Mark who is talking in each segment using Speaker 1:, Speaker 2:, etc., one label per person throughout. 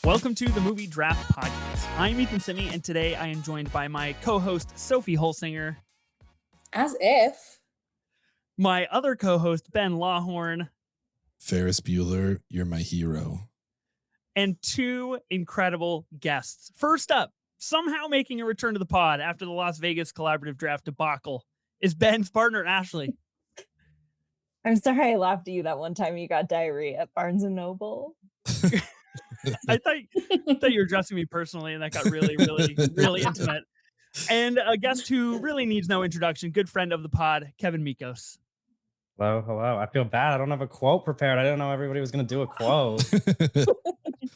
Speaker 1: Welcome to the Movie Draft Podcast. I'm Ethan Simi, and today I am joined by my co-host, Sophie Holsinger.
Speaker 2: As if.
Speaker 1: My other co-host, Ben Lawhorn.
Speaker 3: Ferris Bueller, you're my hero.
Speaker 1: And two incredible guests. First up, somehow making a return to the pod after the Las Vegas collaborative draft debacle, is Ben's partner, Ashley.
Speaker 2: I'm sorry I laughed at you that one time you got diarrhea at Barnes & Noble.
Speaker 1: I thought you were addressing me personally, and that got really, really, really intimate. And a guest who really needs no introduction, good friend of the pod, Kevin Mikos.
Speaker 4: Hello. I feel bad. I don't have a quote prepared. I didn't know everybody was going to do a quote.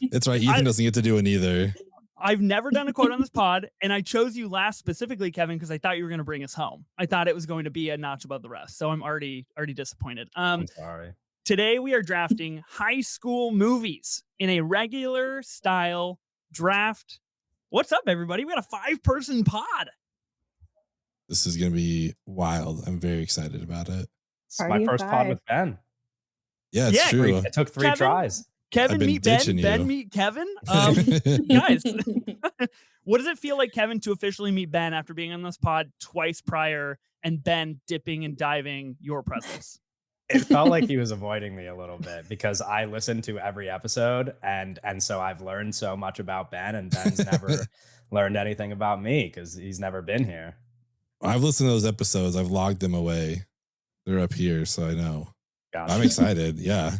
Speaker 3: It's right. Ethan doesn't get to do it either.
Speaker 1: I've never done a quote on this pod, and I chose you last specifically, Kevin, because I thought you were going to bring us home. I thought it was going to be a notch above the rest, so I'm already disappointed.
Speaker 4: I'm sorry.
Speaker 1: Today we are drafting high school movies in a regular style draft. What's up, everybody? We got a 5-person pod.
Speaker 3: This is going to be wild. I'm very excited about it.
Speaker 4: It's my first pod with Ben.
Speaker 3: Yeah, it's true.
Speaker 4: It took 3 tries.
Speaker 1: Kevin meet Ben. Ben meet Kevin. Guys, what does it feel like, Kevin, to officially meet Ben after being on this pod twice prior and Ben dipping and diving your presence?
Speaker 4: It felt like he was avoiding me a little bit because I listened to every episode and so I've learned so much about Ben, and Ben's never learned anything about me because he's never been here.
Speaker 3: I've listened to those episodes. I've logged them away. They're up here, so I know.
Speaker 4: Gotcha.
Speaker 3: I'm excited. Yeah.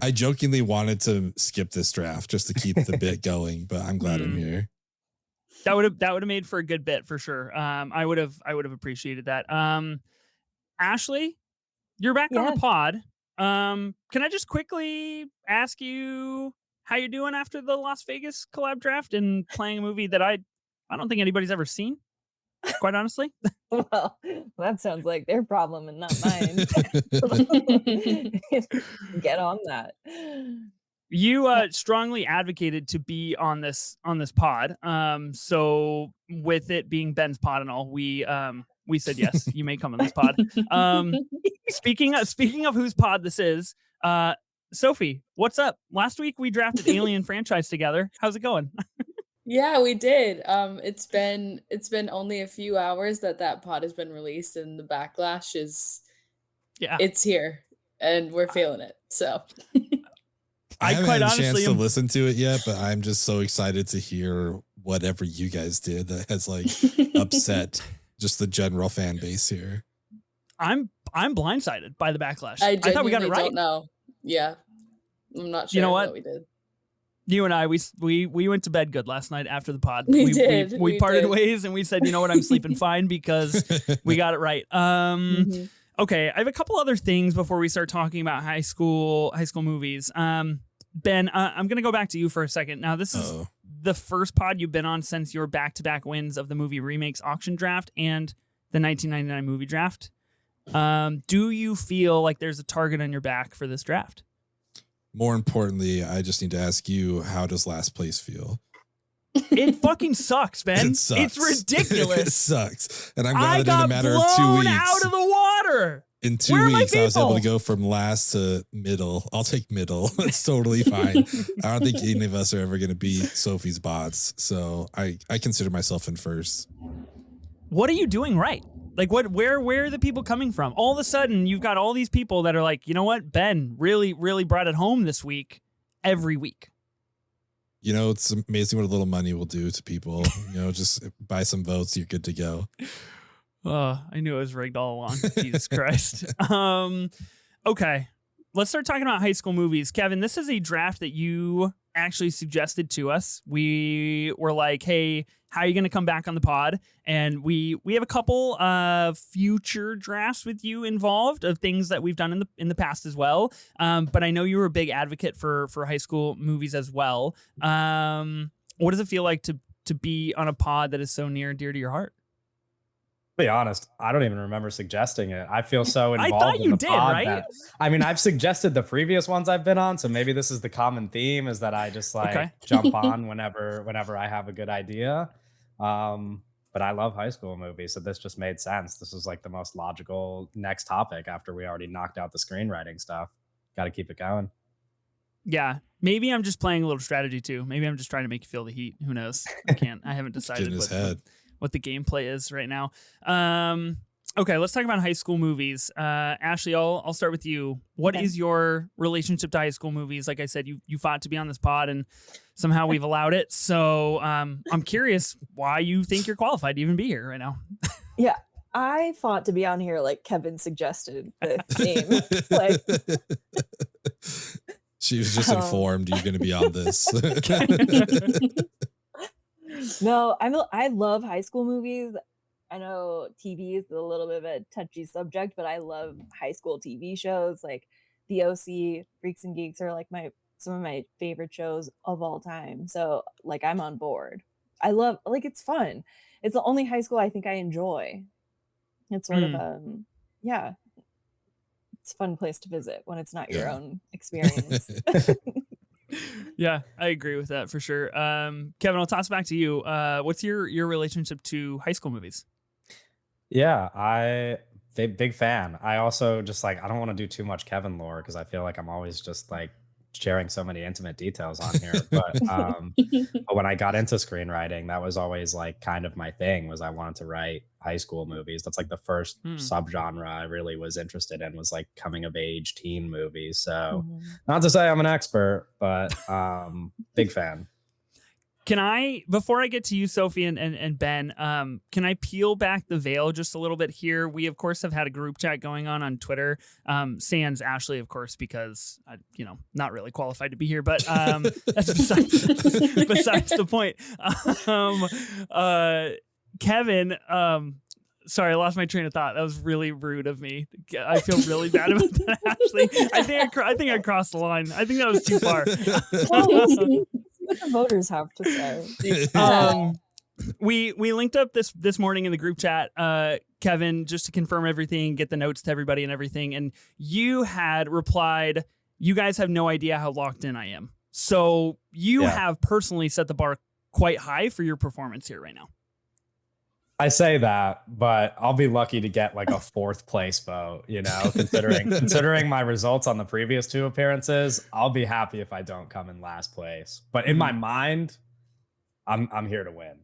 Speaker 3: I jokingly wanted to skip this draft just to keep the bit going, but I'm glad I'm here.
Speaker 1: That would have made for a good bit for sure. I would have appreciated that. Ashley, you're back on the pod. Can I just quickly ask you how you're doing after the Las Vegas collab draft and playing a movie that I don't think anybody's ever seen, quite honestly?
Speaker 2: Well, that sounds like their problem and not mine. Get on that.
Speaker 1: You strongly advocated to be on this pod. So with it being Ben's pod and all, we said yes, you may come on this pod. Speaking of whose pod this is, Sophie, what's up? Last week we drafted Alien franchise together. How's it going?
Speaker 5: Yeah, we did. It's been only a few hours that pod has been released, and the backlash is it's here, and we're feeling it. So
Speaker 3: I haven't had a chance to listen to it yet, but I'm just so excited to hear whatever you guys did that has like upset just the general fan base here.
Speaker 1: I'm blindsided by the backlash.
Speaker 5: I
Speaker 1: thought we got it right.
Speaker 5: Don't know. Yeah, I'm not sure.
Speaker 1: You know what
Speaker 5: we did.
Speaker 1: You and I, we went to bed good last night after the pod.
Speaker 5: We did.
Speaker 1: We parted ways and we said, you know what, I'm sleeping fine because we got it right. Okay, I have a couple other things before we start talking about high school movies. Ben, I'm going to go back to you for a second. Now, this is the first pod you've been on since your back-to-back wins of the movie remakes auction draft and the 1999 movie draft. Do you feel like there's a target on your back for this draft?
Speaker 3: More importantly, I just need to ask you, how does last place feel?
Speaker 1: It fucking sucks, Ben.
Speaker 3: It sucks.
Speaker 1: It's ridiculous.
Speaker 3: It sucks. And I'm glad that in a matter of 2 weeks.
Speaker 1: Out of the water.
Speaker 3: In 2 weeks, I was able to go from last to middle. I'll take middle. It's totally fine. I don't think any of us are ever going to beat Sophie's bots. So I consider myself in first.
Speaker 1: What are you doing right? Like, where are the people coming from? All of a sudden, you've got all these people that are like, you know what? Ben really, really brought it home this week, every week.
Speaker 3: You know, it's amazing what a little money will do to people. You know, just buy some votes, you're good to go.
Speaker 1: I knew it was rigged all along. Jesus Christ. Okay, let's start talking about high school movies. Kevin, this is a draft that you actually suggested to us. We were like, hey, how are you going to come back on the pod? And we have a couple of future drafts with you involved of things that we've done in the past as well. But I know you were a big advocate for high school movies as well. What does it feel like to be on a pod that is so near and dear to your heart?
Speaker 4: To be honest, I don't even remember suggesting it. I feel so involved.
Speaker 1: I thought you
Speaker 4: in the
Speaker 1: did,
Speaker 4: pod
Speaker 1: right?
Speaker 4: That, I mean, I've suggested the previous ones I've been on, so maybe this is the common theme, is that I just jump on whenever I have a good idea. But I love high school movies, so this just made sense. This was like the most logical next topic after we already knocked out the screenwriting stuff. Got to keep it going.
Speaker 1: Yeah. Maybe I'm just playing a little strategy too. Maybe I'm just trying to make you feel the heat. Who knows? I haven't decided what the gameplay is right now. Okay, let's talk about high school movies. Ashley, I'll start with you. What is your relationship to high school movies? Like I said, you fought to be on this pod, and somehow we've allowed it. So I'm curious why you think you're qualified to even be here right now.
Speaker 2: Yeah, I fought to be on here like Kevin suggested the theme. Like,
Speaker 3: she was just informed you're going to be on this.
Speaker 2: No, I love high school movies. I know TV is a little bit of a touchy subject, but I love high school TV shows. Like The OC, Freaks and Geeks are like some of my favorite shows of all time. So like I'm on board. I love, like, it's fun. It's the only high school I think I enjoy. It's sort of yeah. It's a fun place to visit when it's not your own experience.
Speaker 1: Yeah, I agree with that for sure. Kevin, I'll toss it back to you. What's your relationship to high school movies?
Speaker 4: Yeah, big fan. I also just like, I don't want to do too much Kevin lore because I feel like I'm always just like sharing so many intimate details on here. But when I got into screenwriting, that was always like kind of my thing, was I wanted to write high school movies. That's like the first subgenre I really was interested in, was like coming of age teen movies. So not to say I'm an expert, but big fan.
Speaker 1: Can I, before I get to you, Sophie and Ben, can I peel back the veil just a little bit here? We, of course, have had a group chat going on Twitter, sans Ashley, of course, because, not really qualified to be here, but that's besides the point. Kevin, sorry, I lost my train of thought. That was really rude of me. I feel really bad about that, Ashley. I think I crossed the line. I think that was too far.
Speaker 2: What the voters have to say.
Speaker 1: We linked up this morning in the group chat, Kevin, just to confirm everything, get the notes to everybody and everything. And you had replied, you guys have no idea how locked in I am. So you have personally set the bar quite high for your performance here right now.
Speaker 4: I say that, but I'll be lucky to get like a 4th place vote, considering my results on the previous 2 appearances. I'll be happy if I don't come in last place. But in my mind, I'm here to win.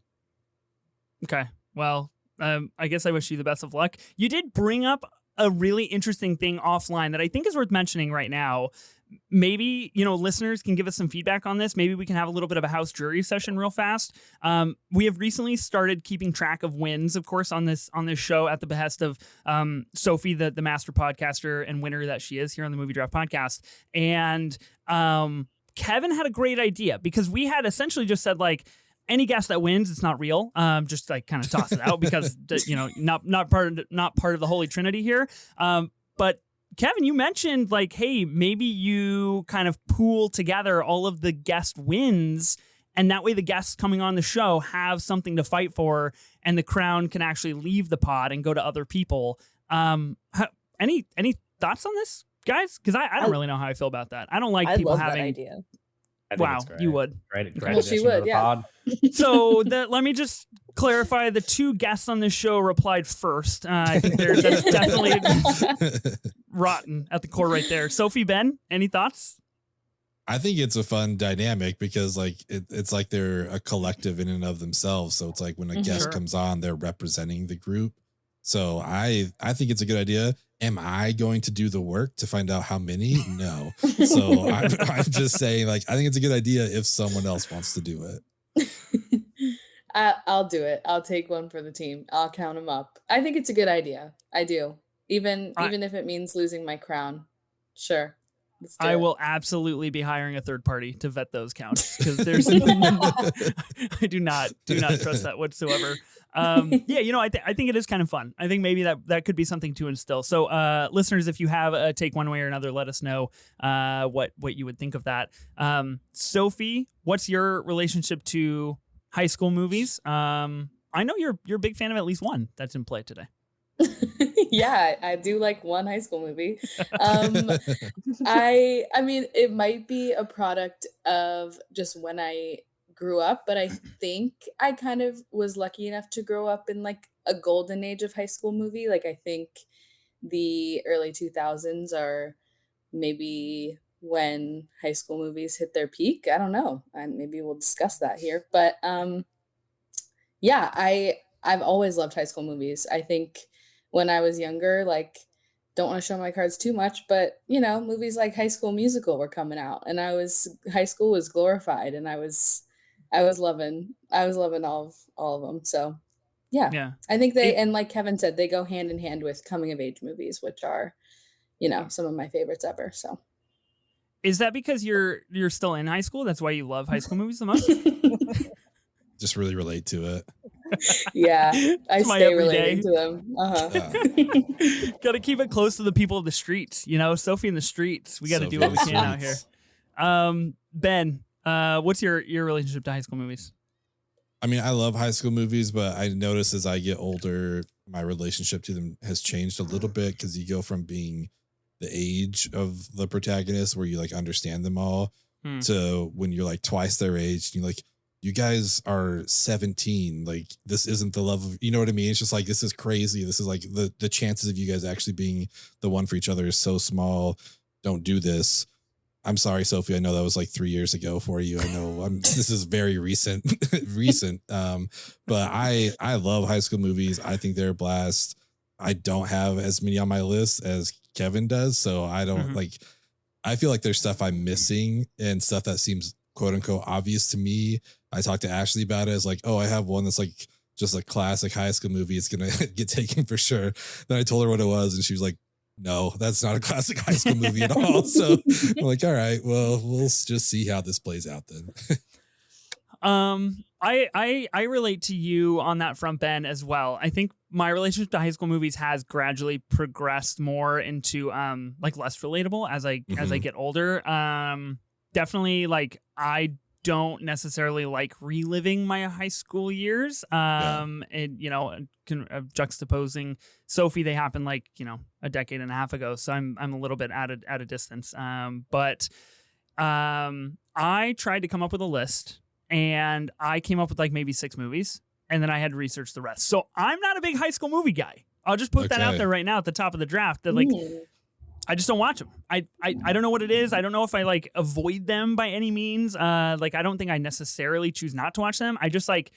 Speaker 1: Okay. Well, I guess I wish you the best of luck. You did bring up a really interesting thing offline that I think is worth mentioning right now. Maybe, listeners can give us some feedback on this. Maybe we can have a little bit of a house jury session real fast. We have recently started keeping track of wins, of course, on this show at the behest of Sophie, the master podcaster and winner that she is here on the Movie Draft Podcast. And Kevin had a great idea, because we had essentially just said, like, any guess that wins, it's not real. Just like kind of toss it out because not part of the Holy Trinity here. But Kevin, you mentioned like, hey, maybe you kind of pool together all of the guest wins, and that way the guests coming on the show have something to fight for, and the crown can actually leave the pod and go to other people. Any thoughts on this, guys? Because I don't really know how I feel about that. I don't like people having
Speaker 2: that idea.
Speaker 1: Wow, you would.
Speaker 4: Great
Speaker 5: well, she would, yeah.
Speaker 4: Pod.
Speaker 1: So let me just clarify. The 2 guests on this show replied first. I think that's definitely rotten at the core right there. Sophie, Ben, any thoughts?
Speaker 3: I think it's a fun dynamic because like it's like they're a collective in and of themselves. So it's like when a guest comes on, they're representing the group. So I think it's a good idea. Am I going to do the work to find out how many? No. So I'm just saying, like, I think it's a good idea if someone else wants to do it.
Speaker 5: I'll do it. I'll take one for the team. I'll count them up. I think it's a good idea. I do. Even if it means losing my crown. Sure.
Speaker 1: I will absolutely be hiring a third party to vet those counts, because there's I do not trust that whatsoever. I think it is kind of fun. I think maybe that could be something to instill. So listeners, if you have a take one way or another, let us know what you would think of that. Sophie, what's your relationship to high school movies? I know you're a big fan of at least one that's in play today.
Speaker 5: Yeah, I do like one high school movie. I mean, it might be a product of just when I grew up, but I think I kind of was lucky enough to grow up in like a golden age of high school movie. Like I think the early 2000s are maybe when high school movies hit their peak. I don't know. Maybe we'll discuss that here. But yeah, I've always loved high school movies. I think when I was younger, like, don't want to show my cards too much, but you know, movies like High School Musical were coming out, and high school was glorified, and I was loving all of them. So yeah. I think and like Kevin said, they go hand in hand with coming of age movies, which are, you know, some of my favorites ever. So
Speaker 1: is that because you're still in high school? That's why you love high school movies the most?
Speaker 3: Just really relate to it.
Speaker 5: Yeah, I stay relating to them.
Speaker 1: Got to keep it close to the people of the streets. You know, Sophie in the streets. We got to do what we can out here. Ben, what's your relationship to high school movies?
Speaker 3: I mean, I love high school movies, but I notice as I get older, my relationship to them has changed a little bit, because you go from being the age of the protagonist where you like understand them all to when you're like twice their age and you're like, you guys are 17. Like, this isn't the love of, you know what I mean? It's just like, this is crazy. This is like the chances of you guys actually being the one for each other is so small. Don't do this. I'm sorry, Sophie. I know that was like 3 years ago for you. I know this is very recent. But I love high school movies. I think they're a blast. I don't have as many on my list as Kevin does. So I don't I feel like there's stuff I'm missing and stuff that seems quote unquote obvious to me. I talked to Ashley about it. It's like, oh, I have one that's like just a classic high school movie. It's going to get taken for sure. Then I told her what it was and she was like, no, that's not a classic high school movie at all. So I'm like, all right, well, we'll just see how this plays out then.
Speaker 1: I relate to you on that front, Ben, as well. I think my relationship to high school movies has gradually progressed more into like less relatable as I get older. Definitely, like, I don't necessarily like reliving my high school years. And you know, juxtaposing Sophie, they happened like, you know, a decade and a half ago. So I'm a little bit at a distance. But I tried to come up with a list, and I came up with like maybe 6 movies, and then I had to research the rest. So I'm not a big high school movie guy. I'll just put that out there right now at the top of the draft. That like, I just don't watch them. I don't know what it is. I don't know if I like avoid them by any means. Like, I don't think I necessarily choose not to watch them. I just like,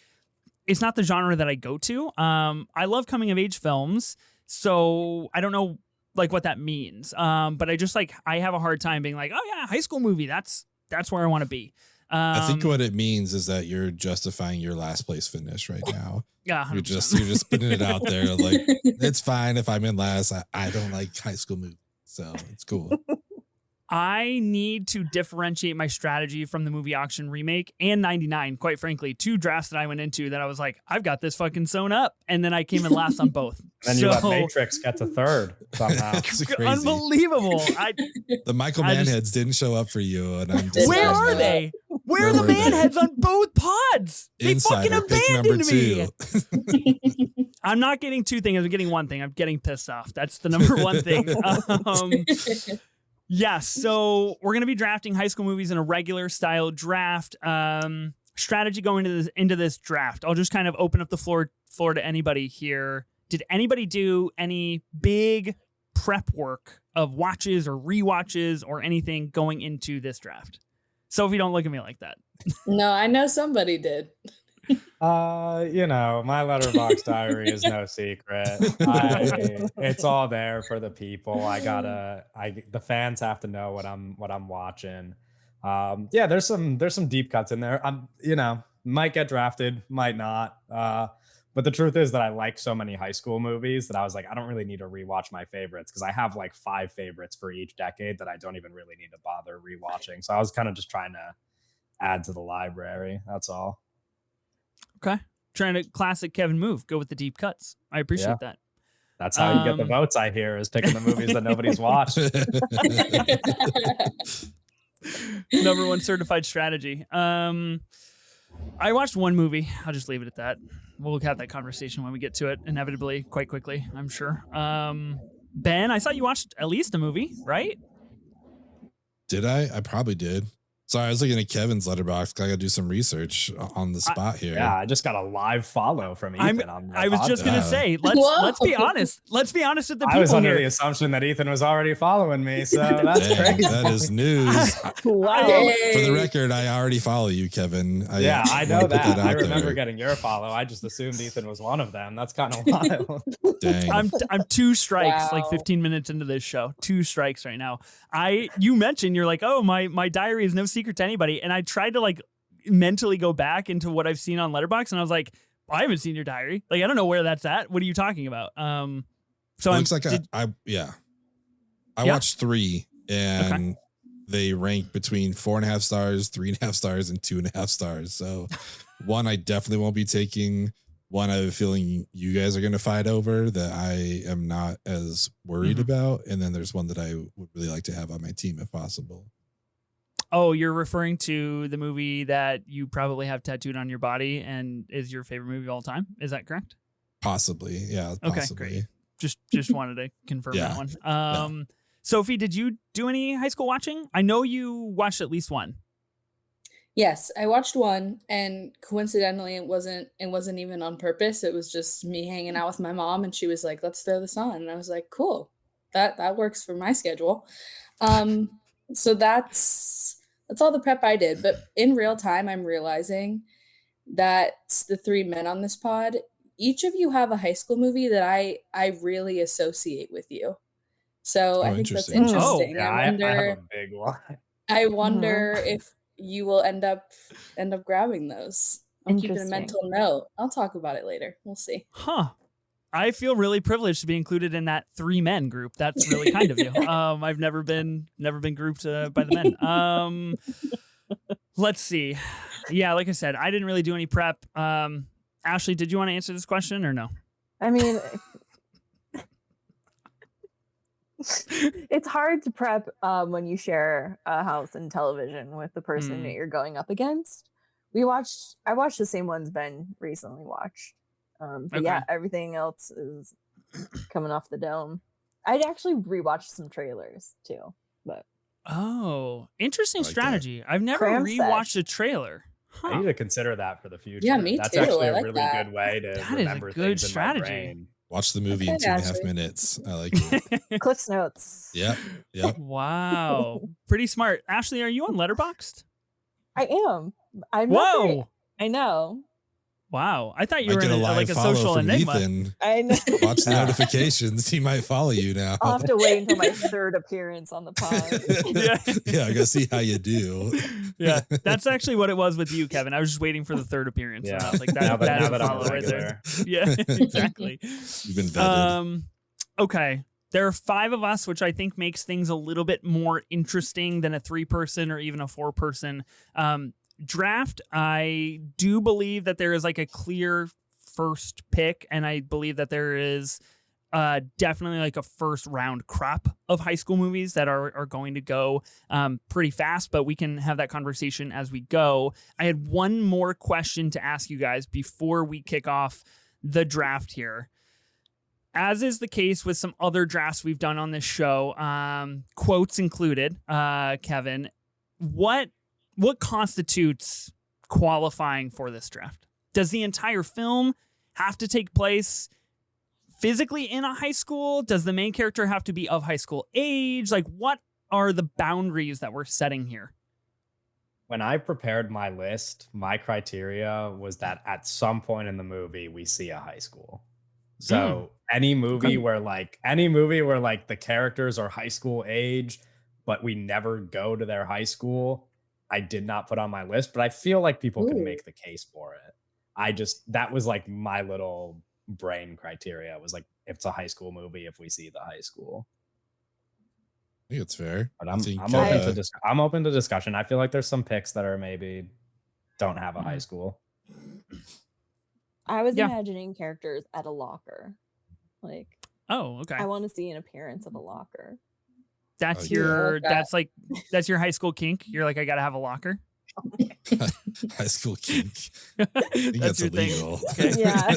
Speaker 1: it's not the genre that I go to. I love coming of age films, so I don't know like what that means. But I just like, I have a hard time being like, oh yeah, high school movie. That's where I want to be.
Speaker 3: I think what it means is that you're justifying your last place finish right now.
Speaker 1: Yeah, 100%.
Speaker 3: You're just putting it out there. Like, it's fine if I'm in last. I don't like high school movies. So it's cool.
Speaker 1: I need to differentiate my strategy from the movie auction remake and 99, quite frankly. 2 drafts that I went into that I was like, I've got this fucking sewn up. And then I came in last on both.
Speaker 4: And you let Matrix get to 3rd somehow.
Speaker 1: Unbelievable.
Speaker 3: The Michael Manheads didn't show up for you. And I'm just
Speaker 1: where are they? Where are the Manheads on both pods? They fucking abandoned me. I'm not getting 2 things. I'm getting 1 thing. I'm getting pissed off. That's the number 1 thing. Yes, so we're going to be drafting high school movies in a regular style draft. Strategy going into this draft. I'll just kind of open up the floor to anybody here. Did anybody do any big prep work of watches or rewatches or anything going into this draft? Sophie, don't look at me like that.
Speaker 5: No, I know somebody did.
Speaker 4: You know, my letterbox diary is no secret. It's all there for the people. The fans have to know what I'm watching. Yeah, there's some deep cuts in there. You know, might get drafted, might not. But the truth is that I like so many high school movies that I was like, I don't really need to rewatch my favorites, because I have like 5 favorites for each decade that I don't even really need to bother rewatching. So I was kind of just trying to add to the library. That's all.
Speaker 1: Okay. Trying to classic Kevin move. Go with the deep cuts. I appreciate that.
Speaker 4: That's how you get the votes, I hear, is picking the movies that nobody's watched.
Speaker 1: Number 1 certified strategy. I watched 1 movie. I'll just leave it at that. We'll have that conversation when we get to it, inevitably, quite quickly, I'm sure. Ben, I saw you watched at least a movie, right?
Speaker 3: Did I? I probably did. Sorry, I was looking at Kevin's letterbox. I got to do some research on the spot here.
Speaker 4: Yeah, I just got a live follow from Ethan.
Speaker 1: I was just gonna say, let's be honest. Let's be honest with the people
Speaker 4: I was under
Speaker 1: here.
Speaker 4: the assumption that Ethan was already following me, so that's crazy.
Speaker 3: That is news.
Speaker 2: Wow.
Speaker 3: For the record, I already follow you, Kevin.
Speaker 4: I know that. I remember getting your follow. I just assumed Ethan was one of them. That's kind of wild.
Speaker 3: Dang.
Speaker 1: I'm 2 strikes, like 15 minutes into this show. 2 strikes right now. You mentioned, you're like, oh, my diary is no secret to anybody, and I tried to like mentally go back into what I've seen on Letterboxd, and I was like, I haven't seen your diary. Like, I don't know where that's at. What are you talking about? So
Speaker 3: it looks like I watched 3, and they rank between 4.5 stars, 3.5 stars, and 2.5 stars. So one I definitely won't be taking. One I have a feeling you guys are going to fight over that I am not as worried about. And then there's one that I would really like to have on my team if possible.
Speaker 1: Oh, you're referring to the movie that you probably have tattooed on your body and is your favorite movie of all time. Is that correct?
Speaker 3: Possibly. Yeah.
Speaker 1: Okay,
Speaker 3: possibly.
Speaker 1: great. Just wanted to confirm that one. Sophie, did you do any high school watching? I know you watched at least one.
Speaker 5: Yes, I watched one, and coincidentally, it wasn't even on purpose. It was just me hanging out with my mom, and she was like, "Let's throw this on," and I was like, "Cool, that works for my schedule." So that's all the prep I did. But in real time, I'm realizing that the 3 men on this pod, each of you have a high school movie that I really associate with you. So I think that's interesting.
Speaker 4: Yeah, I have a big one.
Speaker 5: I wonder if you will end up grabbing those. I'm keeping a mental note. I'll talk about it later. We'll see.
Speaker 1: Huh. I feel really privileged to be included in that 3 men group. That's really kind of you. I've never been grouped by the men. Let's see. Yeah, like I said, I didn't really do any prep. Ashley, did you want to answer this question or no?
Speaker 2: I mean, it's hard to prep when you share a house and television with the person that you're going up against. I watched the same ones Ben recently watched. But yeah, everything else is coming off the dome. I'd actually rewatched some trailers too, but
Speaker 1: interesting strategy. I've never rewatched a trailer.
Speaker 4: I need to consider that for the future.
Speaker 5: Yeah, me
Speaker 4: That's
Speaker 5: too.
Speaker 4: actually
Speaker 5: I like
Speaker 4: a really
Speaker 5: that.
Speaker 4: good way to remember things strategy. In my brain.
Speaker 3: Watch the movie in 2.5 minutes. I like it.
Speaker 2: Cliff's Notes.
Speaker 3: Yep.
Speaker 1: Wow. Pretty smart. Ashley, are you on Letterboxd?
Speaker 2: I am.
Speaker 1: Whoa.
Speaker 2: I know.
Speaker 1: Wow. I thought you were in like a social enigma.
Speaker 3: Ethan.
Speaker 2: I know.
Speaker 3: Watch the notifications. He might follow you now.
Speaker 2: I'll have to wait until my 3rd appearance on the pod.
Speaker 3: Yeah, I gotta see how you do.
Speaker 1: Yeah, that's actually what it was with you, Kevin. I was just waiting for the 3rd appearance.
Speaker 4: Yeah,
Speaker 1: so like that's a follow right there. Yeah, exactly.
Speaker 3: You've been vetted.
Speaker 1: Okay. There are 5 of us, which I think makes things a little bit more interesting than a 3-person or even a 4-person draft. I do believe that there is like a clear first pick, and I believe that there is definitely like a first round crop of high school movies that are going to go pretty fast, but we can have that conversation as we go. I had one more question to ask you guys before we kick off the draft here. As is the case with some other drafts we've done on this show, quotes included, Kevin, what constitutes qualifying for this draft? Does the entire film have to take place physically in a high school? Does the main character have to be of high school age? Like, what are the boundaries that we're setting here?
Speaker 4: When I prepared my list, my criteria was that at some point in the movie, we see a high school. So any movie where the characters are high school age, but we never go to their high school, I did not put on my list, but I feel like people can make the case for it. That was like my little brain criteria. It was like, if it's a high school movie, if we see the high school.
Speaker 3: I think it's fair.
Speaker 4: But I'm open to discussion. I feel like there's some picks that are maybe don't have a high school.
Speaker 2: I was imagining characters at a locker. Like,
Speaker 1: okay.
Speaker 2: I want to see an appearance of a locker.
Speaker 1: That's that's your high school kink. You're like, I gotta have a locker.
Speaker 3: High school kink. I think that's illegal.
Speaker 1: Okay.
Speaker 2: Yeah.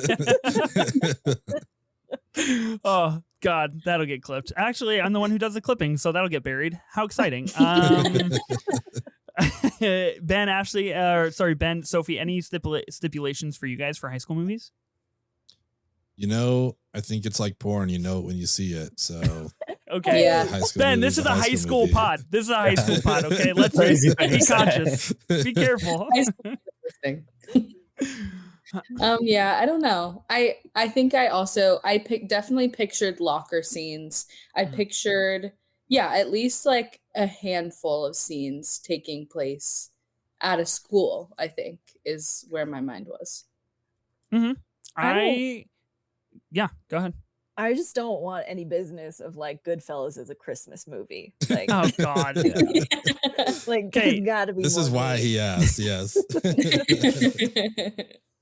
Speaker 1: Oh God, that'll get clipped. Actually, I'm the one who does the clipping, so that'll get buried. How exciting! Ben, Ashley, Ben, Sophie, any stipulations for you guys for high school movies?
Speaker 3: I think it's like porn. You know it when you see it. So
Speaker 1: okay,
Speaker 5: yeah.
Speaker 1: Ben, this is a high school pod. This is a high school pod. Okay, let's be conscious. Be careful.
Speaker 5: Yeah, I don't know. I think I definitely pictured locker scenes. I pictured, at least like a handful of scenes taking place at a school, I think is where my mind was.
Speaker 1: Mm-hmm. Go ahead.
Speaker 2: I just don't want any business of like Goodfellas as a Christmas movie. Like,
Speaker 1: oh God,
Speaker 2: like there's gotta be.
Speaker 3: This is why he asked. Yes,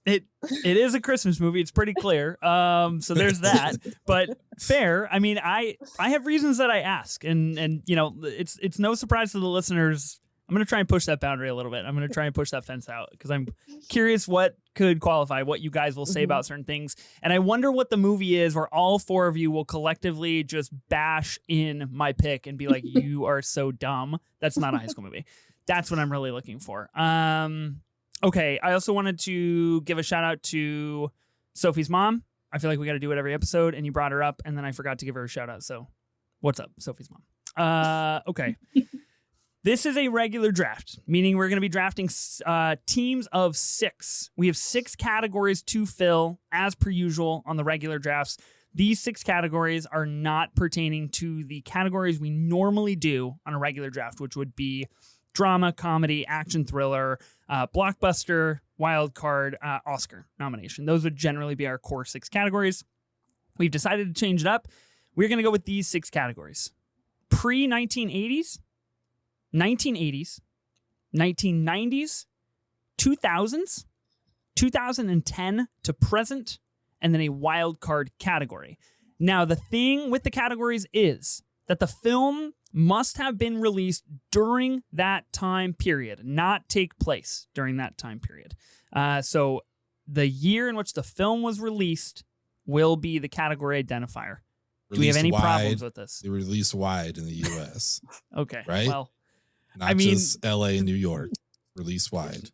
Speaker 1: it is a Christmas movie. It's pretty clear. So there's that. But fair. I mean, I have reasons that I ask, and it's no surprise to the listeners. I'm going to try and push that boundary a little bit. I'm going to try and push that fence out because I'm curious what could qualify, what you guys will say about certain things. And I wonder what the movie is where all four of you will collectively just bash in my pick and be like, you are so dumb. That's not a high school movie. That's what I'm really looking for. Okay. I also wanted to give a shout out to Sophie's mom. I feel like we got to do it every episode, and you brought her up, and then I forgot to give her a shout out. So what's up, Sophie's mom? Okay. This is a regular draft, meaning we're going to be drafting teams of 6. We have 6 categories to fill, as per usual, on the regular drafts. These 6 categories are not pertaining to the categories we normally do on a regular draft, which would be drama, comedy, action, thriller, blockbuster, wild card, Oscar nomination. Those would generally be our core 6 categories. We've decided to change it up. We're going to go with these 6 categories. Pre-1980s, 1980s, 1990s, 2000s, 2010 to present, and then a wild card category. Now, the thing with the categories is that the film must have been released during that time period, not take place during that time period. So the year in which the film was released will be the category identifier. Do we have any problems with this?
Speaker 3: They released wide in the U.S.
Speaker 1: Okay.
Speaker 3: Right?
Speaker 1: Well,
Speaker 3: Not just L.A. and New York. Release wide.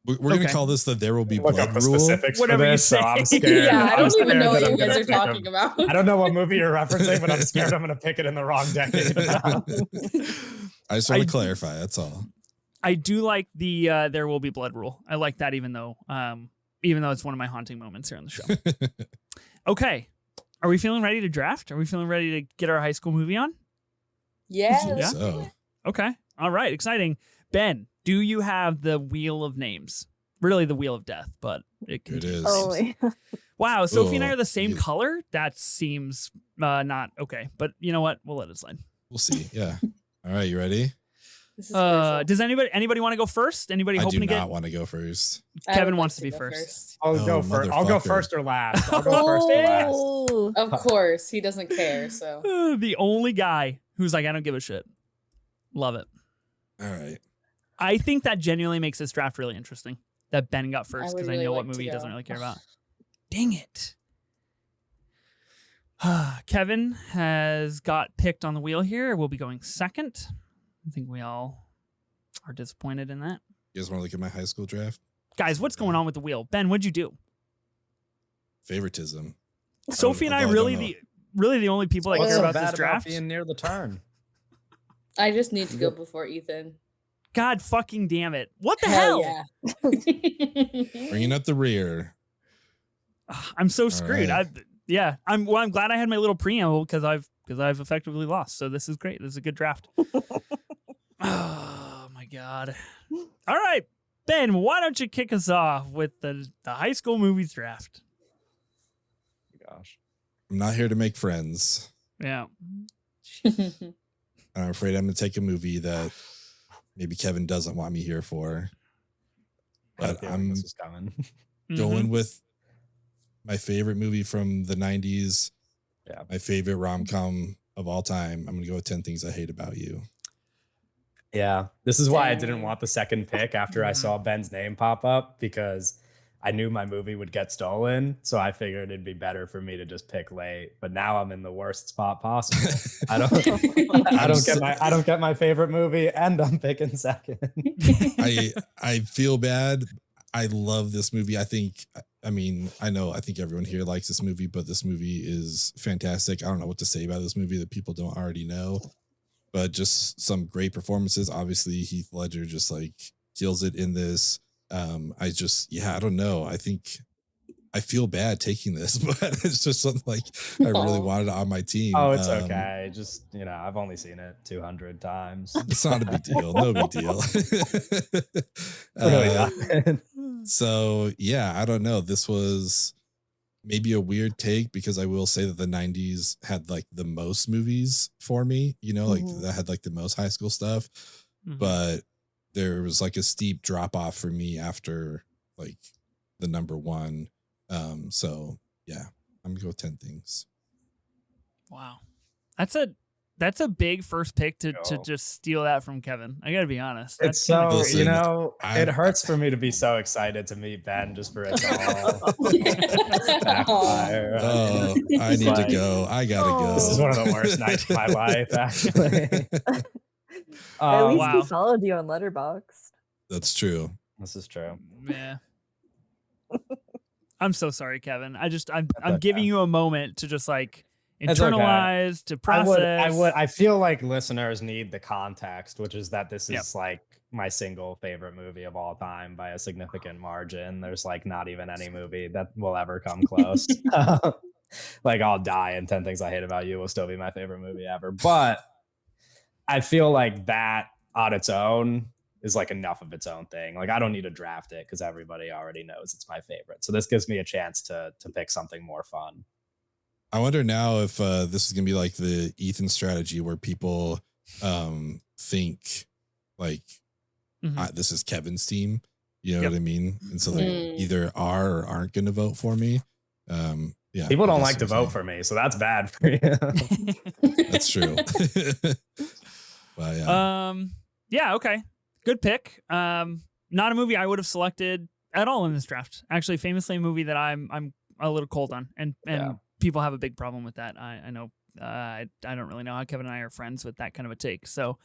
Speaker 3: We're going to call this the There Will Be Blood rule.
Speaker 1: Whatever you say.
Speaker 4: I'm scared.
Speaker 5: Yeah, I don't even know what
Speaker 4: that
Speaker 5: you
Speaker 4: I'm
Speaker 5: guys
Speaker 4: gonna
Speaker 5: are
Speaker 4: pick
Speaker 5: talking
Speaker 4: them.
Speaker 5: about.
Speaker 4: I don't know what movie you're referencing, but I'm scared I'm going to pick it in the wrong decade.
Speaker 3: I just want to clarify. That's all.
Speaker 1: I do like the There Will Be Blood rule. I like that, even though it's one of my haunting moments here on the show. Okay. Are we feeling ready to draft? Are we feeling ready to get our high school movie on?
Speaker 5: Yes.
Speaker 1: Yeah.
Speaker 3: So.
Speaker 1: Okay. All right. Exciting. Ben, do you have the Wheel of Names? Really the Wheel of Death, but it
Speaker 3: is.
Speaker 1: Wow. Sophie and I are the same color? That seems not okay. But you know what? We'll let it slide.
Speaker 3: We'll see. Yeah. All right. You ready?
Speaker 5: This is
Speaker 1: does anybody want to go first? Anybody hoping to get?
Speaker 3: I do not want to go first.
Speaker 1: Kevin wants to be first.
Speaker 4: I'll go first. I'll go first or last. I'll go first or last.
Speaker 5: Of course, he doesn't care. So
Speaker 1: The only guy who's like, I don't give a shit. Love it.
Speaker 3: All right.
Speaker 1: I think that genuinely makes this draft really interesting. That Ben got first because I know what movie he doesn't really care about. Dang it. Kevin has got picked on the wheel here. We'll be going second. I think we all are disappointed in that.
Speaker 3: You guys want to look at my high school draft?
Speaker 1: Guys, what's going on with the wheel? Ben, what'd you do?
Speaker 3: Favoritism.
Speaker 1: Sophie and I really the only people that care about this draft.
Speaker 4: Being near the turn.
Speaker 5: I just need to go before Ethan.
Speaker 1: God fucking damn it. What the hell?
Speaker 5: Yeah.
Speaker 3: Bringing up the rear.
Speaker 1: I'm so screwed.
Speaker 3: Right.
Speaker 1: I'm glad I had my little preamble because I've effectively lost. So this is great. This is a good draft. Oh my God. All right, Ben, why don't you kick us off with the high school movies draft?
Speaker 4: Gosh.
Speaker 3: I'm not here to make friends.
Speaker 1: Yeah.
Speaker 3: I'm afraid I'm going to take a movie that maybe Kevin doesn't want me here for. But I'm
Speaker 4: this is coming.
Speaker 3: going with my favorite movie from the 90s.
Speaker 4: Yeah.
Speaker 3: My favorite rom-com of all time. I'm going to go with 10 Things I Hate About You.
Speaker 4: Yeah. This is why I didn't want the second pick after I saw Ben's name pop up, because I knew my movie would get stolen, so I figured it'd be better for me to just pick late. But now I'm in the worst spot possible. I don't get my favorite movie, and I'm picking second.
Speaker 3: I feel bad. I love this movie. I think everyone here likes this movie, but this movie is fantastic. I don't know what to say about this movie that people don't already know, but just some great performances. Obviously, Heath Ledger just like kills it in this. I don't know. I think I feel bad taking this, but it's just something like I really wanted it on my team.
Speaker 4: Oh, it's okay. Just, I've only seen it 200 times.
Speaker 3: It's not a big deal. No big deal.
Speaker 4: Really not.
Speaker 3: So yeah, I don't know. This was maybe a weird take because I will say that the 90s had like the most movies for me, like that had like the most high school stuff, but there was like a steep drop off for me after like the number one. So yeah, I'm gonna go 10 Things.
Speaker 1: Wow. That's a big first pick to just steal that from Kevin. I gotta be honest.
Speaker 4: It's so, listen, it hurts for me to be so excited to meet Ben just for it to all backfire.
Speaker 3: Oh, I need to go. I gotta go.
Speaker 4: This is one of the worst nights of my life, actually.
Speaker 2: At least we followed you on Letterboxd.
Speaker 3: That's true.
Speaker 4: This is true.
Speaker 1: Yeah. I'm so sorry, Kevin. I'm giving you a moment to just like internalize, to process.
Speaker 4: I feel like listeners need the context, which is that this is like my single favorite movie of all time by a significant margin. There's like not even any movie that will ever come close. Like I'll die and 10 Things I Hate About You will still be my favorite movie ever. But I feel like that on its own is like enough of its own thing. Like I don't need to draft it because everybody already knows it's my favorite. So this gives me a chance to pick something more fun.
Speaker 3: I wonder now if this is gonna be like the Ethan strategy where people think like this is Kevin's team. You know what I mean? And so they either are or aren't gonna vote for me. Yeah,
Speaker 4: people don't like to vote for me, so that's bad for you.
Speaker 3: That's true. Well, yeah.
Speaker 1: Yeah, okay. Good pick. Not a movie I would have selected at all in this draft. Actually, famously a movie that I'm a little cold on, and people have a big problem with that. I know. I don't really know how Kevin and I are friends with that kind of a take. So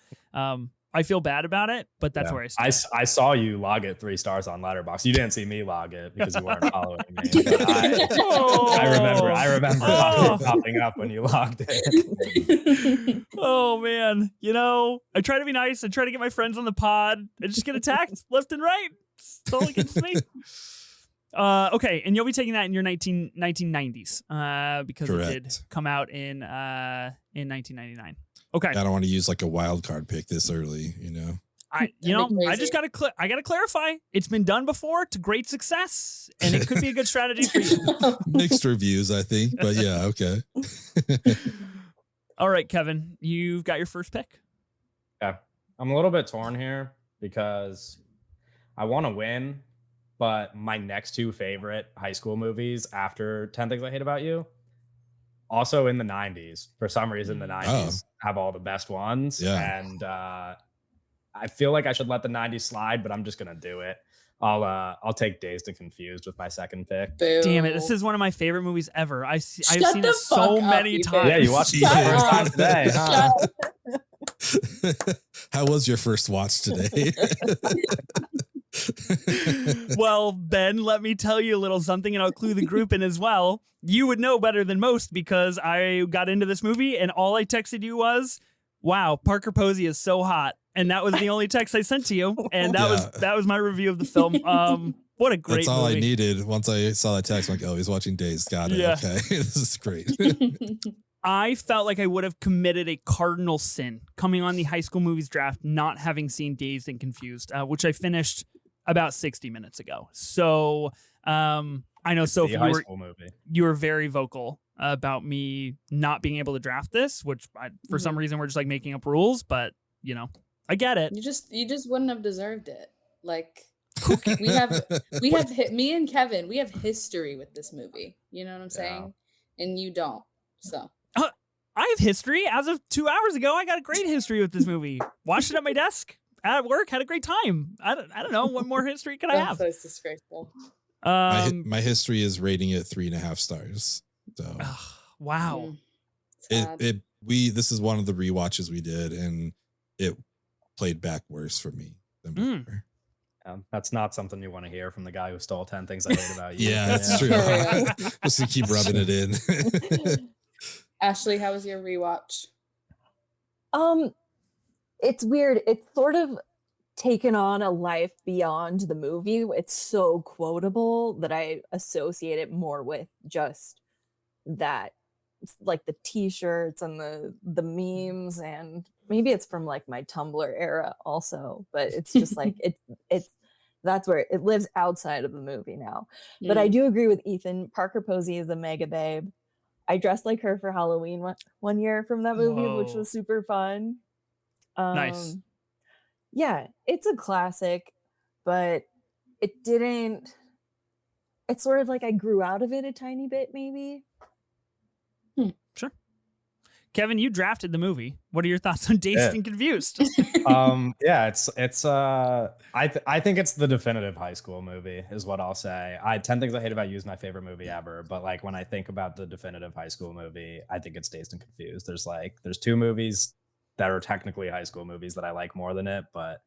Speaker 1: I feel bad about it, but that's where I stand.
Speaker 4: I saw you log it 3 stars on Letterboxd. You didn't see me log it because you weren't following me. But I remember popping up when you logged it.
Speaker 1: Oh man, I try to be nice. I try to get my friends on the pod. I just get attacked left and right. It's all against me. Okay, and you'll be taking that in your 1990s because
Speaker 3: Correct.
Speaker 1: It did come out in 1999. Okay.
Speaker 3: I don't want to use like a wild card pick this early,
Speaker 1: I just gotta clarify. It's been done before to great success, and it could be a good strategy for you.
Speaker 3: Mixed reviews, I think, but yeah, okay.
Speaker 1: All right, Kevin, you've got your first pick.
Speaker 4: Yeah, I'm a little bit torn here because I want to win, but my next 2 favorite high school movies after 10 Things I Hate About You, also in the 90s. For some reason, the 90s have all the best ones.
Speaker 3: Yeah.
Speaker 4: And I feel like I should let the 90s slide, but I'm just going to do it. I'll take Dazed and Confused with my second pick.
Speaker 5: Boo.
Speaker 1: Damn it. This is one of my favorite movies ever. I've seen it so many times.
Speaker 4: Yeah, you watched it the first time today, huh?
Speaker 3: How was your first watch today?
Speaker 1: Well, Ben, let me tell you a little something, and I'll clue the group in as well. You would know better than most because I got into this movie and all I texted you was, wow, Parker Posey is so hot. And that was the only text I sent to you. And that was my review of the film. What a great movie.
Speaker 3: That's all I needed. Once I saw that text, I'm like, oh, he's watching Dazed. Got it.
Speaker 1: Yeah.
Speaker 3: Okay. This is great.
Speaker 1: I felt like I would have committed a cardinal sin coming on the high school movies draft, not having seen Dazed and Confused, which I finished about 60 minutes ago. So I know, Sophie, you were very vocal about me not being able to draft this, which for some reason we're just like making up rules, but I get it.
Speaker 5: You just wouldn't have deserved it. Like we have me and Kevin, we have history with this movie. You know what I'm saying? And you don't. So
Speaker 1: I have history. As of 2 hours ago, I got a great history with this movie. Watched it at my desk at work, had a great time. I don't know. What more history could I have?
Speaker 5: So it's disgraceful.
Speaker 3: My history is rating it 3.5 stars. So
Speaker 1: wow.
Speaker 3: This is one of the rewatches we did, and it played back worse for me than before.
Speaker 4: That's not something you want to hear from the guy who stole 10 Things I Hate About You.
Speaker 3: Yeah, that's true. Just to keep rubbing it in.
Speaker 5: Ashley, how was your rewatch?
Speaker 2: It's weird. It's sort of taken on a life beyond the movie. It's so quotable that I associate it more with just that. It's like the t-shirts and the memes, and maybe it's from like my Tumblr era also, but it's just like it's that's where it lives outside of the movie now. But I do agree with Ethan. Parker Posey is a mega babe. I dressed like her for Halloween one year from that movie, which was super fun.
Speaker 1: Nice.
Speaker 2: Yeah, it's a classic, but it's sort of like I grew out of it a tiny bit, maybe.
Speaker 1: Sure. Kevin, you drafted the movie. What are your thoughts on Dazed and Confused?
Speaker 4: I think it's the definitive high school movie is what I'll say. 10 Things I Hate About You is my favorite movie ever, but like when I think about the definitive high school movie, I think it's Dazed and Confused. There's two movies that are technically high school movies that I like more than it, but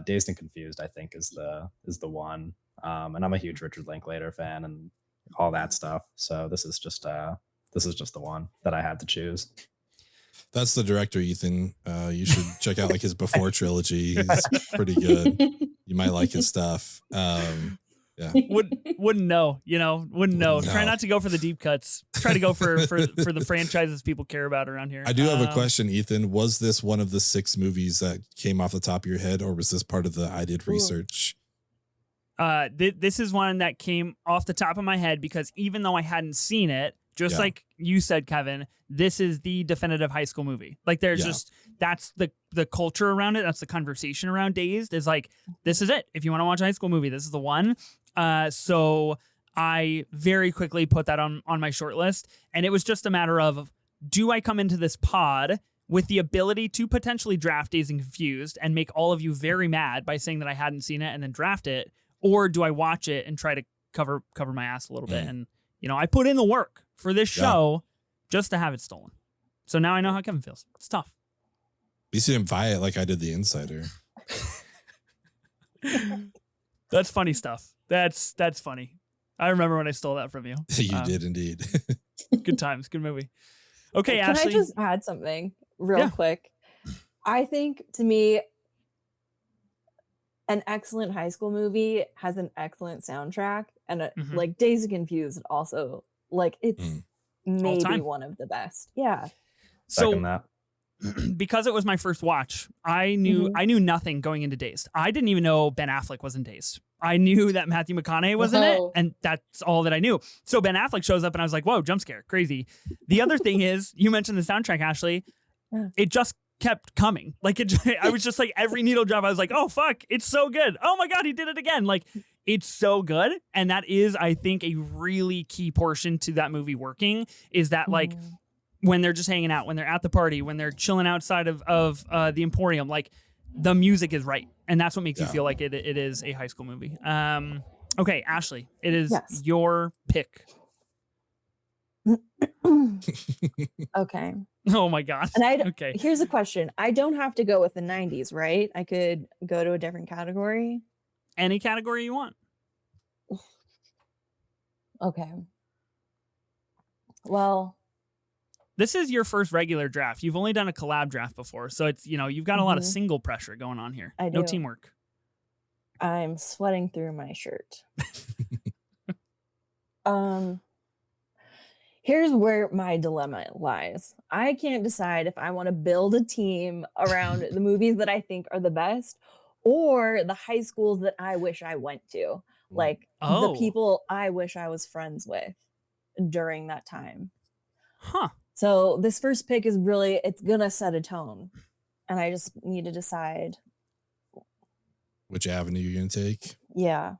Speaker 4: Dazed and Confused I think is the one. And I'm a huge Richard Linklater fan and all that stuff. So this is just the one that I had to choose.
Speaker 3: That's the director, Ethan. You should check out like his Before trilogy. He's pretty good. You might like his stuff. Yeah.
Speaker 1: Wouldn't know. Try not to go for the deep cuts. Try to go for the franchises people care about around here.
Speaker 3: I do have a question, Ethan. Was this one of the 6 movies that came off the top of your head, or was this part of the I did research?
Speaker 1: This is one that came off the top of my head because even though I hadn't seen it, just like you said, Kevin, this is the definitive high school movie. Like there's just, that's the culture around it. That's the conversation around Dazed is like, this is it. If you want to watch a high school movie, this is the one. So I very quickly put that on my short list. And it was just a matter of, do I come into this pod with the ability to potentially draft Dazed and Confused and make all of you very mad by saying that I hadn't seen it and then draft it? Or do I watch it and try to cover my ass a little bit? And, I put in the work for this show just to have it stolen. So now I know how Kevin feels. It's tough.
Speaker 3: At least you didn't buy it like I did The Insider.
Speaker 1: That's funny stuff. That's funny. I remember when I stole that from you.
Speaker 3: You did indeed.
Speaker 1: Good times. Good movie. Okay,
Speaker 2: Can
Speaker 1: Ashley.
Speaker 2: I just add something real quick? I think to me, an excellent high school movie has an excellent soundtrack, and like Dazed and Confused also, like it's maybe one of the best. Yeah.
Speaker 1: So because it was my first watch, I knew nothing going into Dazed. I didn't even know Ben Affleck was in Dazed. I knew that Matthew McConaughey was in it, and that's all that I knew. So Ben Affleck shows up, and I was like, "Whoa, jump scare, crazy!" The other thing is, you mentioned the soundtrack, Ashley. It just kept coming. Like I was just like every needle drop. I was like, "Oh fuck, it's so good! Oh my god, he did it again!" Like it's so good, and that is, I think, a really key portion to that movie working. Is that like when they're just hanging out, when they're at the party, when they're chilling outside of the Emporium, like the music is right. And that's what makes you feel like it is a high school movie. Okay, Ashley, it is your pick.
Speaker 2: Okay.
Speaker 1: Oh my God.
Speaker 2: And here's a question. I don't have to go with the 90s, right? I could go to a different category.
Speaker 1: Any category you want.
Speaker 2: Okay. Well,
Speaker 1: this is your first regular draft. You've only done a collab draft before. So it's, you've got a lot of single pressure going on here.
Speaker 2: I do.
Speaker 1: No teamwork.
Speaker 2: I'm sweating through my shirt. Here's where my dilemma lies. I can't decide if I want to build a team around the movies that I think are the best or the high schools that I wish I went to. Like the people I wish I was friends with during that time.
Speaker 1: Huh.
Speaker 2: So this first pick is really, it's going to set a tone. And I just need to decide
Speaker 3: which avenue you're going to take.
Speaker 2: Yeah.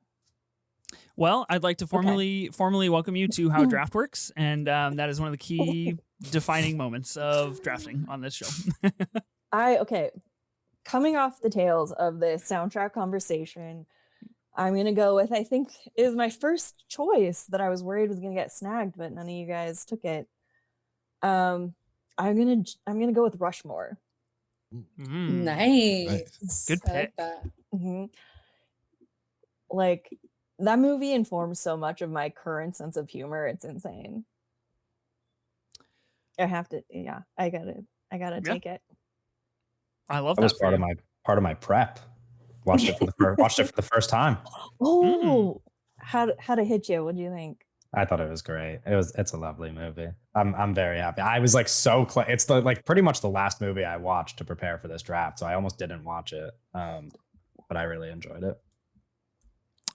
Speaker 1: Well, I'd like to formally welcome you to How Draft Works. And that is one of the key defining moments of drafting on this show.
Speaker 2: Coming off the tails of the soundtrack conversation, I'm gonna go with, I think is my first choice that I was worried was gonna get snagged, but none of you guys took it. I'm gonna go with Rushmore.
Speaker 5: Nice.
Speaker 1: Good
Speaker 5: I
Speaker 1: pick.
Speaker 5: like that.
Speaker 2: Like that movie informs so much of my current sense of humor. It's insane. I have to, I gotta take it.
Speaker 1: I love
Speaker 4: that. Was part of my prep. Watched it for the first time.
Speaker 2: Oh, how to hit you? What do you think?
Speaker 4: I thought it was great. It's a lovely movie. I'm very happy. I was like it's pretty much the last movie I watched to prepare for this draft, so I almost didn't watch it. But I really enjoyed it.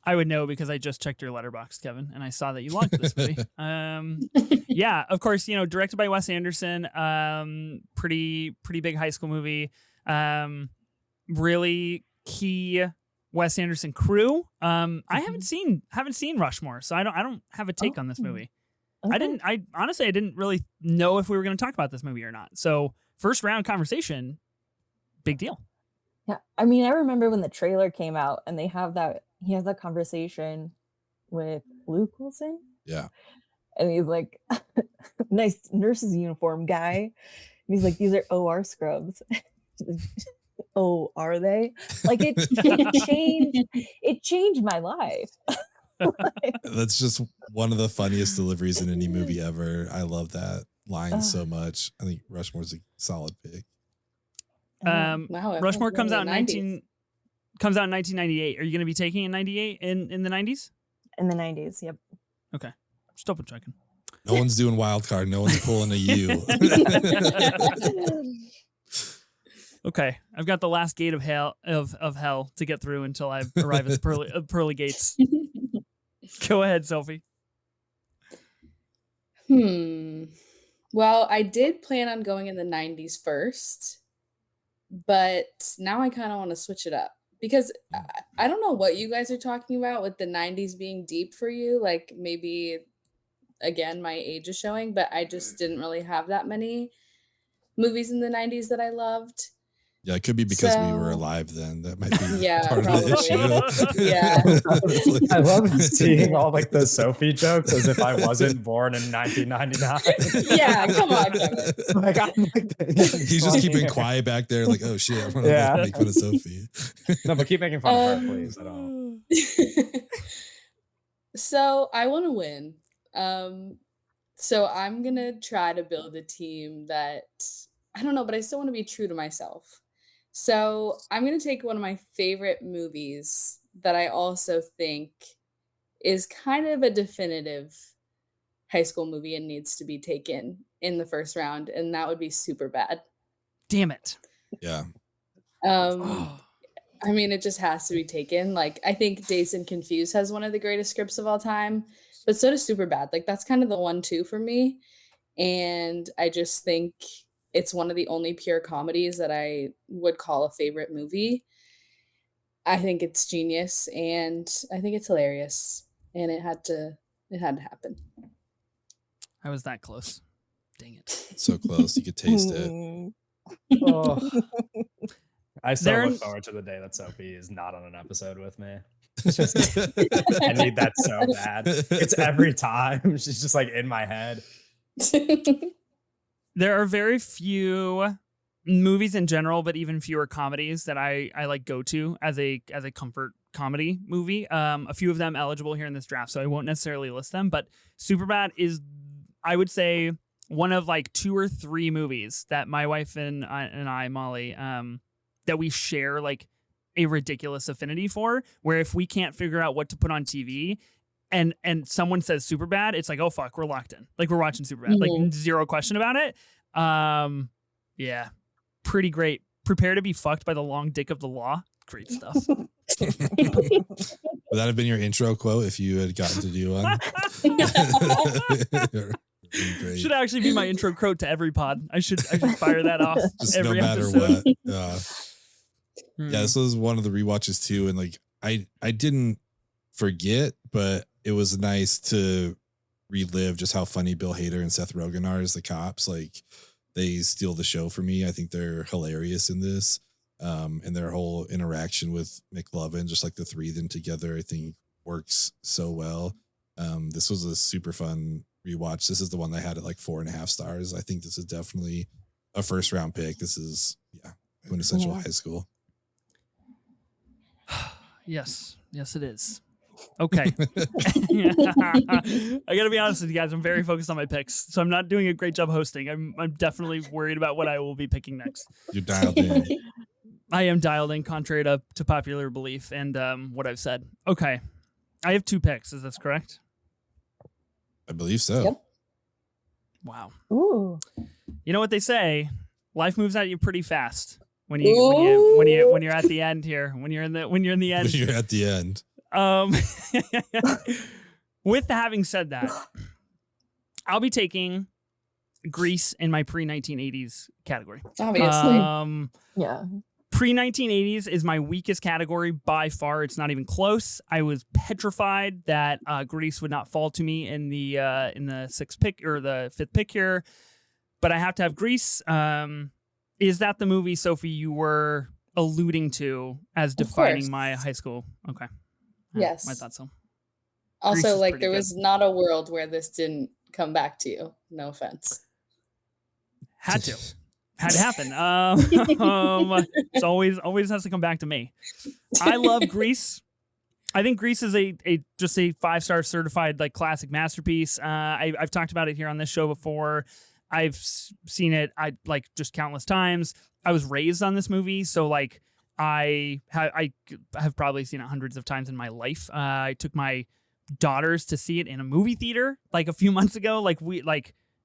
Speaker 1: I would know because I just checked your letterbox, Kevin, and I saw that you liked this movie. Yeah, of course, directed by Wes Anderson. Pretty big high school movie. Really key Wes Anderson crew. I haven't seen Rushmore, so I don't have a take on this movie.
Speaker 2: Okay.
Speaker 1: I honestly didn't really know if we were going to talk about this movie or not. So first round conversation, big deal.
Speaker 2: Yeah, I mean, I remember when the trailer came out and he has that conversation with Luke Wilson.
Speaker 3: Yeah.
Speaker 2: And he's like, nice nurse's uniform guy. And he's like, these are OR scrubs. Oh, are they? Like it changed my life.
Speaker 3: That's just one of the funniest deliveries in any movie ever. I love that line so much. I think Rushmore's a solid pick.
Speaker 5: Wow,
Speaker 1: Rushmore comes out in 1998. Are you going to be taking in 98 in the 90s?
Speaker 2: In the 90s, yep.
Speaker 1: Okay. Just double checking.
Speaker 3: No one's doing wild card. No one's pulling a U.
Speaker 1: Okay, I've got the last gate of hell to get through until I arrive at the pearly gates. Go ahead, Sophie.
Speaker 5: Well, I did plan on going in the 90s first, but now I kind of want to switch it up because I don't know what you guys are talking about with the 90s being deep for you. Like maybe, again, my age is showing, but I just didn't really have that many movies in the 90s that I loved.
Speaker 3: Yeah, it could be because we were alive then. That might be part
Speaker 5: probably.
Speaker 3: of the issue.
Speaker 5: Yeah.
Speaker 4: I love seeing all like the Sophie jokes as if I wasn't born in 1999.
Speaker 5: Yeah, come on, Kevin.
Speaker 3: Like, he's just keeping quiet back there, like, oh shit, I'm gonna make fun of Sophie.
Speaker 4: No, but keep making fun of her, please. I don't.
Speaker 5: So I want to win. So I'm gonna try to build a team that I don't know, but I still want to be true to myself. So I'm going to take one of my favorite movies that I also think is kind of a definitive high school movie and needs to be taken in the first round. And that would be Superbad.
Speaker 1: Damn it.
Speaker 3: Yeah.
Speaker 5: I mean, it just has to be taken. Like, I think Dazed and Confused has one of the greatest scripts of all time, but so does Superbad. Like, that's kind of the 1-2 for me. And I just think it's one of the only pure comedies that I would call a favorite movie. I think it's genius and I think it's hilarious. And it had to happen.
Speaker 1: I was that close. Dang it.
Speaker 3: So close. You could taste it.
Speaker 4: Oh. I so look forward to the day that Sophie is not on an episode with me. It's just, I need that so bad. It's every time. She's just like in my head.
Speaker 1: There are very few movies in general, but even fewer comedies that I like go to as a comfort comedy movie. A few of them eligible here in this draft, so I won't necessarily list them. But Superbad is, I would say, one of like 2 or 3 movies that my wife and I, Molly, that we share like a ridiculous affinity for. Where if we can't figure out what to put on TV, and someone says Superbad, it's like, oh fuck, we're locked in. Like we're watching Superbad. Like zero question about it. Yeah. Pretty great. Prepare to be fucked by the long dick of the law. Great stuff.
Speaker 3: Would that have been your intro quote if you had gotten to do one?
Speaker 1: Should actually be my intro quote to every pod. I should fire that off.
Speaker 3: Just
Speaker 1: every
Speaker 3: no matter
Speaker 1: episode.
Speaker 3: what. Yeah, this was one of the rewatches too, and like I didn't forget, but it was nice to relive just how funny Bill Hader and Seth Rogen are as the cops. Like they steal the show for me. I think they're hilarious in this. and their whole interaction with McLovin, just like the three of them together, I think works so well. This was a super fun rewatch. This is the one that I had at like 4.5 stars. I think this is definitely a first round pick. This is quintessential high school.
Speaker 1: Yes, it is. Okay. I gotta be honest with you guys. I'm very focused on my picks, so I'm not doing a great job hosting. I'm definitely worried about what I will be picking next.
Speaker 3: You're dialed in.
Speaker 1: I am dialed in, contrary to popular belief and what I've said. Okay, I have 2 picks. Is this correct?
Speaker 3: I believe so.
Speaker 5: Yep.
Speaker 1: Wow.
Speaker 2: Ooh.
Speaker 1: You know what they say? Life moves at you pretty fast when you're at the end here. When you're in the end.
Speaker 3: When you're at the end.
Speaker 1: With having said that, I'll be taking Grease in my pre-1980s category.
Speaker 5: Obviously.
Speaker 2: Yeah.
Speaker 1: Pre-1980s is my weakest category by far. It's not even close. I was petrified that Grease would not fall to me in the 6th pick or the 5th pick here, but I have to have Grease. Is that the movie, Sophie, you were alluding to as defining my high school? Okay.
Speaker 5: Yes.
Speaker 1: I thought so.
Speaker 5: Also, like, there was not a world where this didn't come back to you. No offense.
Speaker 1: Had to happen. It's always has to come back to me. I love Grease. I think Grease is just a 5-star certified like classic masterpiece. I've talked about it here on this show before. I've seen it just countless times. I was raised on this movie, so like I have probably seen it hundreds of times in my life. I took my daughters to see it in a movie theater like a few months ago.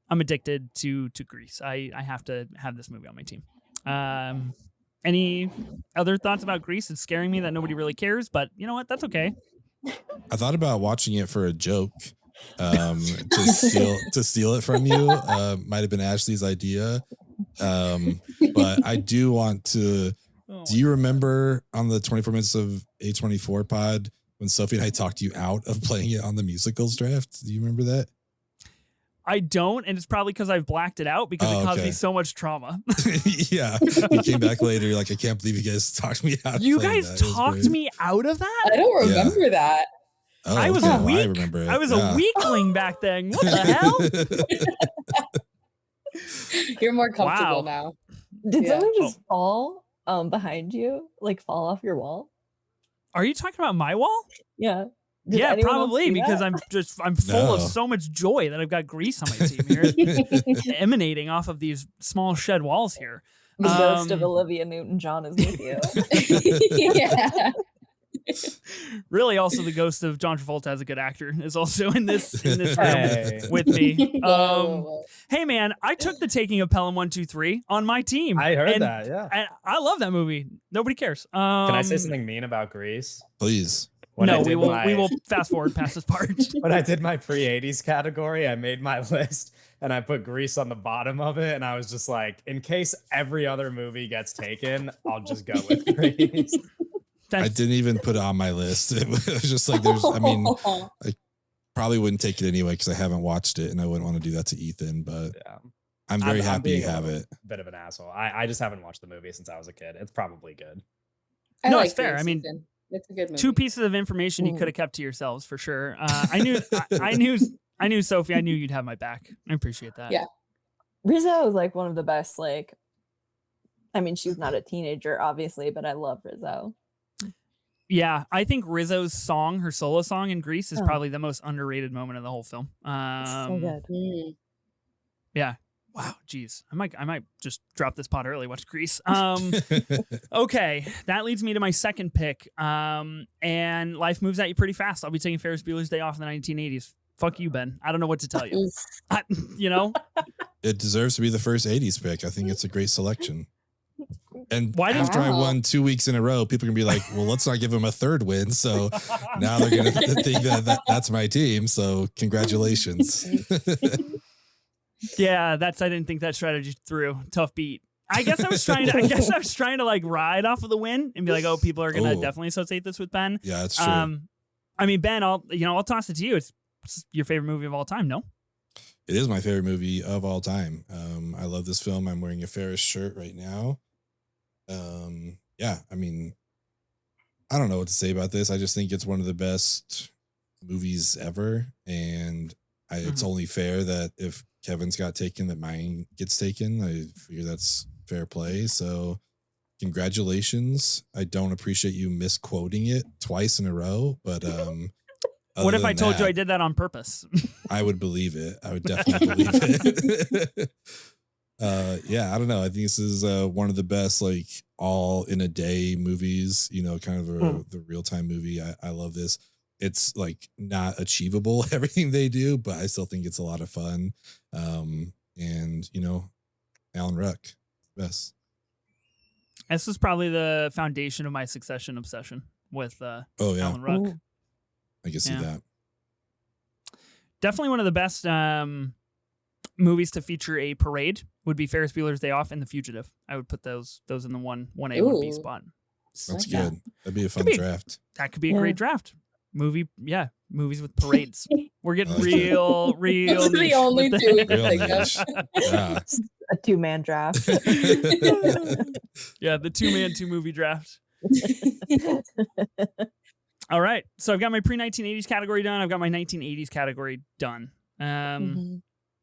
Speaker 1: I'm addicted to Grease. I have to have this movie on my team. Any other thoughts about Grease? It's scaring me that nobody really cares, but you know what? That's okay.
Speaker 3: I thought about watching it for a joke, to steal it from you. Might have been Ashley's idea. But I do want to. Do you remember on the 24 minutes of A24 pod when Sophie and I talked you out of playing it on the musicals draft? Do you remember that?
Speaker 1: I don't, and it's probably because I've blacked it out because it caused me so much trauma.
Speaker 3: Yeah, you came back later. You're like, I can't believe you guys talked me out.
Speaker 1: You guys talked me out of that?
Speaker 5: I don't remember that.
Speaker 3: Oh,
Speaker 1: I was a weak.
Speaker 3: I remember it.
Speaker 1: I was a weakling back then. What the
Speaker 5: hell? You're more comfortable now.
Speaker 2: Did someone just fall behind you, like fall off your wall?
Speaker 1: Are you talking about my wall?
Speaker 2: Yeah.
Speaker 1: Yeah, probably because I'm full of so much joy that I've got Grease on my team here, emanating off of these small shed walls here.
Speaker 2: The ghost of Olivia Newton-John is with you.
Speaker 5: Yeah.
Speaker 1: Really, also the ghost of John Travolta as a good actor is also in this room with me. Hey man, I took the Taking of Pelham 1, 2, 3 on my team.
Speaker 4: I heard that. Yeah,
Speaker 1: and I love that movie. Nobody cares.
Speaker 4: Can I say something mean about Grease?
Speaker 3: Please.
Speaker 1: We will fast forward past this part.
Speaker 4: When I did my pre-80s category, I made my list and I put Grease on the bottom of it, and I was just like, in case every other movie gets taken, I'll just go with Grease.
Speaker 3: I didn't even put it on my list. It was just like I probably wouldn't take it anyway because I haven't watched it and I wouldn't want to do that to Ethan, but I'm very happy you have it.
Speaker 4: Bit of an asshole. I just haven't watched the movie since I was a kid. It's probably good.
Speaker 1: No, it's fair. I mean,
Speaker 5: it's a good movie.
Speaker 1: 2 pieces of information you could have kept to yourselves for sure. I knew Sophie. I knew you'd have my back. I appreciate that.
Speaker 2: Yeah. Rizzo is like one of the best. I mean, she's not a teenager, obviously, but I love Rizzo.
Speaker 1: Yeah, I think Rizzo's song, her solo song in Grease, is probably the most underrated moment of the whole film.
Speaker 2: So good.
Speaker 1: Yeah. Wow. Geez, I might just drop this pod early. Watch Grease. Okay, that leads me to my second pick. And life moves at you pretty fast. I'll be taking Ferris Bueller's Day Off in the 1980s. Fuck you, Ben. I don't know what to tell you.
Speaker 3: It deserves to be the first 80s pick. I think it's a great selection. And after I won 2 weeks in a row, people are gonna be like, well, let's not give him a third win. So now they're gonna think that's my team. So congratulations.
Speaker 1: Yeah, I didn't think that strategy through. Tough beat. I guess I was trying to like ride off of the win and be like, oh, people are gonna definitely associate this with Ben.
Speaker 3: Yeah, that's true.
Speaker 1: I mean, Ben, I'll toss it to you. It's your favorite movie of all time, no?
Speaker 3: It is my favorite movie of all time. I love this film. I'm wearing a Ferris shirt right now. yeah, I mean, I don't know what to say about this. I just think it's one of the best movies ever. And it's only fair that if Kevin's got taken, that mine gets taken. I figure that's fair play. So congratulations. I don't appreciate you misquoting it twice in a row, but
Speaker 1: what if I told you I did that on purpose?
Speaker 3: I would believe it. I would definitely believe it. Yeah, I don't know. I think this is one of the best, like, all in a day movies, you know, kind of the real-time movie. I love this. It's like not achievable, everything they do, but I still think it's a lot of fun. And you know, Alan Ruck, best.
Speaker 1: This is probably the foundation of my Succession obsession with Alan Ruck.
Speaker 3: Ooh. I can see that.
Speaker 1: Definitely one of the best movies to feature a parade would be Ferris Bueller's Day Off and The Fugitive. I would put those in the 1A, 1B spot.
Speaker 3: That's good. That'd be a fun draft.
Speaker 1: That could be a great draft. Movies with parades. We're getting real.
Speaker 5: Those are the only two we can think of.
Speaker 3: Yeah.
Speaker 2: A 2-man draft.
Speaker 1: Yeah, the 2-man 2-movie draft. All right. So I've got my pre-1980s category done. I've got my 1980s category done.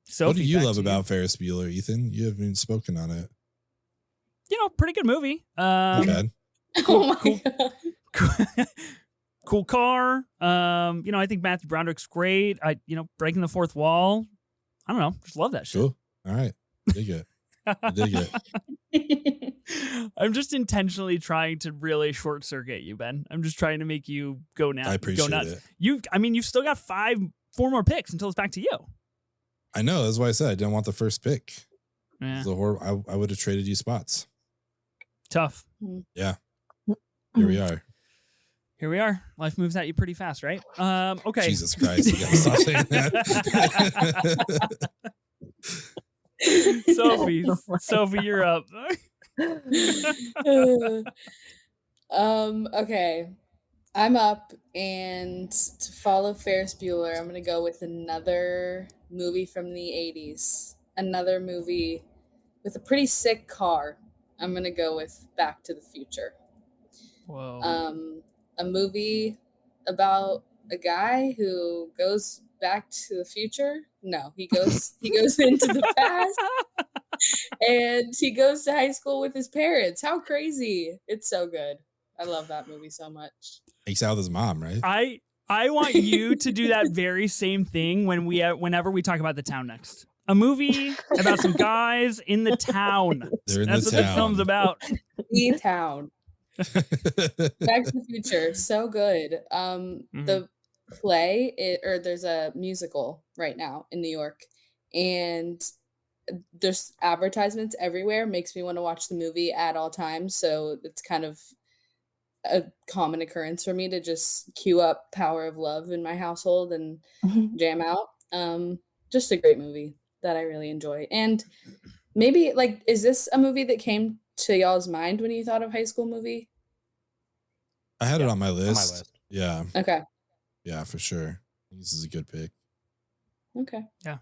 Speaker 1: So
Speaker 3: what do you love about Ferris Bueller, Ethan? You haven't even spoken on it.
Speaker 1: You know, pretty good movie.
Speaker 3: God.
Speaker 1: Cool car. You know, I think Matthew Broderick's great. Breaking the fourth wall. I don't know. Just love that shit.
Speaker 3: Cool. All right. Dig it. I dig it.
Speaker 1: I'm just intentionally trying to really short circuit you, Ben. I'm just trying to make you go nuts.
Speaker 3: I appreciate it.
Speaker 1: You've still got 4 more picks until it's back to you.
Speaker 3: I know. That's why I said I didn't want the first pick.
Speaker 1: Yeah.
Speaker 3: I would have traded you spots.
Speaker 1: Tough.
Speaker 3: Yeah. Here we are.
Speaker 1: Here we are. Life moves at you pretty fast, right? Okay.
Speaker 3: Jesus Christ. You gotta stop saying that.
Speaker 1: Sophie, you're up.
Speaker 5: Okay. I'm up, and to follow Ferris Bueller, I'm going to go with another movie from the 80s. Another movie with a pretty sick car. I'm going to go with Back to the Future.
Speaker 1: Whoa.
Speaker 5: A movie about a guy who goes back to the future. No, he goes into the past, and he goes to high school with his parents. How crazy. It's so good. I love that movie so much.
Speaker 3: Makes out with his mom, right?
Speaker 1: I want you to do that very same thing whenever we talk about The Town next. A movie about some guys in the town. That's what the film's about.
Speaker 5: The Town. Back to the Future. So good. The play, there's a musical right now in New York, and there's advertisements everywhere. Makes me want to watch the movie at all times. So it's kind of a common occurrence for me to just queue up Power of Love in my household and jam out. Just a great movie that I really enjoy. And maybe, like, is this a movie that came to y'all's mind when you thought of High School Movie?
Speaker 3: I had it on my list. Yeah.
Speaker 5: Okay.
Speaker 3: Yeah, for sure. This is a good pick.
Speaker 5: Okay.
Speaker 1: Yeah.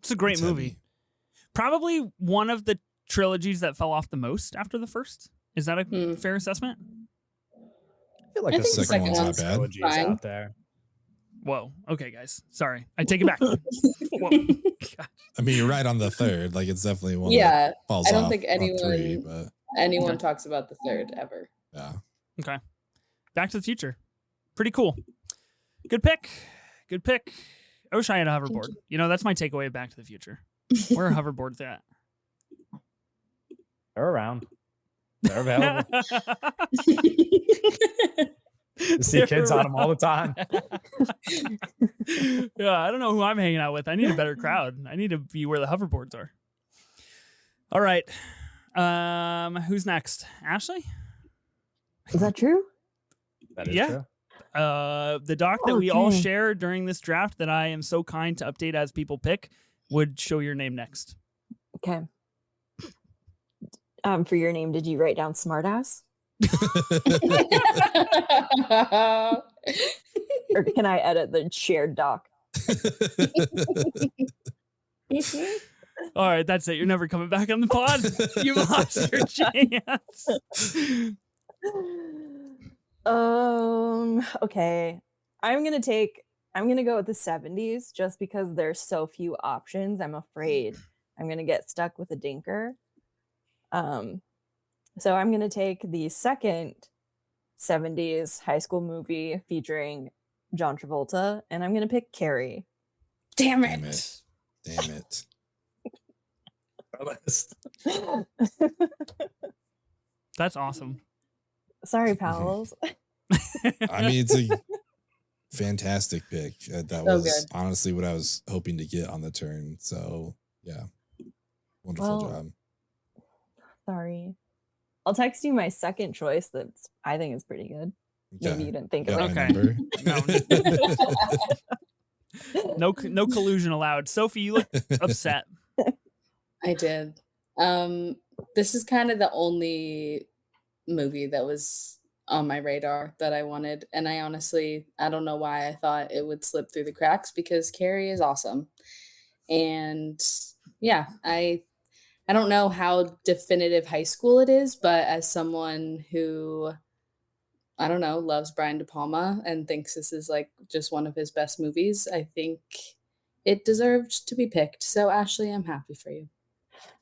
Speaker 1: It's a great movie.
Speaker 3: Heavy.
Speaker 1: Probably one of the trilogies that fell off the most after the first. Is that a fair assessment?
Speaker 4: I feel like
Speaker 5: I think
Speaker 4: the
Speaker 3: second one's not bad.
Speaker 4: trilogies
Speaker 5: Fine.
Speaker 4: out there.
Speaker 1: Whoa. Okay, guys. Sorry. I take it back. Whoa. God.
Speaker 3: I mean, you're right on the third. Like, it's definitely one
Speaker 5: Yeah,
Speaker 3: that falls
Speaker 5: I don't
Speaker 3: off
Speaker 5: think
Speaker 3: on three,
Speaker 5: anyone
Speaker 3: but
Speaker 5: talks about the third ever.
Speaker 3: yeah.
Speaker 1: Okay. Back to the Future. Pretty cool. Good pick. Good pick. I wish I had a hoverboard. You know, that's my takeaway of Back to the Future. Where are hoverboards at?
Speaker 4: They're around. They're available. You see kids on them all the time.
Speaker 1: Yeah, I don't know who I'm hanging out with. I need a better crowd. I need to be where the hoverboards are. All right. Who's next? Ashley?
Speaker 2: Is that true?
Speaker 4: That is
Speaker 1: Yeah.
Speaker 4: true.
Speaker 1: The doc that we all share during this draft that I am so kind to update as people pick would show your name next.
Speaker 2: Okay. For your name, did you write down smartass? Or can I edit the shared doc?
Speaker 1: All right, that's it. You're never coming back on the pod. You lost your chance.
Speaker 2: Okay. I'm gonna go with the 70s just because there's so few options. I'm afraid I'm gonna get stuck with a dinker. So I'm gonna take the second 70s high school movie featuring John Travolta, and I'm gonna pick Carrie.
Speaker 5: Damn
Speaker 3: Damn
Speaker 5: it.
Speaker 3: it. Damn it.
Speaker 1: That's awesome.
Speaker 2: Sorry, pals.
Speaker 3: I mean, it's a fantastic pick. That
Speaker 5: So
Speaker 3: was
Speaker 5: good.
Speaker 3: honestly what I was hoping to get on the turn. So, yeah. Wonderful job.
Speaker 2: Sorry. I'll text you my second choice that's I think is pretty good.
Speaker 3: Okay.
Speaker 2: Maybe you didn't think of
Speaker 3: Got
Speaker 2: it.
Speaker 3: my
Speaker 1: Okay.
Speaker 3: number?
Speaker 1: No collusion allowed. Sophie, you look upset.
Speaker 5: I did. This is kind of the only movie that was on my radar that I wanted. And I don't know why I thought it would slip through the cracks because Carrie is awesome. And yeah, I don't know how definitive high school it is, but as someone who, I don't know, loves Brian De Palma and thinks this is like just one of his best movies, I think it deserved to be picked. So Ashley, I'm happy for you.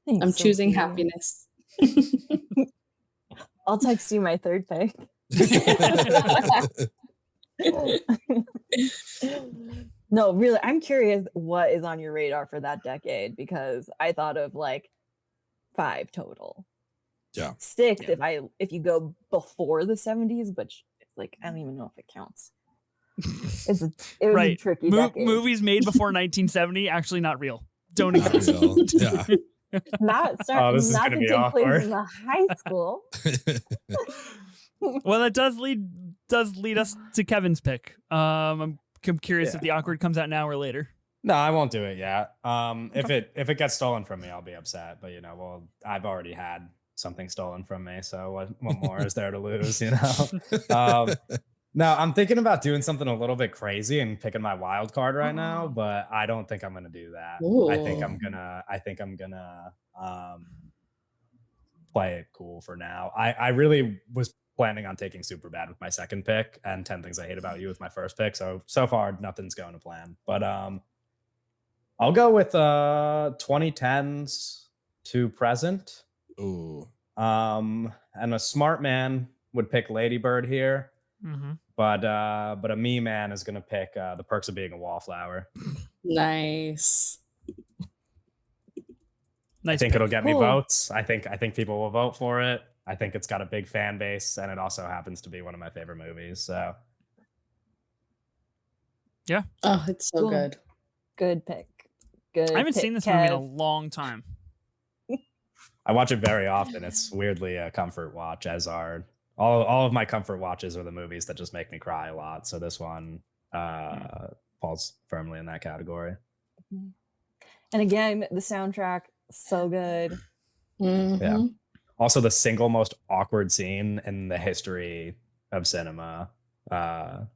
Speaker 2: Thanks,
Speaker 5: I'm choosing
Speaker 2: Sophie.
Speaker 5: happiness.
Speaker 2: I'll text you my third pick. No, really, I'm curious what is on your radar for that decade because I thought of like 5 total.
Speaker 3: Yeah.
Speaker 2: 6
Speaker 1: Yeah.
Speaker 2: if you go before the 70s, but it's like I don't even know if it counts. It was a tricky decade.
Speaker 1: Movies made before 1970 actually not real. Don't exist.
Speaker 3: Yeah.
Speaker 2: Not
Speaker 4: this is
Speaker 2: not
Speaker 4: gonna
Speaker 2: to
Speaker 4: be
Speaker 2: take place
Speaker 4: awkward.
Speaker 2: in the high school.
Speaker 1: Well, that does lead us to Kevin's pick. I'm curious if the awkward comes out now or later.
Speaker 4: No, I won't do it yet. If it gets stolen from me, I'll be upset. But I've already had something stolen from me, so what more is there to lose? No, I'm thinking about doing something a little bit crazy and picking my wild card right now, but I don't think I'm gonna do that.
Speaker 5: Ooh.
Speaker 4: I think I'm gonna play it cool for now. I really was planning on taking Superbad with my second pick and 10 Things I Hate About You with my first pick. So far nothing's going to plan. But I'll go with 2010s to present.
Speaker 3: Ooh.
Speaker 4: And a smart man would pick Lady Bird here.
Speaker 1: Mm-hmm.
Speaker 4: But a me man is gonna pick The Perks of Being a Wallflower.
Speaker 5: Nice.
Speaker 4: I think it'll get me votes. I think people will vote for it. I think it's got a big fan base, and it also happens to be one of my favorite movies. So
Speaker 1: yeah.
Speaker 5: Oh, it's so good.
Speaker 2: Good pick. Good.
Speaker 1: I haven't seen this movie in a long time.
Speaker 4: I watch it very often. It's weirdly a comfort watch, as are all of my comfort watches are the movies that just make me cry a lot. So this one falls firmly in that category.
Speaker 2: And again, the soundtrack, so good.
Speaker 5: Mm-hmm.
Speaker 4: Yeah. Also, the single most awkward scene in the history of cinema. The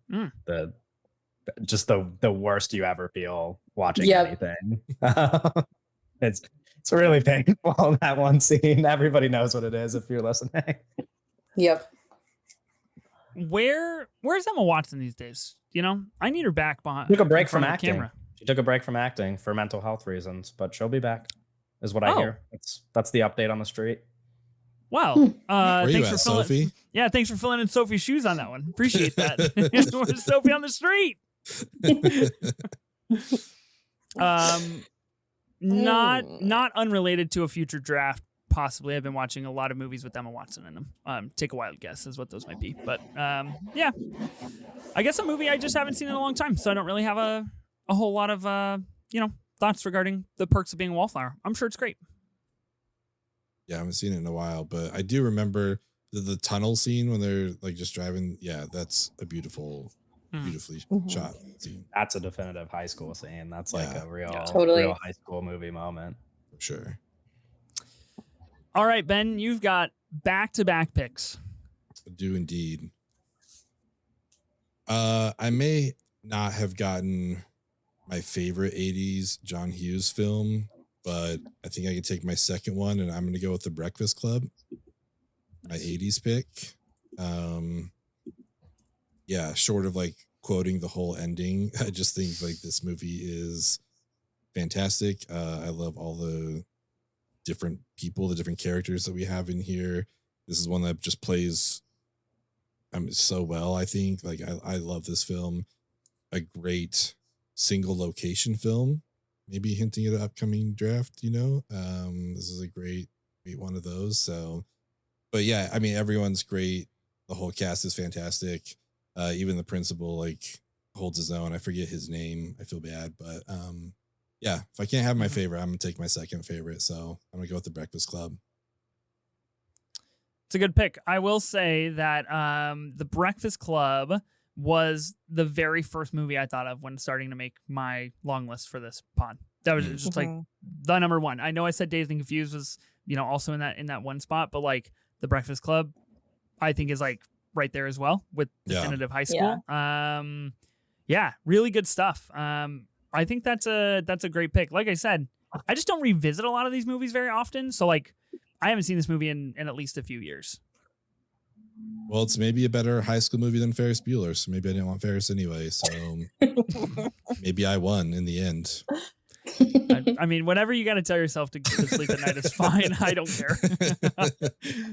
Speaker 4: worst you ever feel watching anything. It's really painful, that one scene. Everybody knows what it is if you're listening.
Speaker 5: Yep.
Speaker 1: Where's Emma Watson these days? I need her back behind.
Speaker 4: Took a break from acting.
Speaker 1: Camera.
Speaker 4: She took a break from acting for mental health reasons, but she'll be back, is what I hear. That's the update on the street.
Speaker 1: Wow.
Speaker 3: Where you
Speaker 1: thanks
Speaker 3: at,
Speaker 1: for
Speaker 3: Sophie?
Speaker 1: Yeah, thanks for filling in Sophie's shoes on that one. Appreciate that. Where's Sophie on the street? Not unrelated to a future draft. Possibly, I've been watching a lot of movies with Emma Watson in them. Take a wild guess is what those might be, but yeah, I guess a movie I just haven't seen in a long time, so I don't really have a whole lot of thoughts regarding The Perks of Being a Wallflower. I'm sure it's great.
Speaker 3: Yeah, I haven't seen it in a while, but I do remember the tunnel scene when they're like just driving. Yeah, that's a beautifully shot scene.
Speaker 4: That's a definitive high school scene. That's like a real high school movie moment.
Speaker 3: For sure.
Speaker 1: All right, Ben, you've got back-to-back picks.
Speaker 3: I do indeed. I may not have gotten my favorite 80s John Hughes film, but I think I can take my second one, and I'm going to go with The Breakfast Club, my 80s pick. Yeah, short of like quoting the whole ending, I just think like this movie is fantastic. I love all the different people, the different characters that we have in here. This is one that just plays so well. I think like I love this film. A great single location film, maybe hinting at an upcoming draft. This is a great one of those. So, but yeah, I mean everyone's great. The whole cast is fantastic. Even the principal like holds his own. I forget his name. I feel bad, but yeah, if I can't have my favorite, I'm gonna take my second favorite. So I'm gonna go with The Breakfast Club.
Speaker 1: It's a good pick. I will say that The Breakfast Club was the very first movie I thought of when starting to make my long list for this pod. That was just like the number one. I know I said Dazed and Confused was, also in that one spot, but like The Breakfast Club, I think is like right there as well with Definitive High School. Yeah, really good stuff. I think that's a great pick. Like I said, I just don't revisit a lot of these movies very often. So like I haven't seen this movie in at least a few years.
Speaker 3: Well, it's maybe a better high school movie than Ferris Bueller, so maybe I didn't want Ferris anyway. So maybe I won in the end.
Speaker 1: I mean, whenever you got to tell yourself to go to sleep at night is fine. I don't care.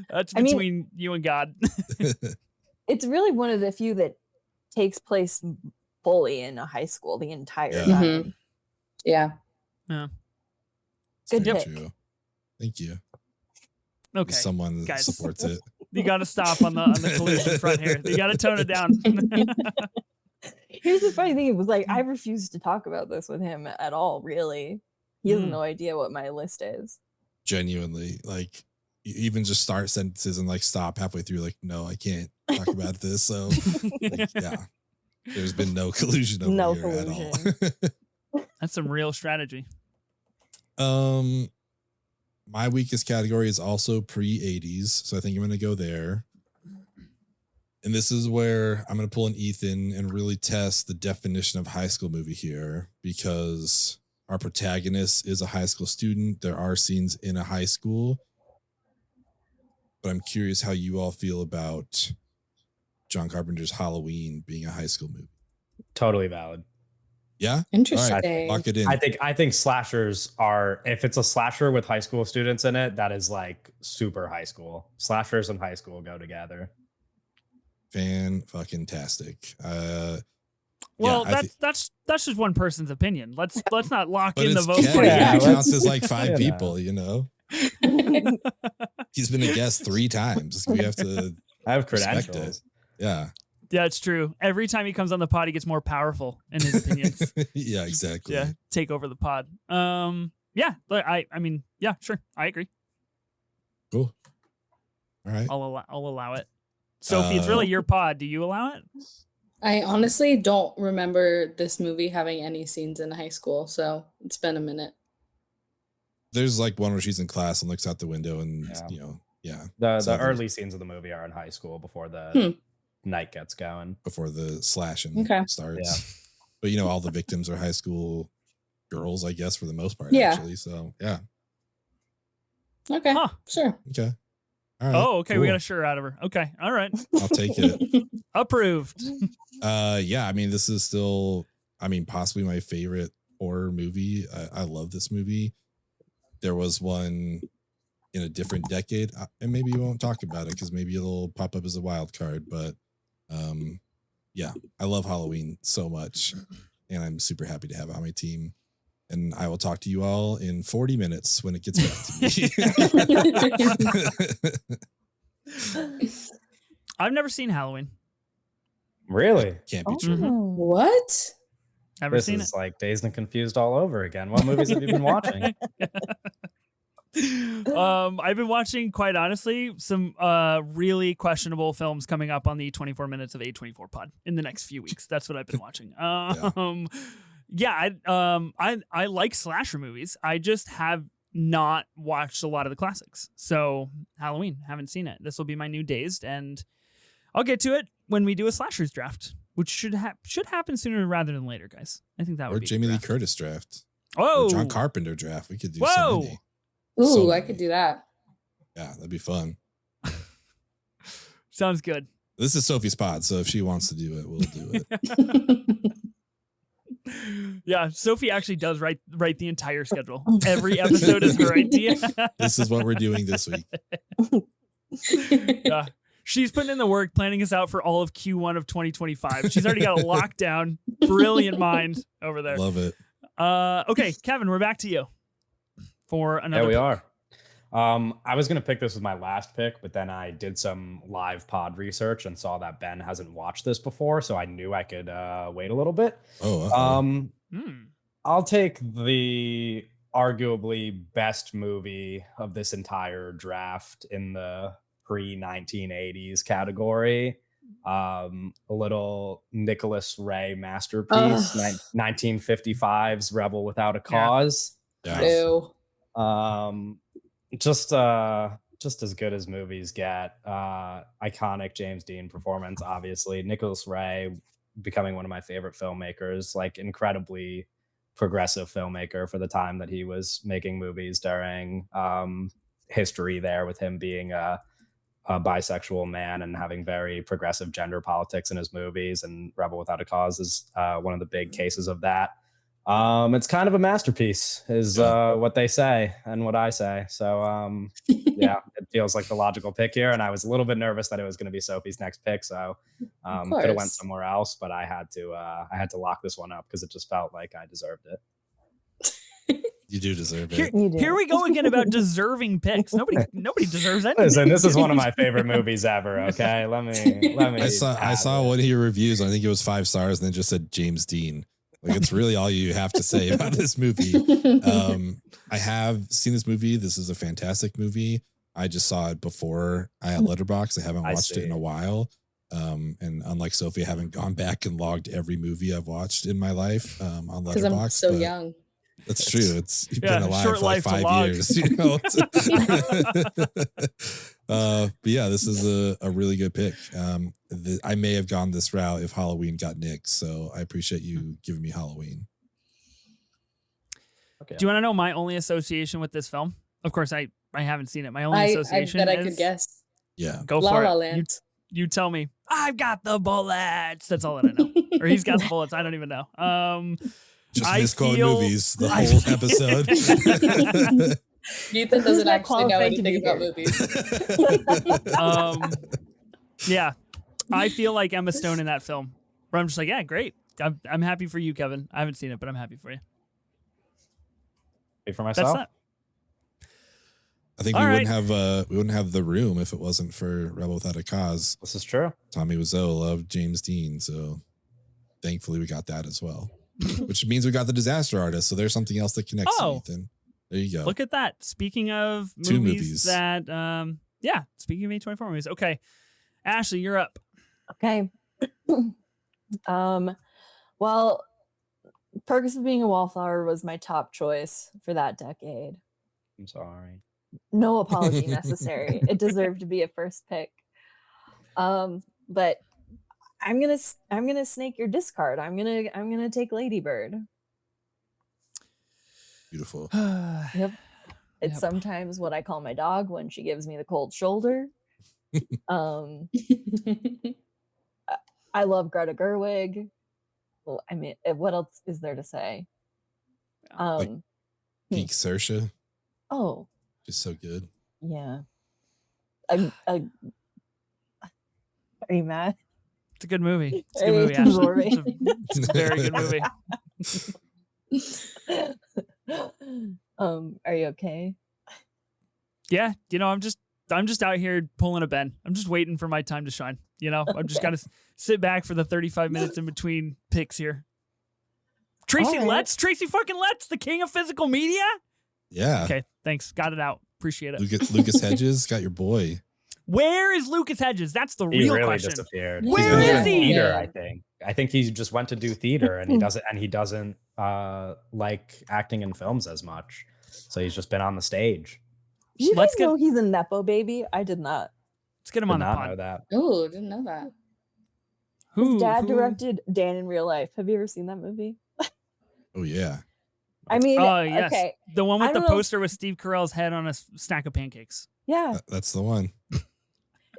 Speaker 1: That's between you and God.
Speaker 2: It's really one of the few that takes place fully in a high school the entire time.
Speaker 5: Mm-hmm. Yeah.
Speaker 2: Good pick.
Speaker 3: True. Thank you.
Speaker 1: Okay,
Speaker 3: someone
Speaker 1: guys,
Speaker 3: supports it.
Speaker 1: You got to stop on the collusion front here. You got to tone it down.
Speaker 2: Here's the funny thing: it was like I refused to talk about this with him at all. Really, he has no idea what my list is.
Speaker 3: Genuinely, like you even just start sentences and like stop halfway through. Like, no, I can't talk about this. So, like, yeah, there's been no collusion over here at all.
Speaker 1: That's some real strategy.
Speaker 3: My weakest category is also pre-80s, so I think I'm going to go there. And this is where I'm going to pull an Ethan and really test the definition of high school movie here, because our protagonist is a high school student. There are scenes in a high school, but I'm curious how you all feel about John Carpenter's Halloween being a high school movie.
Speaker 4: Totally valid.
Speaker 3: Yeah.
Speaker 5: Interesting.
Speaker 3: All right, lock it in.
Speaker 4: I think slashers are, if it's a slasher with high school students in it, that is like super high school. Slashers and high school go together.
Speaker 3: Fan-fucking-tastic.
Speaker 1: Well, that's just one person's opinion. Let's not lock in the vote.
Speaker 3: It counts as like 5 people, He's been a guest 3 times. We have to.
Speaker 4: I have credentials.
Speaker 3: Yeah.
Speaker 1: Yeah, it's true. Every time he comes on the pod, he gets more powerful in his opinions.
Speaker 3: Yeah, exactly.
Speaker 1: Yeah, take over the pod. Yeah, but I mean, yeah, sure, I agree.
Speaker 3: Cool. All right,
Speaker 1: I'll allow it. Sophie, it's really your pod. Do you allow it?
Speaker 5: I honestly don't remember this movie having any scenes in high school, so it's been a minute.
Speaker 3: There's like one where she's in class and looks out the window, and
Speaker 4: the early scenes of the movie are in high school before the night gets going,
Speaker 3: before the slashing starts.
Speaker 4: Yeah.
Speaker 3: But all the victims are high school girls, I guess, for the most part.
Speaker 5: Yeah.
Speaker 3: Actually, so yeah.
Speaker 5: Okay. Sure.
Speaker 3: Okay. All right.
Speaker 1: Oh, okay.
Speaker 3: Cool.
Speaker 1: We got a sure out of her. Okay. All right.
Speaker 3: I'll take it.
Speaker 1: Approved.
Speaker 3: Yeah. I mean, this is still, possibly my favorite horror movie. I love this movie. There was one in a different decade, and maybe you won't talk about it because maybe it'll pop up as a wild card. But yeah, I love Halloween so much, and I'm super happy to have it on my team. And I will talk to you all in 40 minutes when it gets back to me.
Speaker 1: I've never seen Halloween.
Speaker 4: Really?
Speaker 3: Can't be true.
Speaker 5: What?
Speaker 1: Never seen it.
Speaker 4: This is like Dazed and Confused all over again. What movies have you been watching?
Speaker 1: I've been watching, quite honestly, some really questionable films coming up on the 24 minutes of A24 pod in the next few weeks. That's what I've been watching. I like slasher movies. I just have not watched a lot of the classics. So Halloween, haven't seen it. This will be my new Dazed, and I'll get to it when we do a slashers draft, which should happen sooner rather than later, guys. I think that would be
Speaker 3: Jamie Lee Curtis draft.
Speaker 1: Oh,
Speaker 3: or John Carpenter draft. We could do so many.
Speaker 5: Ooh,
Speaker 3: So
Speaker 5: I could do that.
Speaker 3: Yeah, that'd be fun.
Speaker 1: Sounds good.
Speaker 3: This is Sophie's pod, so if she wants to do it, we'll do it.
Speaker 1: Yeah, Sophie actually does write the entire schedule. Every episode is her idea.
Speaker 3: This is what we're doing this week.
Speaker 1: Yeah. She's putting in the work, planning us out for all of Q1 of 2025. She's already got a lockdown. Brilliant mind over there.
Speaker 3: Love it.
Speaker 1: Okay, Kevin, we're back to you for another.
Speaker 4: There we
Speaker 1: pick.
Speaker 4: are. I was going to pick this as my last pick, but then I did some live pod research and saw that Ben hasn't watched this before, so I knew I could wait a little bit. I'll take the arguably best movie of this entire draft in the pre-1980s category. A little Nicholas Ray masterpiece, 1955's Rebel Without a Cause.
Speaker 3: Yeah.
Speaker 5: Ew.
Speaker 4: Just as good as movies get. Iconic James Dean performance, obviously. Nicholas Ray becoming one of my favorite filmmakers, like incredibly progressive filmmaker for the time that he was making movies during history there, with him being a bisexual man and having very progressive gender politics in his movies. And Rebel Without a Cause is one of the big cases of that. It's kind of a masterpiece, is what they say and what I say. So yeah, it feels like the logical pick here. And I was a little bit nervous that it was going to be Sophie's next pick, so could have went somewhere else. But I had to lock this one up because it just felt like I deserved it.
Speaker 3: You do deserve it.
Speaker 1: Here we go again about deserving picks. Nobody deserves anything.
Speaker 4: Listen, this is one of my favorite movies ever. Okay, let me.
Speaker 3: I saw one of your reviews. I think it was 5 stars, and then just said James Dean. Like, it's really all you have to say about this movie. I have seen this movie. This is a fantastic movie. I just saw it before I had Letterboxd. I haven't watched it in a while. And unlike Sophie, I haven't gone back and logged every movie I've watched in my life on Letterboxd.
Speaker 5: Because I'm so young.
Speaker 3: That's true. You've been alive for like 5 years. You know? But yeah, this is a really good pick. I may have gone this route if Halloween got nixed, so I appreciate you giving me Halloween.
Speaker 1: Okay. Do you want to know my only association with this film? Of course, I haven't seen it. My only association
Speaker 5: I could guess.
Speaker 3: Yeah.
Speaker 1: Go
Speaker 5: La
Speaker 1: for
Speaker 5: La
Speaker 1: it.
Speaker 5: Land.
Speaker 1: You tell me. I've got the bullets. That's all that I know. Or he's got the bullets. I don't even know.
Speaker 3: Just misquote movies the whole episode.
Speaker 5: Ethan doesn't actually know anything about movies.
Speaker 1: Yeah, I feel like Emma Stone in that film, where I'm just like, yeah, great. I'm happy for you, Kevin. I haven't seen it, but I'm happy for you.
Speaker 4: Happy for myself.
Speaker 1: That's that.
Speaker 3: I think we wouldn't have The Room if it wasn't for Rebel Without a Cause.
Speaker 4: This is true.
Speaker 3: Tommy Wiseau loved James Dean, so thankfully we got that as well. Which means we got The Disaster Artist, so there's something else that connects to Ethan. There you go.
Speaker 1: Look at that. Speaking of
Speaker 3: Two
Speaker 1: movies that, speaking of A24 movies. Okay, Ashley, you're up.
Speaker 2: Okay. Well, Perks of Being a Wallflower was my top choice for that decade.
Speaker 4: I'm sorry.
Speaker 2: No apology necessary. It deserved to be a first pick. But I'm gonna snake your discard. I'm gonna take Lady Bird.
Speaker 3: Beautiful.
Speaker 2: Yep. It's sometimes what I call my dog when she gives me the cold shoulder. I love Greta Gerwig. Well, I mean, what else is there to say?
Speaker 3: Peak Saoirse.
Speaker 2: Oh,
Speaker 3: she's so good.
Speaker 2: Yeah. Are you mad?
Speaker 1: It's a good movie. It's a good movie, Ashley. It's a very good movie.
Speaker 2: Are you okay?
Speaker 1: Yeah, I'm just out here pulling a Ben. I'm just waiting for my time to shine. I'm just gotta sit back for the 35 minutes in between picks here. Tracy fucking Letts, the king of physical media.
Speaker 3: Yeah.
Speaker 1: Okay, thanks. Got it out. Appreciate it.
Speaker 3: Lucas Hedges, got your boy.
Speaker 1: Where is Lucas Hedges? That's the real question.
Speaker 4: Disappeared.
Speaker 1: Where is he?
Speaker 4: Theater, I think he just went to do theater, and he doesn't like acting in films as much. So he's just been on the stage.
Speaker 2: You guys know he's a Nepo baby? I did not.
Speaker 1: Let's get him on the pod.
Speaker 4: Know that.
Speaker 5: Oh, didn't know that.
Speaker 2: His dad directed Dan in Real Life. Have you ever seen that movie?
Speaker 3: Oh yeah.
Speaker 2: I mean,
Speaker 1: yes.
Speaker 2: Okay.
Speaker 1: The one with the poster with Steve Carell's head on a stack of pancakes.
Speaker 2: Yeah.
Speaker 3: That's the one.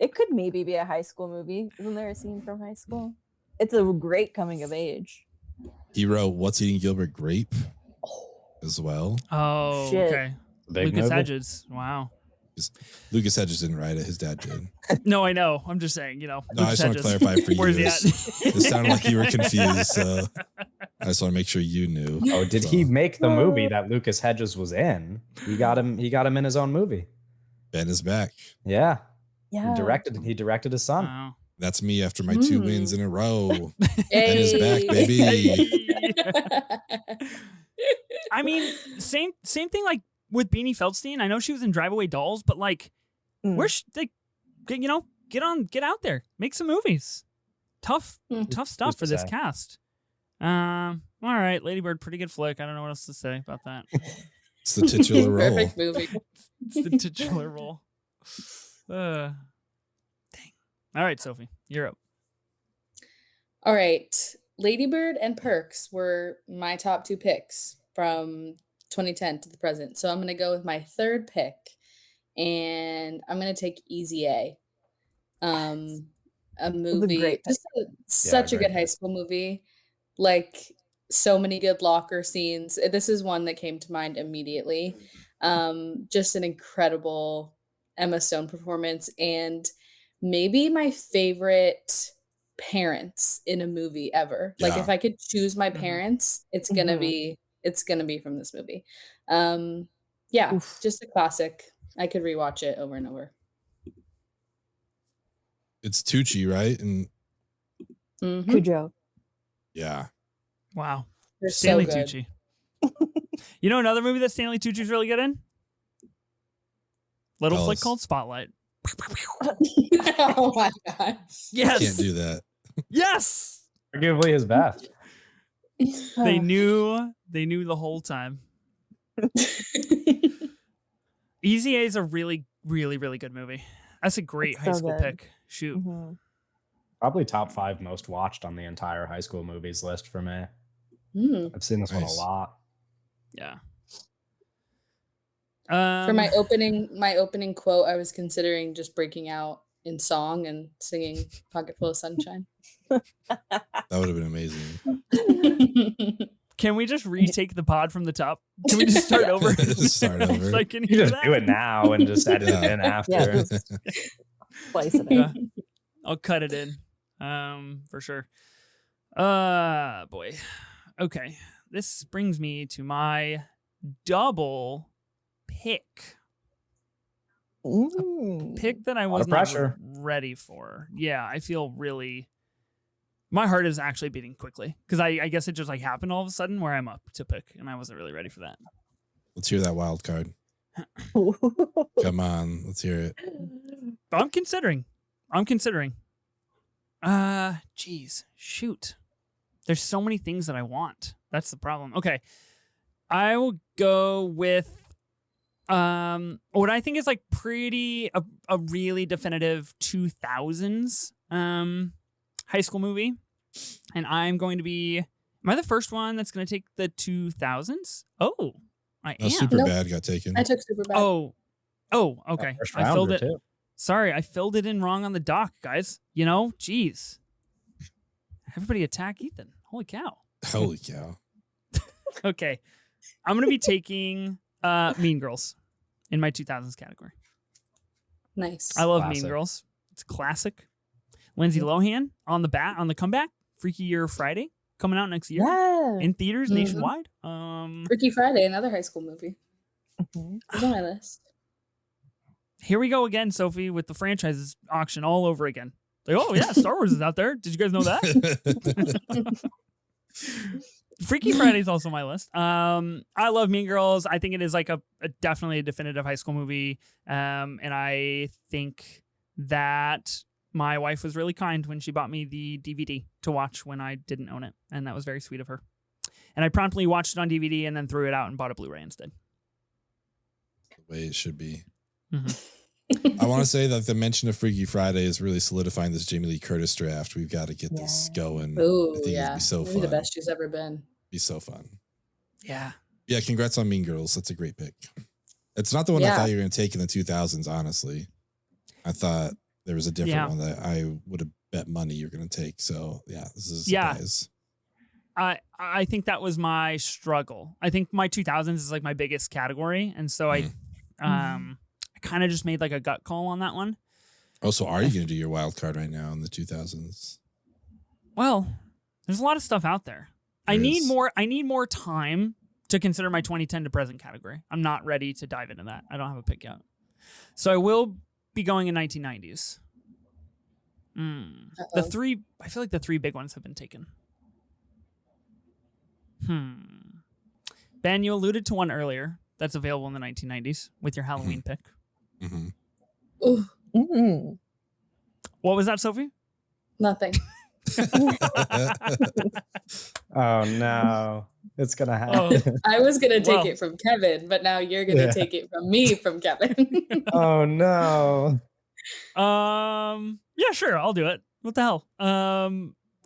Speaker 2: It could maybe be a high school movie. Isn't there a scene from high school? It's a great coming of age.
Speaker 3: He wrote What's Eating Gilbert Grape as well.
Speaker 1: Oh,
Speaker 2: Shit.
Speaker 1: okay.
Speaker 4: Big
Speaker 1: Lucas
Speaker 4: movie.
Speaker 1: Hedges. Wow.
Speaker 3: Lucas Hedges didn't write it. His dad did.
Speaker 1: No, I know. I'm just saying,
Speaker 3: No,
Speaker 1: Lucas
Speaker 3: I just want to
Speaker 1: Hedges.
Speaker 3: clarify for you.
Speaker 1: Where's he at?
Speaker 3: It sounded like you were confused. So I just want to make sure you knew.
Speaker 4: Oh, did he make the movie that Lucas Hedges was in? He got him in his own movie.
Speaker 3: Ben is back.
Speaker 4: Yeah.
Speaker 2: Yeah.
Speaker 4: He directed his son.
Speaker 1: Wow.
Speaker 3: That's me after my 2 wins in a row. Ben is
Speaker 5: Hey.
Speaker 3: back, baby.
Speaker 1: I mean, same thing like with Beanie Feldstein. I know she was in Drive Away Dolls, but like, where's get out there, make some movies. Tough stuff for this cast. All right, Lady Bird, pretty good flick. I don't know what else to say about that.
Speaker 3: It's the titular role.
Speaker 5: Perfect movie.
Speaker 1: It's the titular role. Dang. All right, Sophie, you're up.
Speaker 5: All right. Lady Bird and Perks were my top 2 picks from 2010 to the present. So I'm going to go with my third pick, and I'm going to take Easy A. A movie, just such a good high school movie. Like, so many good locker scenes. This is one that came to mind immediately. Just an incredible Emma Stone performance, and maybe my favorite parents in a movie ever. Like, if I could choose my parents, it's gonna be from this movie. Just a classic. I could rewatch it over and over.
Speaker 3: It's Tucci, right? And
Speaker 2: Cujo.
Speaker 3: yeah.
Speaker 1: Wow.
Speaker 5: They're
Speaker 1: Stanley
Speaker 5: so good.
Speaker 1: Tucci. You know another movie that Stanley Tucci's really good in? Little
Speaker 3: Tell
Speaker 1: flick
Speaker 3: us.
Speaker 1: called Spotlight.
Speaker 5: Oh my gosh.
Speaker 1: Yes.
Speaker 3: Can't do that.
Speaker 1: Yes.
Speaker 4: Arguably his best.
Speaker 1: They knew the whole time. Easy A is a really, really, really good movie. That's a great
Speaker 2: It's
Speaker 1: high
Speaker 2: so
Speaker 1: school
Speaker 2: good.
Speaker 1: pick. Shoot.
Speaker 2: Mhm.
Speaker 4: Probably top 5 most watched on the entire high school movies list for me.
Speaker 5: Mm.
Speaker 4: I've seen this one a
Speaker 3: Nice.
Speaker 4: lot.
Speaker 1: Yeah.
Speaker 5: For my opening quote, I was considering just breaking out in song and singing Pocket Full of Sunshine.
Speaker 3: That would have been amazing.
Speaker 1: Can we just retake the pod from the top? Can we just start over?
Speaker 3: Just start over.
Speaker 1: Like, can
Speaker 4: You
Speaker 1: you
Speaker 4: just
Speaker 1: that?
Speaker 4: do it now and just edit it in after.
Speaker 2: Yeah, just splice it in.
Speaker 1: Yeah. I'll cut it in. For sure. Boy. Okay. This brings me to my double pick. Pick that I was not
Speaker 4: pressure.
Speaker 1: ready for. Yeah, I feel really. My heart is actually beating quickly because I guess it just like happened all of a sudden where I'm up to pick and I wasn't really ready for that.
Speaker 3: Let's hear that wild card. Come on, let's hear it.
Speaker 1: But I'm considering. Geez, shoot. There's so many things that I want. That's the problem. Okay. I will go with what I think is like a really definitive 2000s high school movie. And I'm going to be, am I the first one that's going to take the 2000s? Oh, I am.
Speaker 3: Super
Speaker 5: Nope.
Speaker 3: bad got taken.
Speaker 5: I took Superbad.
Speaker 1: Oh, okay.
Speaker 4: First
Speaker 1: I filled
Speaker 4: rounder,
Speaker 1: it.
Speaker 4: too.
Speaker 1: Sorry, I filled it in wrong on the doc, guys. Jeez. Everybody attack Ethan. Holy cow.
Speaker 3: Holy cow.
Speaker 1: Okay. I'm going to be taking Mean Girls in my 2000s category.
Speaker 5: Nice.
Speaker 1: I love
Speaker 4: Classic.
Speaker 1: Mean Girls. It's classic. Lindsay Lohan on the comeback. Freaky Year Friday coming out next year
Speaker 2: Yeah.
Speaker 1: in theaters
Speaker 5: Mhm.
Speaker 1: nationwide.
Speaker 5: Freaky Friday, another high school movie.
Speaker 2: Mhm.
Speaker 5: It's on my list.
Speaker 1: Here we go again, Sophie, with the franchises auction all over again. Like, oh yeah, Star Wars is out there. Did you guys know that? Freaky Friday is also on my list. I love Mean Girls. I think it is like a definitely a definitive high school movie. And I think that my wife was really kind when she bought me the DVD to watch when I didn't own it. And that was very sweet of her. And I promptly watched it on DVD and then threw it out and bought a Blu-ray instead.
Speaker 3: The way it should be.
Speaker 1: Mm-hmm.
Speaker 3: I want to say that the mention of Freaky Friday is really solidifying this Jamie Lee Curtis draft. We've got to get this going.
Speaker 5: Oh,
Speaker 3: I think
Speaker 5: yeah.
Speaker 3: it'd be so
Speaker 5: Maybe
Speaker 3: fun.
Speaker 5: the best she's ever been.
Speaker 3: Be so fun.
Speaker 1: Yeah.
Speaker 3: Yeah, congrats on Mean Girls. That's a great pick. It's not the one I
Speaker 5: Yeah.
Speaker 3: thought you were going to take in the 2000s, honestly. I thought there was a different one that I would have bet money you're going to take. So yeah, this is a surprise.
Speaker 1: I think that was my struggle. I think my 2000s is like my biggest category. And so I kind of just made like a gut call on that one.
Speaker 3: Oh, so are you going to do your wild card right now in the 2000s?
Speaker 1: Well, there's a lot of stuff out there. I need more time to consider my 2010 to present category. I'm not ready to dive into that. I don't have a pick yet. So I will be going in 1990s. I feel like the three big ones have been taken. Ben, you alluded to one earlier that's available in the 1990s with your Halloween pick. What was that, Sophie?
Speaker 5: Nothing.
Speaker 4: Oh no, it's gonna happen.
Speaker 5: I was gonna take it from Kevin, but now you're gonna take it from me from Kevin.
Speaker 4: Oh no.
Speaker 1: Yeah, sure, I'll do it. What the hell?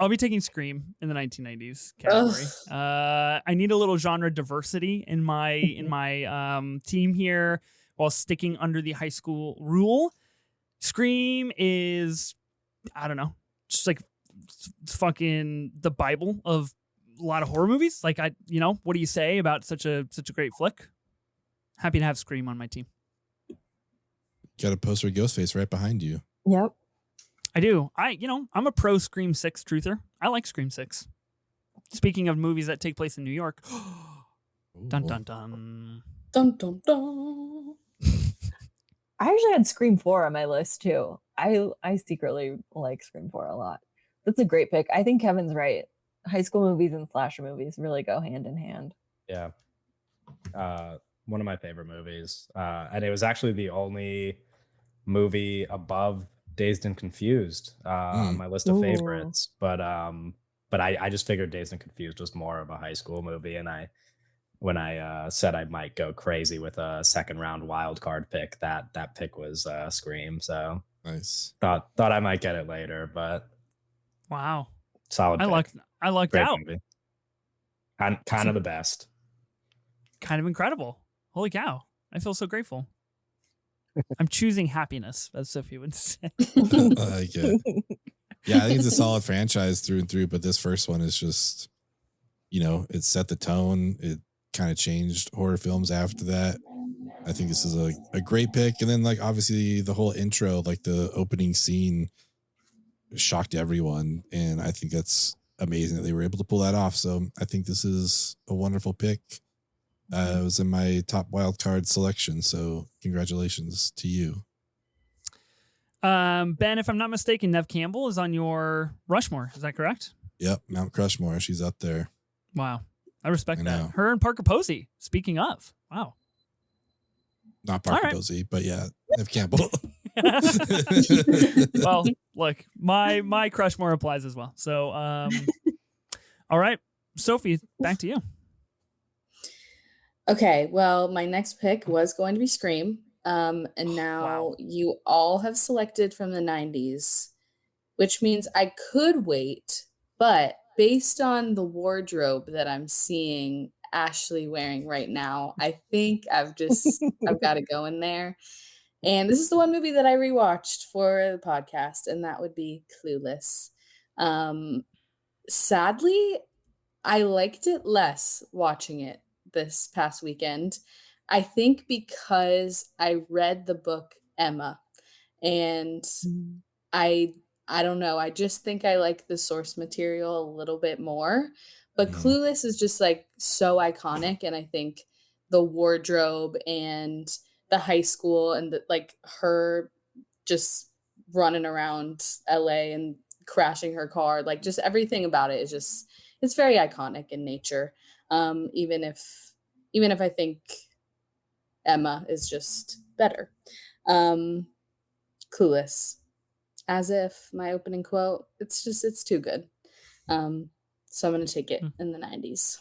Speaker 1: I'll be taking Scream in the 1990s category. I need a little genre diversity in my team here while sticking under the high school rule. Scream is, I don't know, just like fucking the Bible of a lot of horror movies. Like, what do you say about such a great flick? Happy to have Scream on my team.
Speaker 3: Got a poster of Ghostface right behind you.
Speaker 2: Yep.
Speaker 1: I do. I'm a pro Scream 6 truther. I like Scream 6. Speaking of movies that take place in New York. Dun dun dun.
Speaker 5: Dun dun dun.
Speaker 2: I actually had Scream 4 on my list too. I secretly like Scream 4 a lot. That's a great pick. I think Kevin's right. High school movies and slasher movies really go hand in hand.
Speaker 4: Yeah. One of my favorite movies. And it was actually the only movie above Dazed and Confused on my list of favorites. But I just figured Dazed and Confused was more of a high school movie. And when I said I might go crazy with a second round wild card pick, that pick was Scream. So
Speaker 3: nice.
Speaker 4: Thought I might get it later, but
Speaker 1: wow,
Speaker 4: solid.
Speaker 1: I lucked
Speaker 4: Great
Speaker 1: out.
Speaker 4: Movie. And kind of the best.
Speaker 1: Kind of incredible. Holy cow! I feel so grateful. I'm choosing happiness, as Sophie would say.
Speaker 3: I like it. Yeah, I think it's a solid franchise through and through, but this first one is just, it set the tone. It kind of changed horror films after that. I think this is a great pick. And then, like, obviously the whole intro, like the opening scene, shocked everyone. And I think that's amazing that they were able to pull that off. So I think this is a wonderful pick. It was in my top wild card selection. So congratulations to you.
Speaker 1: Ben, if I'm not mistaken, Neve Campbell is on your Rushmore. Is that correct?
Speaker 3: Yep. Mount Crushmore. She's up there.
Speaker 1: Wow. I respect that. Her and Parker Posey. Speaking of. Wow.
Speaker 3: Not Parker Posey, but yeah, Neve Campbell.
Speaker 1: Well, look, my Crushmore applies as well. So, all right, Sophie, back to you.
Speaker 5: Okay, well, my next pick was going to be Scream. And now you all have selected from the 90s, which means I could wait, but based on the wardrobe that I'm seeing Ashley wearing right now, I think I've got to go in there. And this is the one movie that I rewatched for the podcast, and that would be Clueless. Sadly, I liked it less watching it this past weekend. I think because I read the book Emma, and I don't know, I just think I like the source material a little bit more. But Clueless is just like so iconic, and I think the wardrobe and the high school and her just running around LA and crashing her car, like just everything about it is just, it's very iconic in nature. Even if I think Emma is just better. Clueless, as if my opening quote, it's too good. So I'm going to take it in the 90s.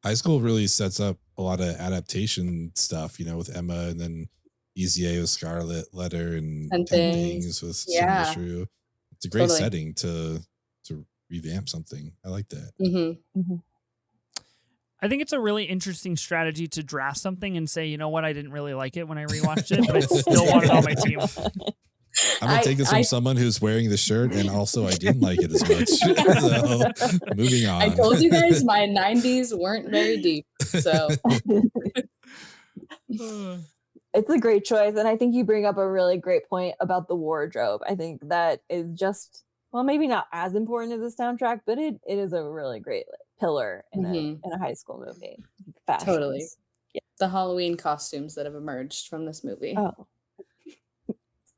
Speaker 3: High school really sets up a lot of adaptation stuff, with Emma, and then Easy A with Scarlet Letter and 10 Things with Summer Shrew. It's a great setting to revamp something. I like that.
Speaker 1: I think it's a really interesting strategy to draft something and say, you know what, I didn't really like it when I rewatched it, but I still want it on my team.
Speaker 3: I'm gonna take this from someone who's wearing the shirt, and also I didn't like it as much. So, moving on.
Speaker 5: I told you guys my 90s weren't very deep. So
Speaker 2: it's a great choice. And I think you bring up a really great point about the wardrobe. I think that is just, well, maybe not as important as the soundtrack, but it is a really great pillar in a high school movie. Fashions.
Speaker 5: Totally. Yeah. The Halloween costumes that have emerged from this movie.
Speaker 2: Oh,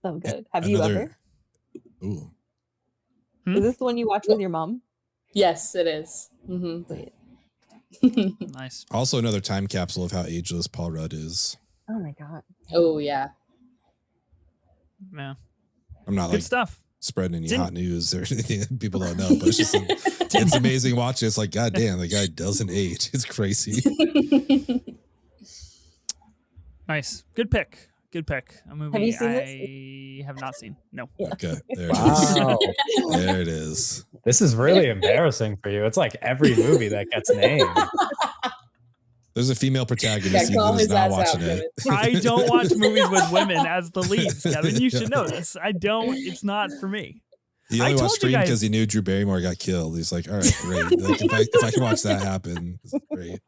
Speaker 2: so good. Have you ever?
Speaker 3: Ooh.
Speaker 2: Is this the one you watch with your mom?
Speaker 5: Yes, it is.
Speaker 1: Nice.
Speaker 3: Also, another time capsule of how ageless Paul Rudd is.
Speaker 2: Oh my god.
Speaker 5: Oh yeah.
Speaker 1: Yeah.
Speaker 3: I'm not
Speaker 1: good stuff.
Speaker 3: Spreading any hot news or anything that people don't know, but it's just it's amazing watching. It's like, god damn, the guy doesn't age. It's crazy.
Speaker 1: Nice. Good pick. Good pick. A movie
Speaker 2: have you seen
Speaker 1: I have not seen. No.
Speaker 2: Yeah.
Speaker 3: Okay. There it is. There it is.
Speaker 4: This is really embarrassing for you. It's like every movie that gets named.
Speaker 3: There's a female protagonist that is not watching it.
Speaker 1: I don't watch movies with women as the leads, Kevin. You should know this. I don't. It's not for me.
Speaker 3: He only watched Scream because he knew Drew Barrymore got killed. He's like, all right, great. Like, if I can watch that happen, it's great.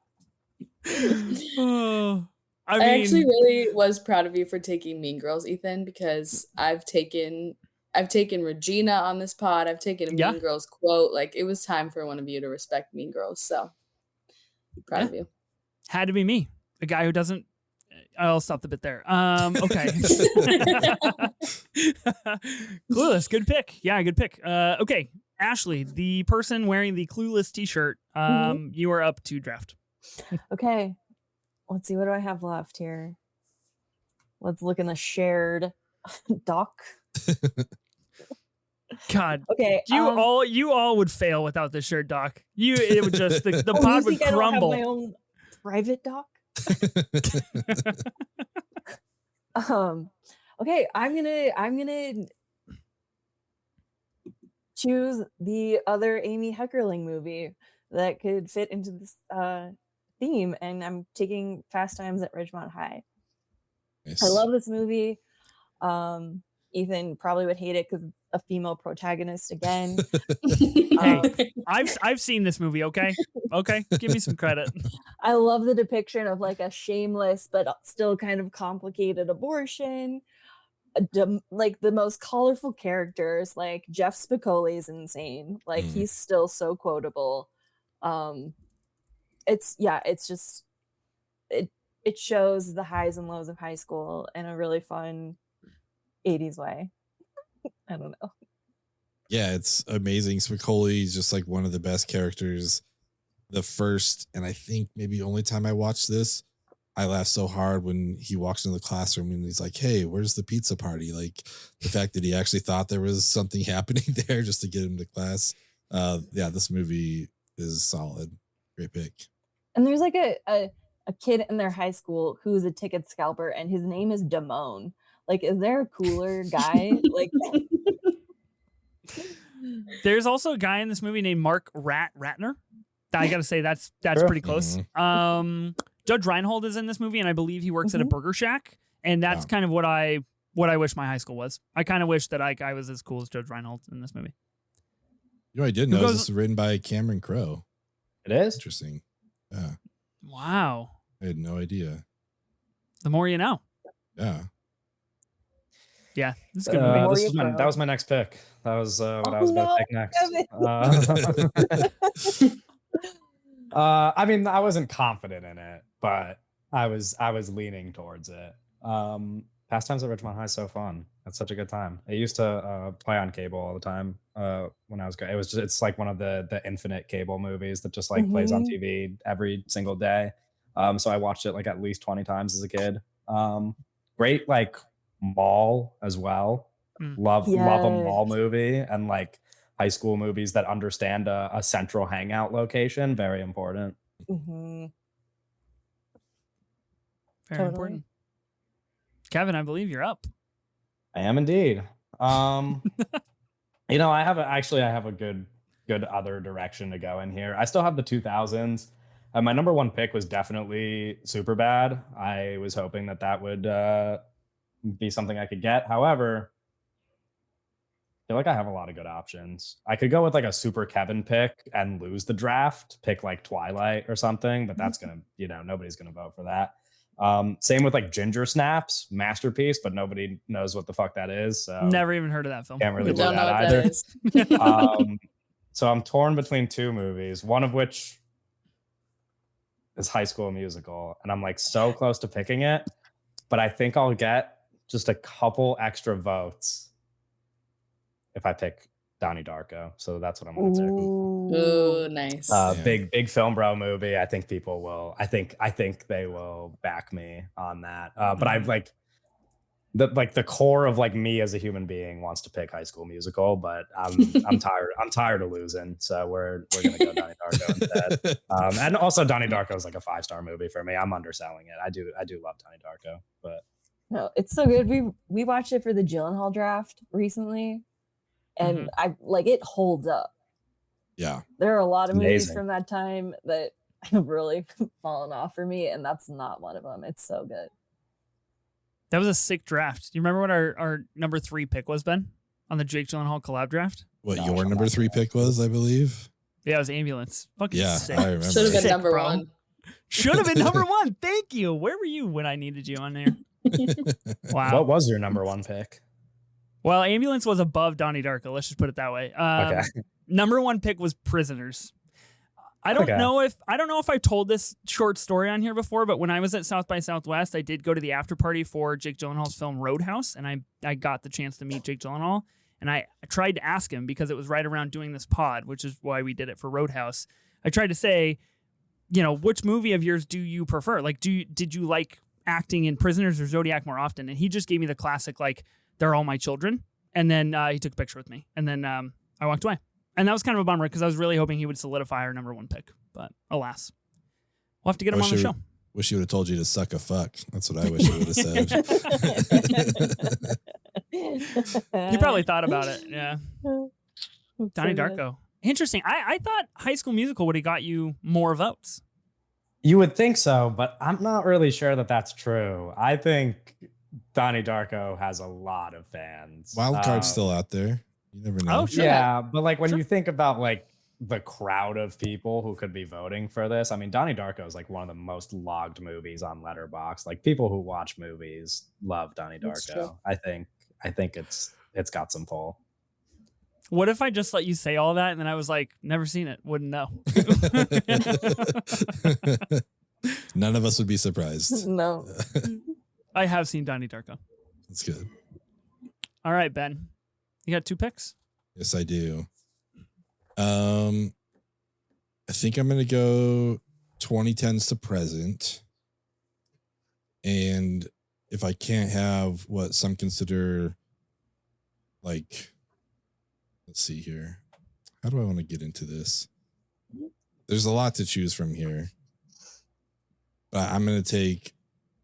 Speaker 1: I mean,
Speaker 5: actually really was proud of you for taking Mean Girls, Ethan, because I've taken Regina on this pod. I've taken a Mean Girls quote. Like, it was time for one of you to respect Mean Girls. So proud of you.
Speaker 1: Had to be me, a guy who doesn't. I'll stop the bit there. Okay. Clueless, good pick. Yeah, good pick. Okay, Ashley, the person wearing the Clueless T-shirt. You are up to draft.
Speaker 2: Okay, let's see. What do I have left here? Let's look in the shared doc.
Speaker 1: God.
Speaker 2: Okay.
Speaker 1: You all would fail without the shirt, Doc. It would just the pod would crumble.
Speaker 2: I don't have my own private doc. Okay, I'm gonna choose the other Amy Heckerling movie that could fit into this theme, and I'm taking Fast Times at Ridgemont High. Nice. I love this movie. Ethan probably would hate it because it's a female protagonist again.
Speaker 1: Hey, I've seen this movie. Okay, give me some credit.
Speaker 2: I love the depiction of like a shameless but still kind of complicated abortion. Like the most colorful characters. Like Jeff Spicoli is insane. Like he's still so quotable. It shows the highs and lows of high school in a really fun 80s way. I don't know.
Speaker 3: Yeah, it's amazing. Spicoli is just like one of the best characters. The first, and I think maybe only time I watched this, I laughed so hard when he walks into the classroom and he's like, hey, where's the pizza party? Like the fact that he actually thought there was something happening there just to get him to class. Yeah, this movie is solid. Great pick.
Speaker 2: And there's like a kid in their high school who's a ticket scalper and his name is Damone. Like, is there a cooler guy? Like,
Speaker 1: there's also a guy in this movie named Mark Ratner. I gotta say that's pretty close. Judge Reinhold is in this movie, and I believe he works at a burger shack. And that's kind of what I wish my high school was. I kind of wish that I was as cool as Judge Reinhold in this movie.
Speaker 3: You know, I did know this is written by Cameron Crowe.
Speaker 4: It is
Speaker 3: interesting. Yeah.
Speaker 1: Wow.
Speaker 3: I had no idea.
Speaker 1: The more you know.
Speaker 3: Yeah.
Speaker 1: Yeah, this is good movie.
Speaker 4: That was my next pick. That was what I was going to pick next. I mean, I wasn't confident in it, but I was leaning towards it. Fast Times at Ridgemont High is so fun. It's such a good time. I used to play on cable all the time when I was going. It's like one of the infinite cable movies that just like plays on TV every single day. So I watched it like at least 20 times as a kid. Great like mall as well. Love a mall movie, and like high school movies that understand a central hangout location. Very important.
Speaker 1: Very important. Kevin, I believe you're up.
Speaker 4: I am indeed. You know, I have a good other direction to go in here. I still have the 2000s. My number one pick was definitely Superbad. I was hoping that would be something I could get. However, feel like I have a lot of good options. I could go with like a super Kevin pick and lose the draft, pick like Twilight or something, but that's gonna, nobody's gonna vote for that. Same with like Ginger Snaps, masterpiece, but nobody knows what the fuck that is. So
Speaker 1: never even heard of that film.
Speaker 4: Can't really do that either. So I'm torn between two movies, one of which is High School Musical, and I'm like so close to picking it, but I think I'll get just a couple extra votes if I pick Donnie Darko. So that's what I'm going to take.
Speaker 5: Ooh, nice.
Speaker 4: Big film bro movie. I think people will. I think they will back me on that. But I've like the core of like me as a human being wants to pick High School Musical, but I'm tired. I'm tired of losing. So we're gonna go Donnie Darko instead. And also Donnie Darko is like a 5-star movie for me. I'm underselling it. I do love Donnie Darko, but
Speaker 2: no, it's so good. We watched it for the Gyllenhaal draft recently. And I like it holds up.
Speaker 3: Yeah.
Speaker 2: There are a lot of movies from that time that have really fallen off for me, and that's not one of them. It's so good.
Speaker 1: That was a sick draft. Do you remember what our number 3 pick was, Ben? On the Jake Gyllenhaal collab draft?
Speaker 3: What your number 3 pick was, I believe?
Speaker 1: Yeah, it was Ambulance. Fucking sick.
Speaker 3: I remember.
Speaker 5: Should have been number 1.
Speaker 1: Should have been number 1. Thank you. Where were you when I needed you on there? Wow.
Speaker 4: What was your number 1 pick?
Speaker 1: Well, Ambulance was above Donnie Darko. Let's just put it that way.
Speaker 4: Okay.
Speaker 1: Number 1 pick was Prisoners. I don't know if I told this short story on here before, but when I was at South by Southwest, I did go to the after party for Jake Gyllenhaal's film Roadhouse, and I got the chance to meet Jake Gyllenhaal, and I tried to ask him because it was right around doing this pod, which is why we did it for Roadhouse. I tried to say, which movie of yours do you prefer? Like, did you like acting in Prisoners or Zodiac more often? And he just gave me the classic like, they're all my children. And then he took a picture with me. And then I walked away. And that was kind of a bummer because I was really hoping he would solidify our number 1 pick. But alas, we'll have to get him on the show.
Speaker 3: Wish he would have told you to suck a fuck. That's what I wish he would have said.
Speaker 1: He probably thought about it. Yeah. Donnie Darko. Interesting. I thought High School Musical would have got you more votes.
Speaker 4: You would think so, but I'm not really sure that that's true. I think Donnie Darko has a lot of fans.
Speaker 3: Wildcard's still out there. You never know.
Speaker 1: Oh, sure.
Speaker 4: Yeah, but like when you think about like the crowd of people who could be voting for this, I mean, Donnie Darko is like one of the most logged movies on Letterboxd. Like people who watch movies love Donnie Darko. I think it's got some pull.
Speaker 1: What if I just let you say all that and then I was like, never seen it, wouldn't know?
Speaker 3: None of us would be surprised.
Speaker 2: No.
Speaker 1: I have seen Donnie Darko.
Speaker 3: That's good.
Speaker 1: All right, Ben. You got 2 picks?
Speaker 3: Yes, I do. I think I'm going to go 2010s to present. And if I can't have what some consider like, let's see here. How do I want to get into this? There's a lot to choose from here. But I'm going to take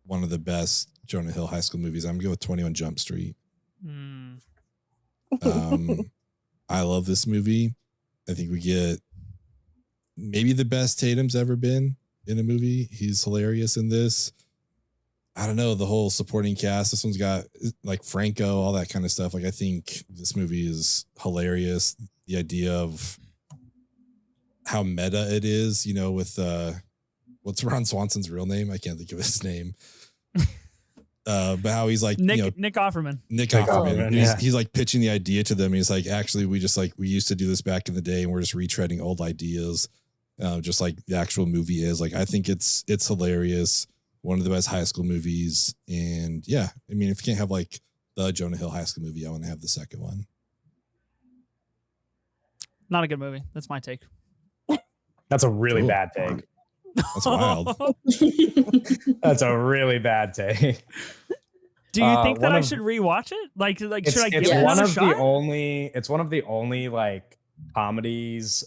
Speaker 3: one of the best Jonah Hill high school movies. I'm going to go with 21 Jump Street. I love this movie. I think we get maybe the best Tatum's ever been in a movie. He's hilarious in this. I don't know, the whole supporting cast. This one's got like Franco, all that kind of stuff. Like I think this movie is hilarious. The idea of how meta it is, with what's Ron Swanson's real name? I can't think of his name. But how he's like
Speaker 1: Nick Offerman.
Speaker 3: Nick Offerman. He's like pitching the idea to them. He's like, actually, we used to do this back in the day, and we're just retreading old ideas, just like the actual movie is. Like, I think it's hilarious. One of the best high school movies, and yeah, I mean, if you can't have like the Jonah Hill high school movie, I want to have the second one.
Speaker 1: Not a good movie. That's my take.
Speaker 4: That's a really bad take.
Speaker 3: That's wild.
Speaker 4: That's a really bad take.
Speaker 1: Do you think that I should rewatch it? Like should I give it another shot?
Speaker 4: It's one of the only like comedies,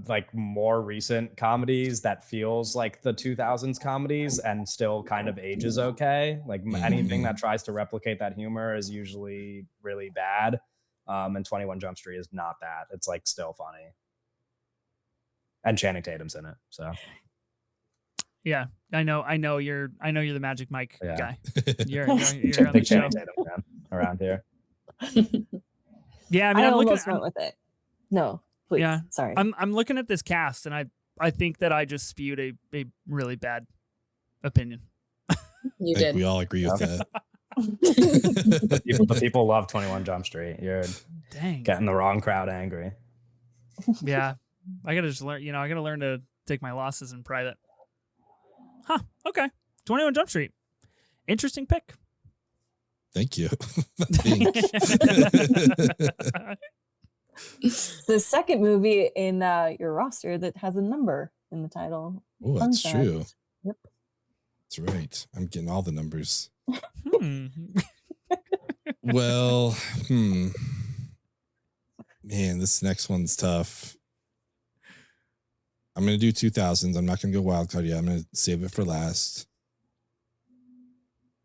Speaker 4: like more recent comedies that feels like the 2000s comedies and still kind of ages okay. Like anything that tries to replicate that humor is usually really bad. And 21 Jump Street is not that. It's like still funny. And Channing Tatum's in it, so.
Speaker 1: Yeah, I know you're the Magic Mike guy. You're on
Speaker 4: Big
Speaker 1: the show.
Speaker 4: Channing Tatum fan around here.
Speaker 1: Yeah, I mean,
Speaker 2: I
Speaker 1: I'm looking.
Speaker 2: almost went with it. No, please.
Speaker 1: Yeah,
Speaker 2: Sorry.
Speaker 1: I'm looking at this cast, and I think that I just spewed a really bad opinion.
Speaker 5: You
Speaker 3: I think
Speaker 5: did.
Speaker 3: we all agree with that.
Speaker 4: The people love 21 Jump Street. You're
Speaker 1: Dang.
Speaker 4: getting the wrong crowd angry.
Speaker 1: Yeah, I gotta just learn. I gotta learn to take my losses in private. Huh? Okay. 21 Jump Street. Interesting pick.
Speaker 3: Thank you.
Speaker 2: It's the second movie in your roster that has a number in the title.
Speaker 3: Oh, that's true.
Speaker 2: Yep.
Speaker 3: That's right. I'm getting all the numbers.
Speaker 1: Hmm.
Speaker 3: Well, man, this next one's tough. I'm going to do 2000s. I'm not going to go wild card yet. I'm going to save it for last.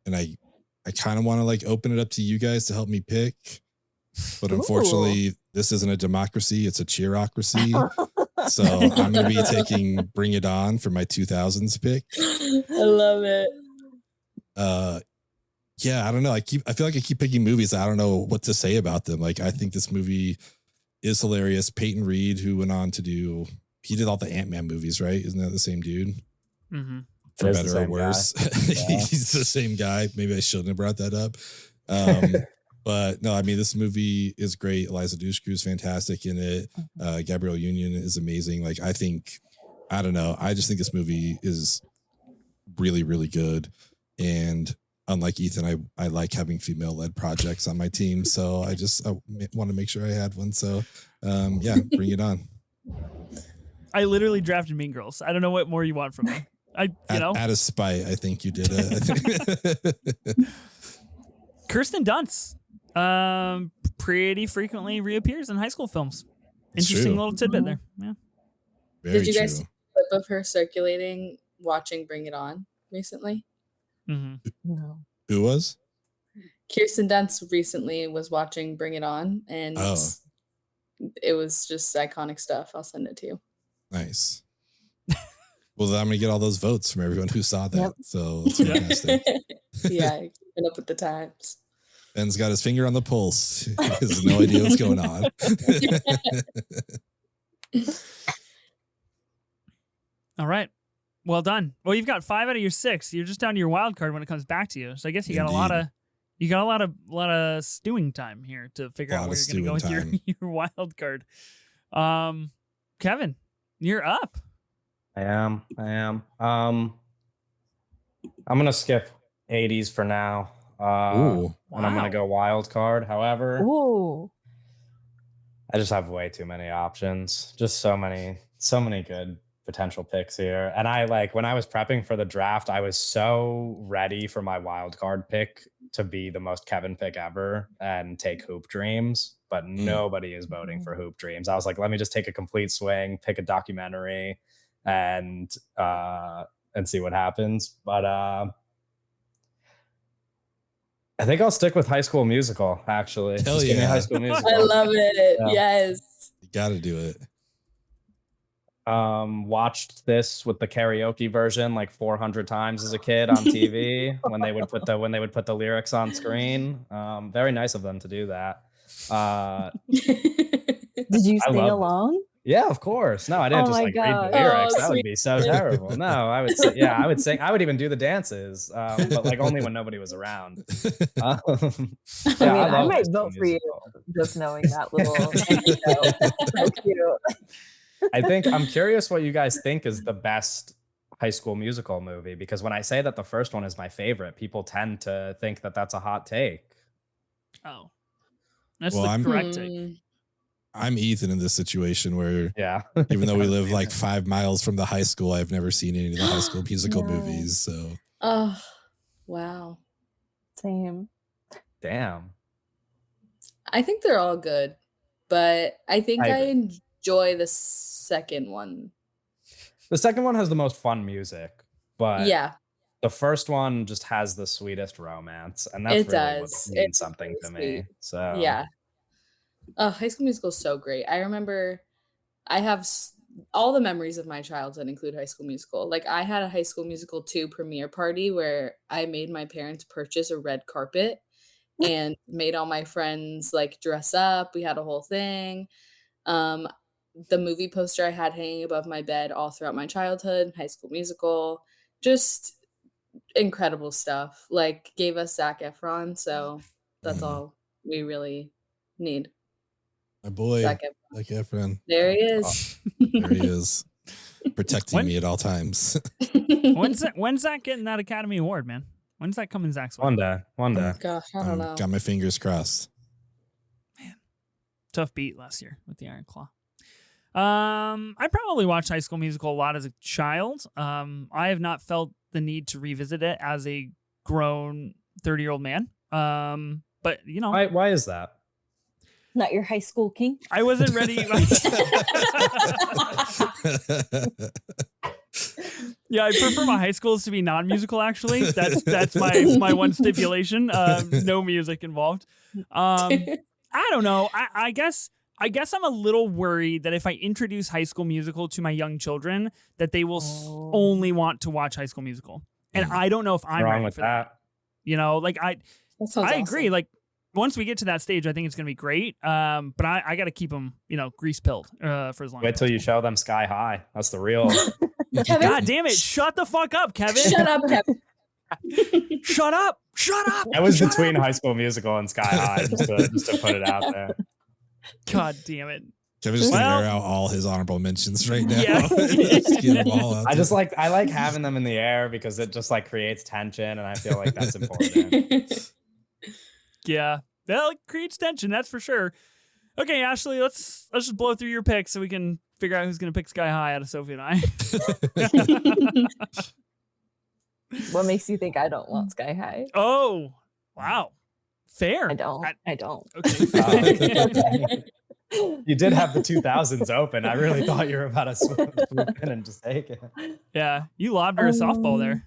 Speaker 3: And I kind of want to like open it up to you guys to help me pick. But unfortunately, this isn't a democracy. It's a cheerocracy. So I'm going to be taking Bring It On for my 2000s pick.
Speaker 5: I love it.
Speaker 3: Yeah, I don't know. I feel like I keep picking movies. I don't know what to say about them. Like, I think this movie is hilarious. Peyton Reed, who went on to he did all the Ant-Man movies, right? Isn't that the same dude?
Speaker 1: Mm-hmm.
Speaker 3: For better or worse. He's the same guy. Maybe I shouldn't have brought that up. But no, I mean, this movie is great. Eliza Dushku is fantastic in it. Gabrielle Union is amazing. Like, I don't know. I just think this movie is really, really good. And unlike Ethan, I like having female-led projects on my team. So I want to make sure I had one. So yeah, Bring It On.
Speaker 1: I literally drafted Mean Girls. I don't know what more you want from me. Out
Speaker 3: of spite, I think you did it.
Speaker 1: Kirsten Dunst pretty frequently reappears in high school films. Interesting little tidbit there. Yeah.
Speaker 5: Did you guys see a clip of her circulating watching Bring It On recently?
Speaker 1: Mm-hmm.
Speaker 2: No.
Speaker 3: Who was? Kirsten
Speaker 5: Dunst recently was watching Bring It On, and it was just iconic stuff. I'll send it to you.
Speaker 3: Nice. Well, then I'm going to get all those votes from everyone who saw that. Yep. So it's fantastic.
Speaker 5: Yeah, keeping up with the times.
Speaker 3: Ben's got his finger on the pulse. He has no idea what's going on.
Speaker 1: All right. Well done. Well, you've got 5 out of your 6. You're just down to your wild card when it comes back to you. So I guess you got a lot of stewing time here to figure out where you're going to go with your wild card. Kevin, you're up.
Speaker 4: I am. I'm gonna skip 80s for now. And I'm gonna go wild card. However, I just have way too many options. Just so many good potential picks here. And when I was prepping for the draft, I was so ready for my wild card pick to be the most Kevin pick ever and take Hoop Dreams, but nobody is voting for Hoop Dreams. I was like, let me just take a complete swing, pick a documentary, and see what happens. But I think I'll stick with High School Musical, actually.
Speaker 3: Hell yeah.
Speaker 4: High School Musical.
Speaker 5: I love it. Yeah. Yes.
Speaker 3: You got to do it.
Speaker 4: Watched this with the karaoke version like 400 times as a kid on TV when they would put the lyrics on screen. Very nice of them to do that.
Speaker 2: Did you sing along?
Speaker 4: Yeah, of course. No, I didn't read the lyrics. That would be so terrible. No, I would say, I would sing. I would even do the dances, but like only when nobody was around.
Speaker 2: I might vote for you just knowing that little. So cute.
Speaker 4: I think I'm curious what you guys think is the best High School Musical movie, because when I say that the first one is my favorite, people tend to think that that's a hot take.
Speaker 1: Oh, that's the correct take.
Speaker 3: I'm Ethan in this situation where, even though we live like 5 miles from the high school, I've never seen any of the High School Musical movies. So,
Speaker 5: oh, wow,
Speaker 2: same.
Speaker 4: Damn.
Speaker 5: I think they're all good, but I think I enjoy the second one.
Speaker 4: The second one has the most fun music, but
Speaker 5: yeah,
Speaker 4: the first one just has the sweetest romance, and that's what means something to me. So
Speaker 5: yeah. Oh, High School Musical is so great. I remember I have all the memories of my childhood include High School Musical. Like, I had a High School Musical 2 premiere party where I made my parents purchase a red carpet, and made all my friends like dress up. We had a whole thing. The movie poster I had hanging above my bed all throughout my childhood, High School Musical, just incredible stuff. Like gave us Zac Efron, so that's all we really need.
Speaker 3: My boy,
Speaker 5: Zac
Speaker 3: Efron.
Speaker 5: There he is.
Speaker 3: There he is, protecting me at all times.
Speaker 1: When's Zach getting that Academy Award, man? When's that coming Zach's way?
Speaker 4: One day.
Speaker 5: Gosh, I don't know.
Speaker 3: Got my fingers crossed.
Speaker 1: Man, tough beat last year with the Iron Claw. I probably watched High School Musical a lot as a child. I have not felt the need to revisit it as a grown 30-year-old man. But you know,
Speaker 4: Why is that?
Speaker 2: Not your high school king.
Speaker 1: I wasn't ready. Yeah, I prefer my high schools to be non-musical. Actually, that's my one stipulation. No music involved. I don't know. I guess I'm a little worried that if I introduce High School Musical to my young children, that they will only want to watch High School Musical, and I don't know if I'm
Speaker 4: wrong
Speaker 1: ready
Speaker 4: with
Speaker 1: for that. You know, like I agree. Like once we get to that stage, I think it's going to be great. But I got to keep them, grease pilled for as long.
Speaker 4: Wait till you show them Sky High. That's the real.
Speaker 5: Kevin?
Speaker 1: God damn it! Shut the fuck up, Kevin.
Speaker 5: Shut up, Kevin.
Speaker 1: Shut up! Shut up!
Speaker 4: I was between High School Musical and Sky High, just to put it out there.
Speaker 1: God damn it!
Speaker 3: Kevin just air out all his honorable mentions right now.
Speaker 1: Yeah.
Speaker 3: Get them all out
Speaker 4: I like having them in the air because it just like creates tension, and I feel like that's important.
Speaker 1: Yeah, well, it creates tension, that's for sure. Okay, Ashley, let's just blow through your picks so we can figure out who's gonna pick Sky High out of Sophie and I.
Speaker 2: What makes you think I don't want Sky High?
Speaker 1: Oh, wow, fair.
Speaker 2: I don't.
Speaker 1: Okay.
Speaker 4: You did have the 2000s open. I really thought you were about to swoop in and just take it.
Speaker 1: Yeah, you lobbed her a softball there.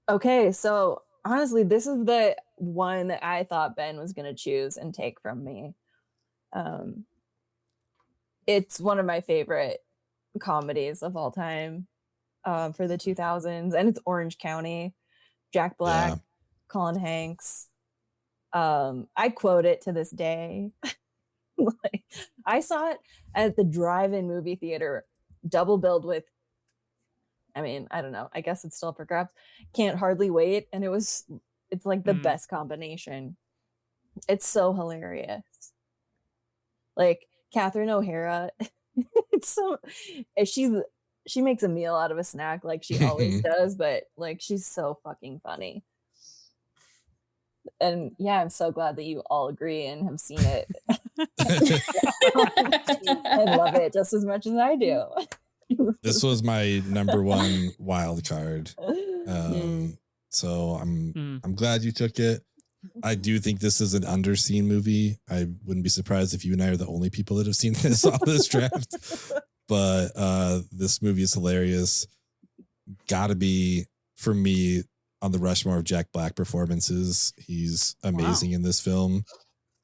Speaker 2: Okay, so honestly, this is the one that I thought Ben was going to choose and take from me. It's one of my favorite comedies of all time for the 2000s, and it's Orange County. Jack Black, Colin Hanks. I quote it to this day. Like, I saw it at the drive-in movie theater, double billed with, I don't know, I guess it's still for grabs, Can't Hardly Wait, and it's like the best combination. It's so hilarious. Like Catherine O'Hara, she makes a meal out of a snack like she always does, but like she's so fucking funny. And yeah, I'm so glad that you all agree and have seen it. I love it just as much as I do.
Speaker 3: This was my number one wild card. So I'm glad you took it. I do think this is an underseen movie. I wouldn't be surprised if you and I are the only people that have seen this on this draft. But this movie is hilarious. Gotta be, for me, on the Rushmore of Jack Black performances. He's amazing in this film.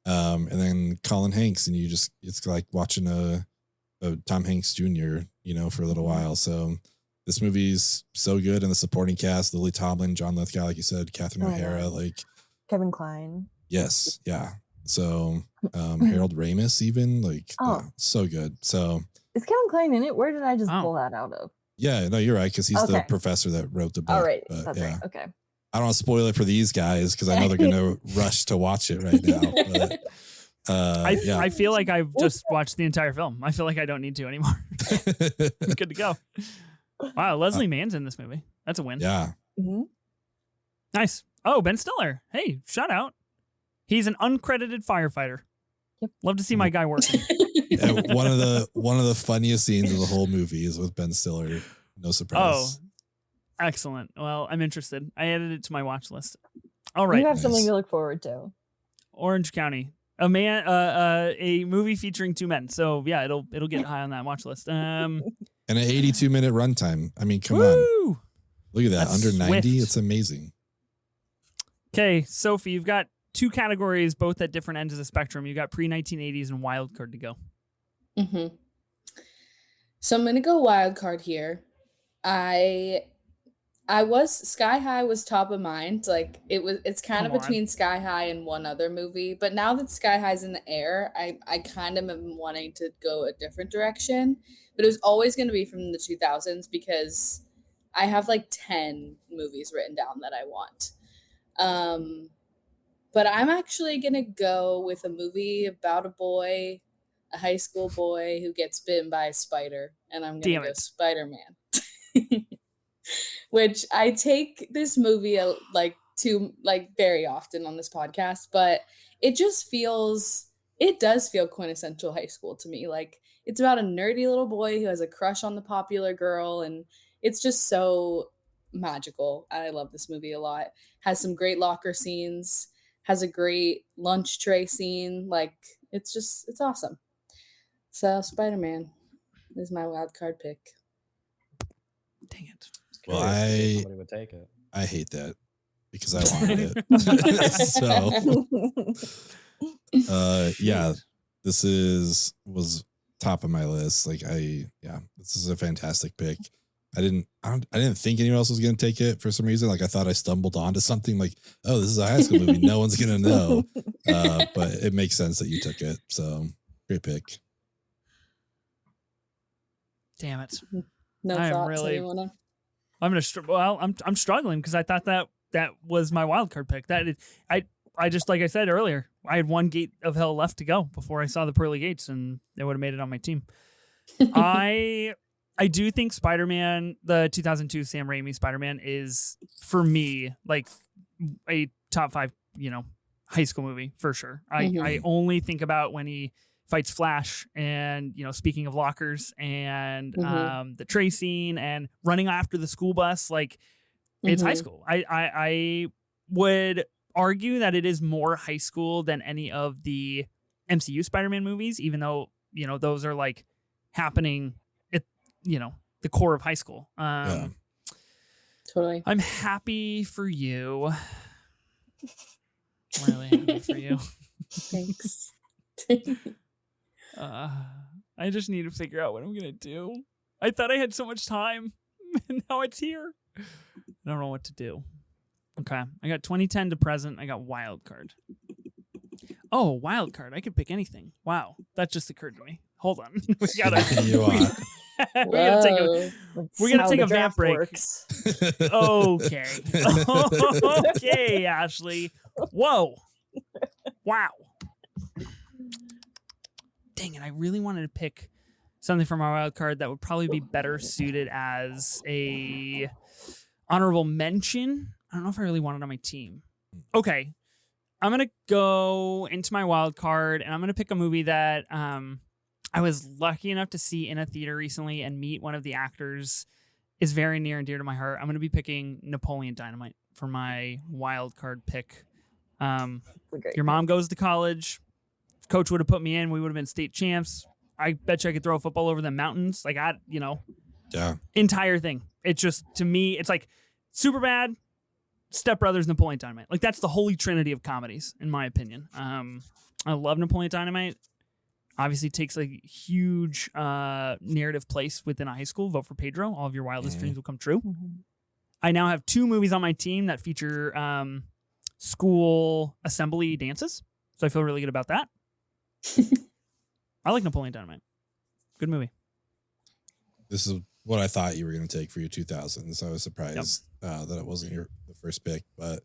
Speaker 3: And then Colin Hanks, and it's like watching a Tom Hanks Jr., for a little while. So this movie's so good. And the supporting cast, Lily Tomlin, John Lithgow, like you said, Catherine O'Hara, like
Speaker 2: Kevin Kline.
Speaker 3: Yes. Yeah. So Harold Ramis, even so good. So
Speaker 2: is Kevin Kline in it? Where did I just pull that out of?
Speaker 3: Yeah, no, you're right, because he's the professor that wrote the book.
Speaker 2: All right, that's right. Okay.
Speaker 3: I don't want to spoil it for these guys because I know they're going to rush to watch it right now. But,
Speaker 1: I feel like I've just watched the entire film. I feel like I don't need to anymore. I'm good to go. Wow, Leslie Mann's in this movie. That's a win.
Speaker 3: Yeah.
Speaker 2: Mm-hmm.
Speaker 1: Nice. Oh, Ben Stiller. Hey, shout out. He's an uncredited firefighter. Yep. Love to see my guy working.
Speaker 3: And one of the funniest scenes of the whole movie is with Ben Stiller. No surprise.
Speaker 1: Oh, excellent. Well, I'm interested. I added it to my watch list. All right.
Speaker 2: You have something to look forward to.
Speaker 1: Orange County. A movie featuring two men. So yeah, it'll get high on that watch list.
Speaker 3: And an 82-minute runtime. I mean, come on. Look at that.
Speaker 1: That's
Speaker 3: under 90.
Speaker 1: swift.
Speaker 3: It's amazing.
Speaker 1: Okay, Sophie, you've got two categories, both at different ends of the spectrum. You got pre-1980s and wild card to go.
Speaker 5: Mm-hmm. So I'm gonna go wild card here. I Sky High was top of mind. Like it's kind of between Sky High and one other movie. But now that Sky High's in the air, I kind of am wanting to go a different direction. But it was always going to be from the 2000s because I have like 10 movies written down that I want. But I'm actually going to go with a movie about a high school boy who gets bitten by a spider. And I'm going to go Spider-Man. Which I take this movie very often on this podcast, but it does feel quintessential high school to me. Like it's about a nerdy little boy who has a crush on the popular girl, and it's just so magical. I love this movie a lot. Has some great locker scenes, has a great lunch tray scene. Like it's awesome. So Spider-Man is my wild card pick.
Speaker 1: Dang it.
Speaker 3: Well,
Speaker 4: somebody would take it.
Speaker 3: I hate that because I wanted it. So, yeah, this was top of my list. Like this is a fantastic pick. I didn't think anyone else was going to take it for some reason. Like I thought I stumbled onto something like, oh, this is a high school movie. No one's going to know. But it makes sense that you took it. So great pick. Damn it.
Speaker 5: No thoughts, anyone?
Speaker 1: I'm struggling because I thought that was my wild card pick. I just, like I said earlier, I had one gate of hell left to go before I saw the pearly gates, and they would have made it on my team. I do think Spider-Man, the 2002 Sam Raimi Spider-Man, is for me like a top 5, high school movie for sure. I only think about when he fights Flash, and speaking of lockers and the tray scene and running after the school bus, like it's high school. I would argue that it is more high school than any of the MCU Spider-Man movies, even though those are like happening at the core of high school.
Speaker 5: Totally.
Speaker 1: I'm happy for you. Really happy for you.
Speaker 5: Thanks.
Speaker 1: I just need to figure out what I'm gonna do. I thought I had so much time, and now it's here. I don't know what to do. Okay, I got 2010 to present. I got wild card. Oh, wild card! I could pick anything. Wow, that just occurred to me. Hold on, we gotta. We're gonna take a vamp break. Okay. Okay, Ashley. Whoa. Wow. Dang it, I really wanted to pick something from our wild card that would probably be better suited as a honorable mention. I don't know if I really want it on my team. Okay, I'm going to go into my wild card, and I'm going to pick a movie that I was lucky enough to see in a theater recently and meet one of the actors. Is very near and dear to my heart. I'm going to be picking Napoleon Dynamite for my wild card pick. Your mom goes to college. Coach would have put me in. We would have been state champs. I bet you I could throw a football over the mountains. Like entire thing. It's just, to me, it's like Superbad, Step Brothers, Napoleon Dynamite. Like that's the holy trinity of comedies, in my opinion. I love Napoleon Dynamite. Obviously takes a huge narrative place within a high school. Vote for Pedro. All of your wildest dreams will come true. I now have 2 movies on my team that feature school assembly dances. So I feel really good about that. I like Napoleon Dynamite. Good movie.
Speaker 3: This is what I thought you were going to take for your 2000s. I was surprised that it wasn't the first pick, but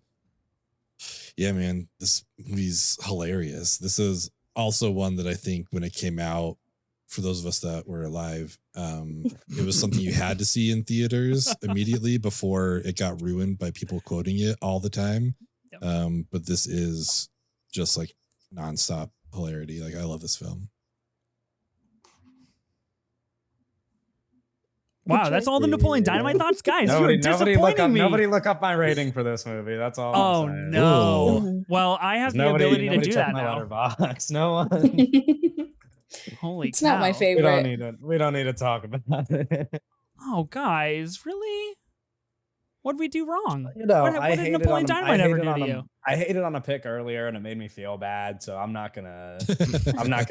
Speaker 3: yeah, man, this movie's hilarious. This is also one that I think when it came out, for those of us that were alive, it was something you had to see in theaters immediately before it got ruined by people quoting it all the time. But this is just like nonstop hilarity. Like I love this film.
Speaker 1: Wow, that's all the Napoleon Dynamite thoughts, guys. Nobody
Speaker 4: look up my rating for this movie. That's all.
Speaker 1: Oh no! Ooh. Well, I have the ability to do that now.
Speaker 4: Letterbox. No one.
Speaker 1: Holy
Speaker 5: it's
Speaker 1: cow.
Speaker 5: Not my favorite.
Speaker 4: We don't need to talk about it.
Speaker 1: Oh, guys, really? What did we do wrong?
Speaker 4: What
Speaker 1: did Napoleon Dynamite ever do to you?
Speaker 4: I hated on a pick earlier, and it made me feel bad. So I'm not gonna.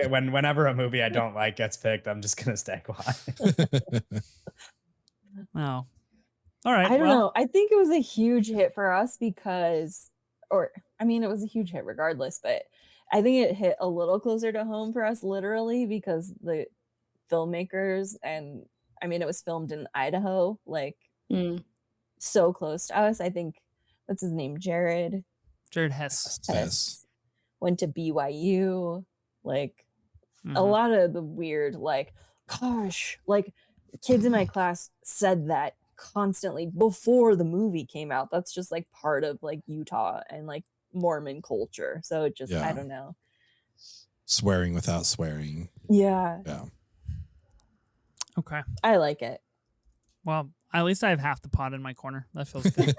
Speaker 4: Whenever a movie I don't like gets picked, I'm just gonna stay quiet.
Speaker 1: Well, All right.
Speaker 2: I don't know. I think it was a huge hit for us because, it was a huge hit regardless, but I think it hit a little closer to home for us literally because the filmmakers and it was filmed in Idaho, like so close to us. I think what's his name? Jared
Speaker 3: Hess
Speaker 2: went to BYU. Like a lot of the weird, like, gosh, like kids in my class said that constantly before the movie came out. That's just like part of like Utah and like Mormon culture. So it just, I don't know.
Speaker 3: Swearing without swearing.
Speaker 2: Yeah.
Speaker 1: Okay.
Speaker 2: I like it.
Speaker 1: Well, at least I have half the pot in my corner. That feels good.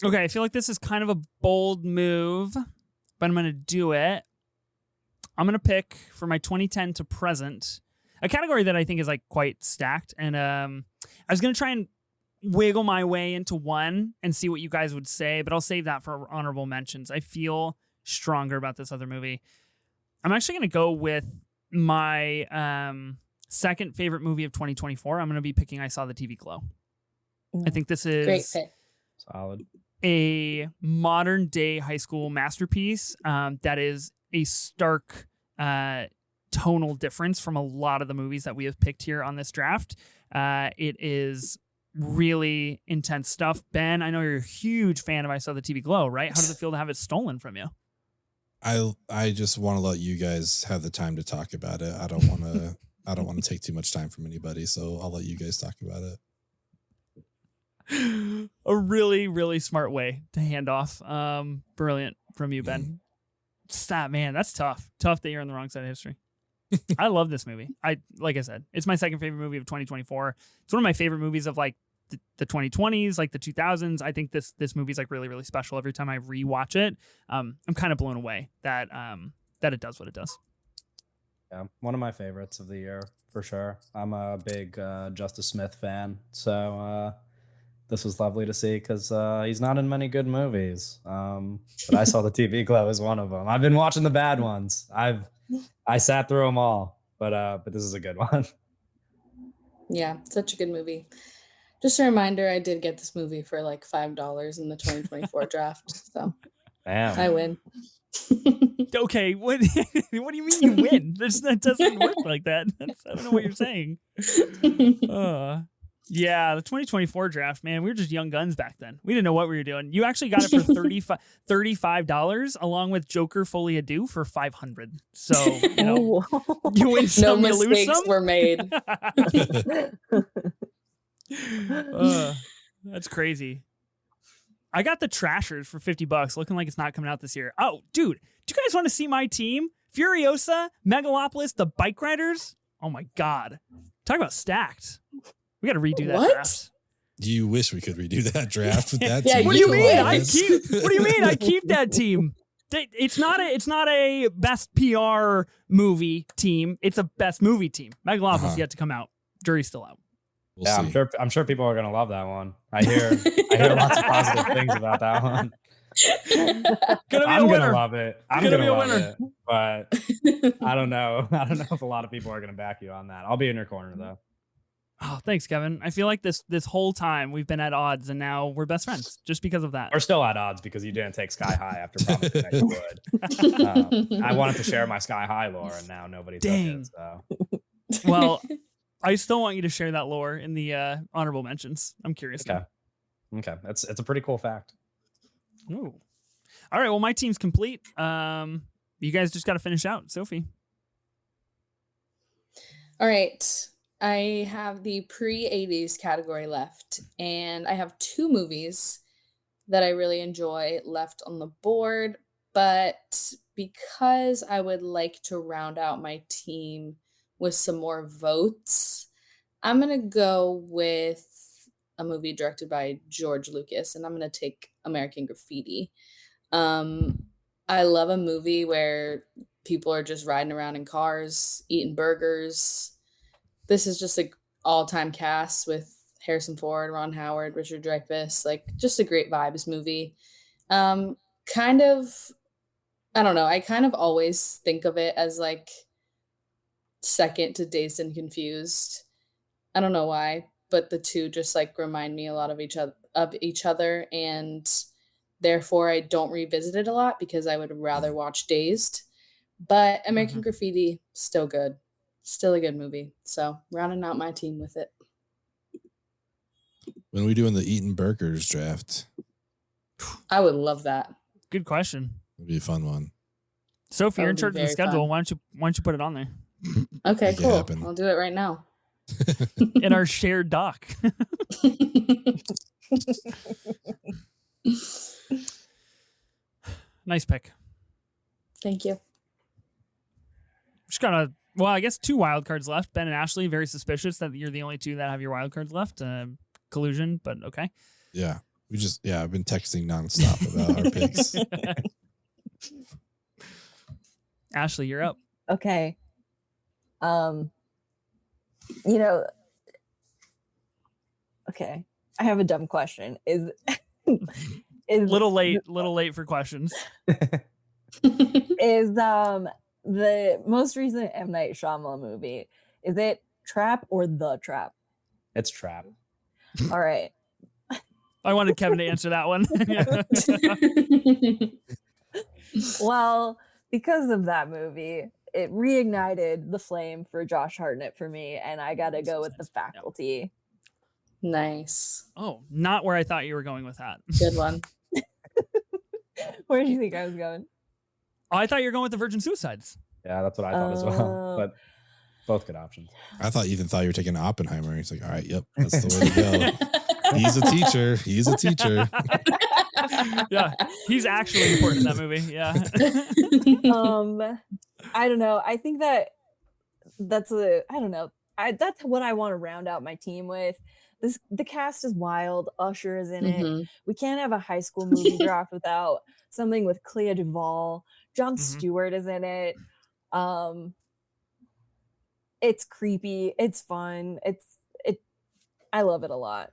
Speaker 1: Okay, I feel like this is kind of a bold move, but I'm going to do it. I'm going to pick for my 2010 to present a category that I think is like quite stacked. And I was going to try and wiggle my way into one and see what you guys would say, but I'll save that for honorable mentions. I feel stronger about this other movie. I'm actually going to go with my second favorite movie of 2024. I'm going to be picking I Saw the TV Glow. I think this is
Speaker 5: great pick.
Speaker 4: Solid.
Speaker 1: A modern day high school masterpiece that is a stark tonal difference from a lot of the movies that we have picked here on this draft. It is really intense stuff. Ben, I know you're a huge fan of I Saw the TV Glow, right? How does it feel to have it stolen from you?
Speaker 3: I just want to let you guys have the time to talk about it. I don't want to take too much time from anybody, so I'll let you guys talk about it.
Speaker 1: A really, really smart way to hand off. Brilliant from you, Ben. Stop, man. That's tough. Tough that you're on the wrong side of history. I love this movie. Like I said, it's my second favorite movie of 2024. It's one of my favorite movies of like the 2020s, like the 2000s. I think this movie is like really, really special. Every time I rewatch it, I'm kind of blown away that it does what it does.
Speaker 4: Yeah, one of my favorites of the year for sure. I'm a big Justice Smith fan, so this was lovely to see because he's not in many good movies. But I Saw the TV Glow as one of them. I've been watching the bad ones. I sat through them all, but this is a good one.
Speaker 5: Yeah, such a good movie. Just a reminder, I did get this movie for like $5 in the 2024 draft. So
Speaker 4: Damn.
Speaker 5: I win.
Speaker 1: Okay, what do you mean you win? That doesn't work like that. I don't know what you're saying. Yeah, the 2024 draft, man, we were just young guns back then. We didn't know what we were doing. You actually got it for $35 along with Joker Folie à Deux for $500. So, you win some,
Speaker 5: no
Speaker 1: you lose
Speaker 5: mistakes
Speaker 1: some.
Speaker 5: were made.
Speaker 1: That's crazy. I got the Trashers for $50, looking like it's not coming out this year. Oh, dude, do you guys want to see my team? Furiosa, Megalopolis, the Bike Riders. Oh my God. Talk about stacked. We got to redo that draft.
Speaker 3: You wish we could redo that draft with that
Speaker 5: Yeah,
Speaker 3: team.
Speaker 1: What do you mean? What do you mean? I keep that team. It's not a best PR movie team. It's a best movie team. Megalopolis yet to come out. Jury's still out.
Speaker 3: We'll
Speaker 4: see. I'm sure people are gonna love that one. I hear lots of positive things about that one. I'm gonna love it. I'm gonna love it. But I don't know. I don't know if a lot of people are gonna back you on that. I'll be in your corner though.
Speaker 1: Oh, thanks, Kevin. I feel like this whole time we've been at odds, and now we're best friends just because of that.
Speaker 4: We're still at odds because you didn't take Sky High after promising that you would. I wanted to share my Sky High lore, and now nobody took it. So.
Speaker 1: Well, I still want you to share that lore in the honorable mentions. I'm curious.
Speaker 4: Okay, it's a pretty cool fact.
Speaker 1: Ooh. All right. Well, my team's complete. You guys just got to finish out, Sophie.
Speaker 5: All right. I have the pre-80s category left, and I have two movies that I really enjoy left on the board, but because I would like to round out my team with some more votes, I'm going to go with a movie directed by George Lucas, and I'm going to take American Graffiti. I love a movie where people are just riding around in cars, eating burgers. This is just like all-time cast with Harrison Ford, Ron Howard, Richard Dreyfuss, like just a great vibes movie. Kind of, I don't know. I kind of always think of it as like second to Dazed and Confused. I don't know why, but the two just like remind me a lot of each other, and therefore I don't revisit it a lot because I would rather watch Dazed. But American Graffiti, still good. Still a good movie. So rounding out my team with it.
Speaker 3: When are we doing the Eaton Burgers draft?
Speaker 5: I would love that.
Speaker 1: Good question.
Speaker 3: It'd be a fun one.
Speaker 1: Sophie, you're in charge of the schedule. Why don't you put it on there?
Speaker 5: Okay, cool. I'll do it right now.
Speaker 1: In our shared doc. Nice pick.
Speaker 5: Thank you.
Speaker 1: Just got I guess 2 wild cards left. Ben and Ashley, very suspicious that you're the only 2 that have your wild cards left. Collusion, but okay.
Speaker 3: Yeah. I've been texting nonstop about our picks.
Speaker 1: Ashley, you're up.
Speaker 2: Okay. Okay. I have a dumb question. Is
Speaker 1: little late for questions.
Speaker 2: Is the most recent M. Night Shyamalan movie, is it Trap or The Trap?
Speaker 4: It's Trap.
Speaker 2: All right.
Speaker 1: I wanted Kevin to answer that one.
Speaker 2: Well, because of that movie, it reignited the flame for Josh Hartnett for me, and I gotta go with The Faculty.
Speaker 5: Nice.
Speaker 1: Oh, not where I thought you were going with that.
Speaker 5: Good one.
Speaker 2: Where do you think I was going?
Speaker 1: Oh, I thought you were going with The Virgin Suicides.
Speaker 4: Yeah, that's what I thought as well. But both good options.
Speaker 3: I thought Ethan thought you were taking Oppenheimer. He's like, all right, yep, that's the way to go. He's a teacher.
Speaker 1: Yeah, he's actually important in that movie. Yeah.
Speaker 2: I don't know. I think that's what I want to round out my team with. The cast is wild. Usher is in it. We can't have a high school movie draft without something with Clea Duvall. Jon Stewart is in it. It's creepy. It's fun. I love it a lot.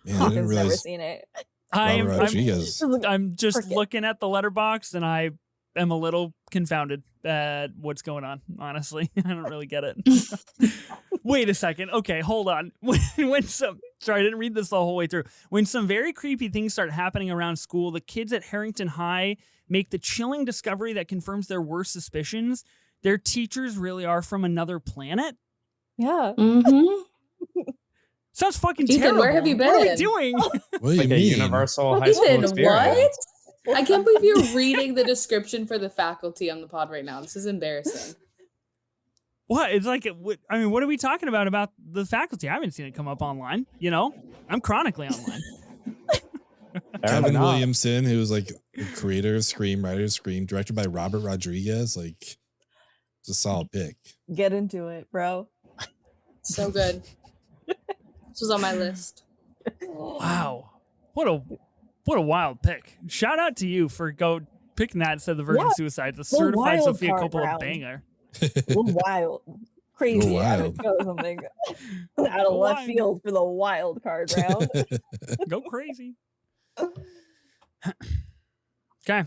Speaker 3: Man,
Speaker 2: Hawkins never seen it.
Speaker 1: I'm just looking at the letterbox, and I am a little confounded at what's going on. Honestly, I don't really get it. Wait a second. Okay, hold on. Sorry, I didn't read this the whole way through. When some very creepy things start happening around school, the kids at Harrington High make the chilling discovery that confirms their worst suspicions. Their teachers really are from another planet.
Speaker 2: Yeah.
Speaker 1: Sounds fucking
Speaker 5: Ethan,
Speaker 1: terrible.
Speaker 5: where have you been?
Speaker 1: What are we doing?
Speaker 3: What do you mean?
Speaker 4: A universal high school experience.
Speaker 5: What? I can't believe you're reading the description for The Faculty on the pod right now. This is embarrassing.
Speaker 1: What? It's like, I mean, what are we talking about The Faculty? I haven't seen it come up online. You know, I'm chronically online.
Speaker 3: Kevin Williamson, who was like the creator of Scream, writer of Scream, directed by Robert Rodriguez. Like, it's a solid pick.
Speaker 2: Get into it, bro.
Speaker 5: So good. This was on my list.
Speaker 1: Wow. What a wild pick. Shout out to you for picking that instead of The Virgin Suicides, a certified Sofia Coppola banger.
Speaker 2: Wild. Crazy.
Speaker 3: Wild.
Speaker 2: Something out of left field for the wild card round.
Speaker 1: Go crazy. Okay.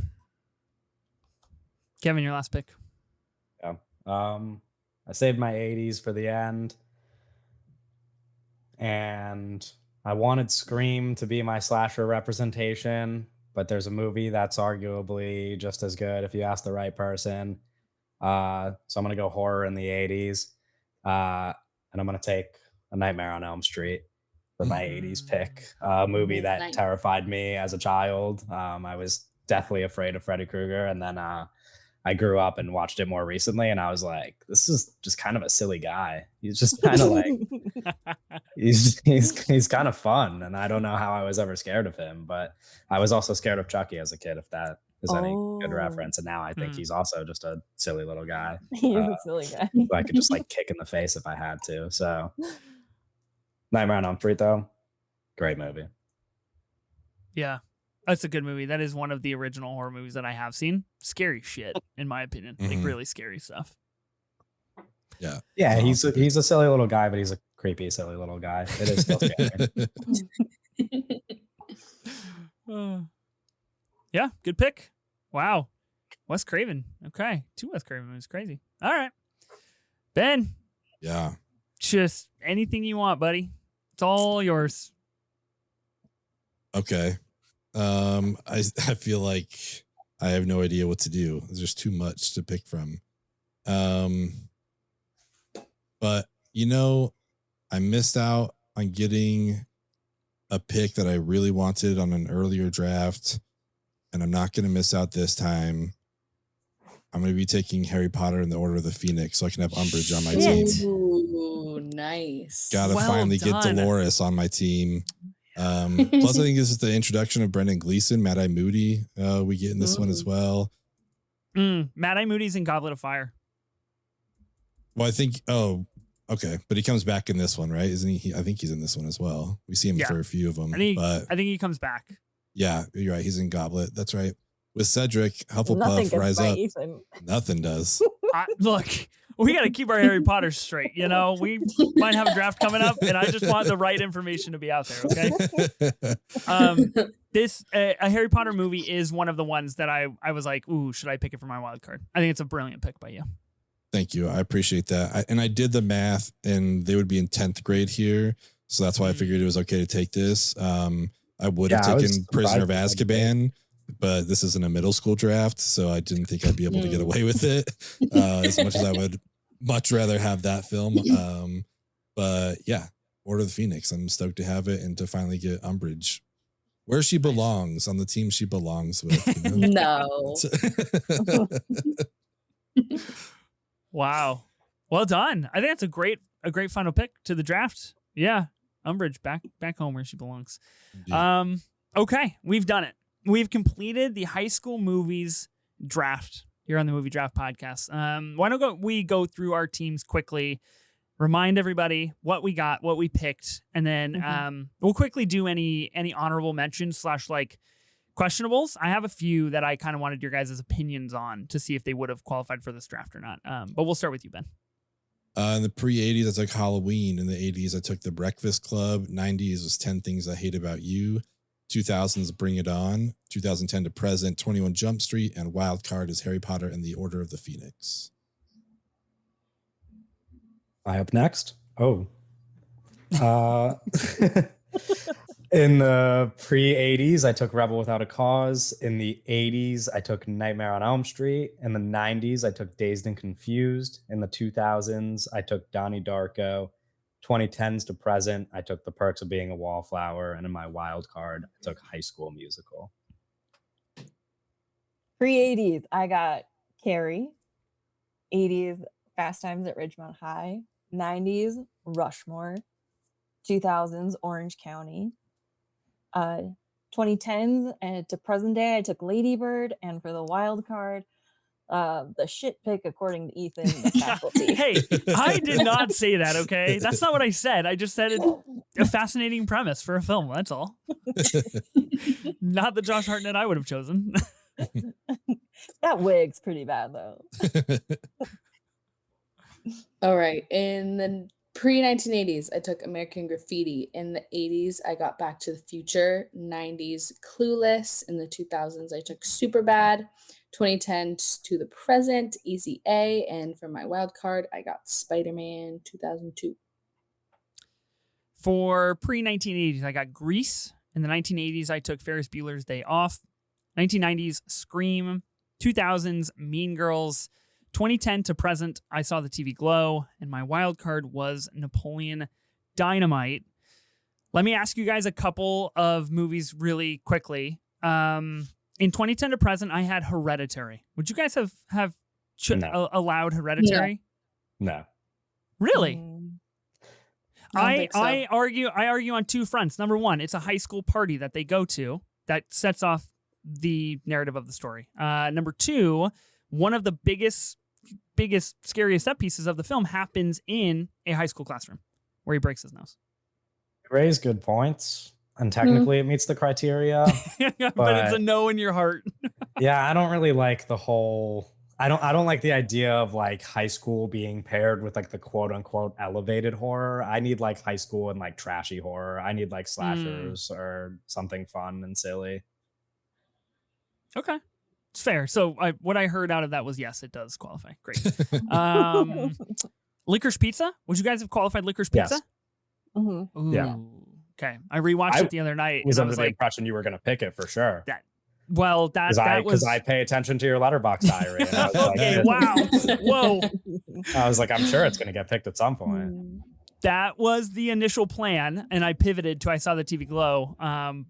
Speaker 1: Kevin, your last pick.
Speaker 4: Yeah. I saved my 80s for the end. And I wanted Scream to be my slasher representation, but there's a movie that's arguably just as good if you ask the right person. So I'm going to go horror in the 80s. And I'm going to take A Nightmare on Elm Street for my 80s pick. A movie that terrified me as a child. I was deathly afraid of Freddy Krueger. And then I grew up and watched it more recently, and I was like, this is just kind of a silly guy. He's just kind of like, he's kind of fun. And I don't know how I was ever scared of him, but I was also scared of Chucky as a kid, if that is any good reference. And now I think he's also just a silly little guy.
Speaker 2: He's a silly guy.
Speaker 4: Who I could just like kick in the face if I had to. So Nightmare on Elm Street, though, great movie.
Speaker 1: Yeah. That's a good movie. That is one of the original horror movies that I have seen. Scary shit, in my opinion. Like really scary stuff.
Speaker 3: Yeah.
Speaker 4: Yeah, he's a silly little guy, but he's a creepy, silly little guy. It is still scary.
Speaker 1: Yeah, good pick. Wow. Wes Craven. Okay. 2 Wes Craven movies. Crazy. All right. Ben.
Speaker 3: Yeah.
Speaker 1: Just anything you want, buddy. It's all yours.
Speaker 3: Okay. I feel like I have no idea what to do. There's just too much to pick from. But I missed out on getting a pick that I really wanted on an earlier draft, and I'm not going to miss out this time. I'm going to be taking Harry Potter and the Order of the Phoenix so I can have Umbridge on my team.
Speaker 5: Ooh, nice.
Speaker 3: Gotta finally get Dolores on my team. Plus, I think this is the introduction of Brendan Gleeson, Mad-Eye Moody. We get in this one as well.
Speaker 1: Mad-Eye Moody's in Goblet of Fire.
Speaker 3: Well, I think. Oh, okay, but he comes back in this one, right? Isn't he? I think he's in this one as well. We see him for a few of them. I
Speaker 1: think he comes back.
Speaker 3: Yeah, you're right. He's in Goblet. That's right. With Cedric, Hufflepuff, Rise Up. Nothing does.
Speaker 1: Look, we got to keep our Harry Potter straight. We might have a draft coming up, and I just want the right information to be out there. Okay. A Harry Potter movie is one of the ones that I was like, ooh, should I pick it for my wild card? I think it's a brilliant pick by you.
Speaker 3: Thank you. I appreciate that. I did the math, and they would be in 10th grade here, so that's why I figured it was okay to take this. I would have taken Prisoner of Azkaban, but this isn't a middle school draft, so I didn't think I'd be able to get away with it as much as I would much rather have that film. But yeah, Order of the Phoenix. I'm stoked to have it and to finally get Umbridge where she belongs, on the team she belongs with.
Speaker 5: No.
Speaker 1: Wow. Well done. I think that's a great final pick to the draft. Yeah. Umbridge back home where she belongs. Yeah. Okay. We've done it. We've completed the high school movies draft here on the Movie Draft Podcast. Why don't we go through our teams quickly, remind everybody what we got, what we picked, and then we'll quickly do any honorable mentions / like questionables. I have a few that I kind of wanted your guys' opinions on to see if they would have qualified for this draft or not. But we'll start with you, Ben.
Speaker 3: In the pre-'80s, I took Halloween. In the '80s, I took The Breakfast Club. '90s was 10 Things I Hate About You. 2000s, Bring It On. 2010 to present, 21 Jump Street. And wild card is Harry Potter and the Order of the Phoenix.
Speaker 4: I up next? Oh. In the pre-'80s, I took Rebel Without a Cause. In the '80s, I took Nightmare on Elm Street. In the '90s, I took Dazed and Confused. In the 2000s, I took Donnie Darko. 2010s to present, I took The Perks of Being a Wallflower. And in my wild card, I took High School Musical.
Speaker 2: Pre-'80s, I got Carrie. '80s, Fast Times at Ridgemont High. '90s, Rushmore. 2000s, Orange County. 2010s and to present day, I took Lady Bird, and for the wild card, the shit pick according to Ethan, The Faculty.
Speaker 1: Hey, I did not say that, okay? That's not what I said. I just said it's a fascinating premise for a film, that's all. Not the Josh Hartnett I would have chosen.
Speaker 2: That wig's pretty bad, though.
Speaker 5: All right. In the pre-1980s, I took American Graffiti. In the 80s, I got Back to the Future. 90s, Clueless. In the 2000s, I took Superbad. 2010 to the present, Easy A. And for my wild card, I got Spider-Man 2002.
Speaker 1: For pre-1980s, I got Grease. In the 1980s, I took Ferris Bueller's Day Off. 1990s, Scream. 2000s, Mean Girls. 2010 to present, I Saw the TV Glow. And my wild card was Napoleon Dynamite. Let me ask you guys a couple of movies really quickly. In 2010 to present, I had Hereditary. Would you guys have allowed Hereditary?
Speaker 4: No.
Speaker 1: Really?
Speaker 5: I
Speaker 1: argue on two fronts. Number one, it's a high school party that they go to that sets off the narrative of the story. Number two, one of the biggest, scariest set pieces of the film happens in a high school classroom where he breaks his nose.
Speaker 4: You raise good points. And technically it meets the criteria.
Speaker 1: but it's a no in your heart.
Speaker 4: Yeah, I don't really like the whole I don't like the idea of like high school being paired with like the quote unquote elevated horror. I need like high school and like trashy horror. I need like slashers or something fun and silly.
Speaker 1: Okay. It's fair. So what I heard out of that was yes, it does qualify. Great. Licorice Pizza? Would you guys have qualified Licorice Pizza?
Speaker 4: Yes.
Speaker 2: Mm-hmm.
Speaker 4: Yeah.
Speaker 1: Okay. I rewatched it the other night.
Speaker 4: Was
Speaker 1: and
Speaker 4: under
Speaker 1: I was
Speaker 4: the
Speaker 1: like,
Speaker 4: impression you were going to pick it for sure.
Speaker 1: that was
Speaker 4: Because I pay attention to your letterbox diary. And I was
Speaker 1: okay.
Speaker 4: like,
Speaker 1: Wow. Whoa.
Speaker 4: I was like, I'm sure it's going to get picked at some point.
Speaker 1: That was the initial plan, and I pivoted to I Saw the TV Glow.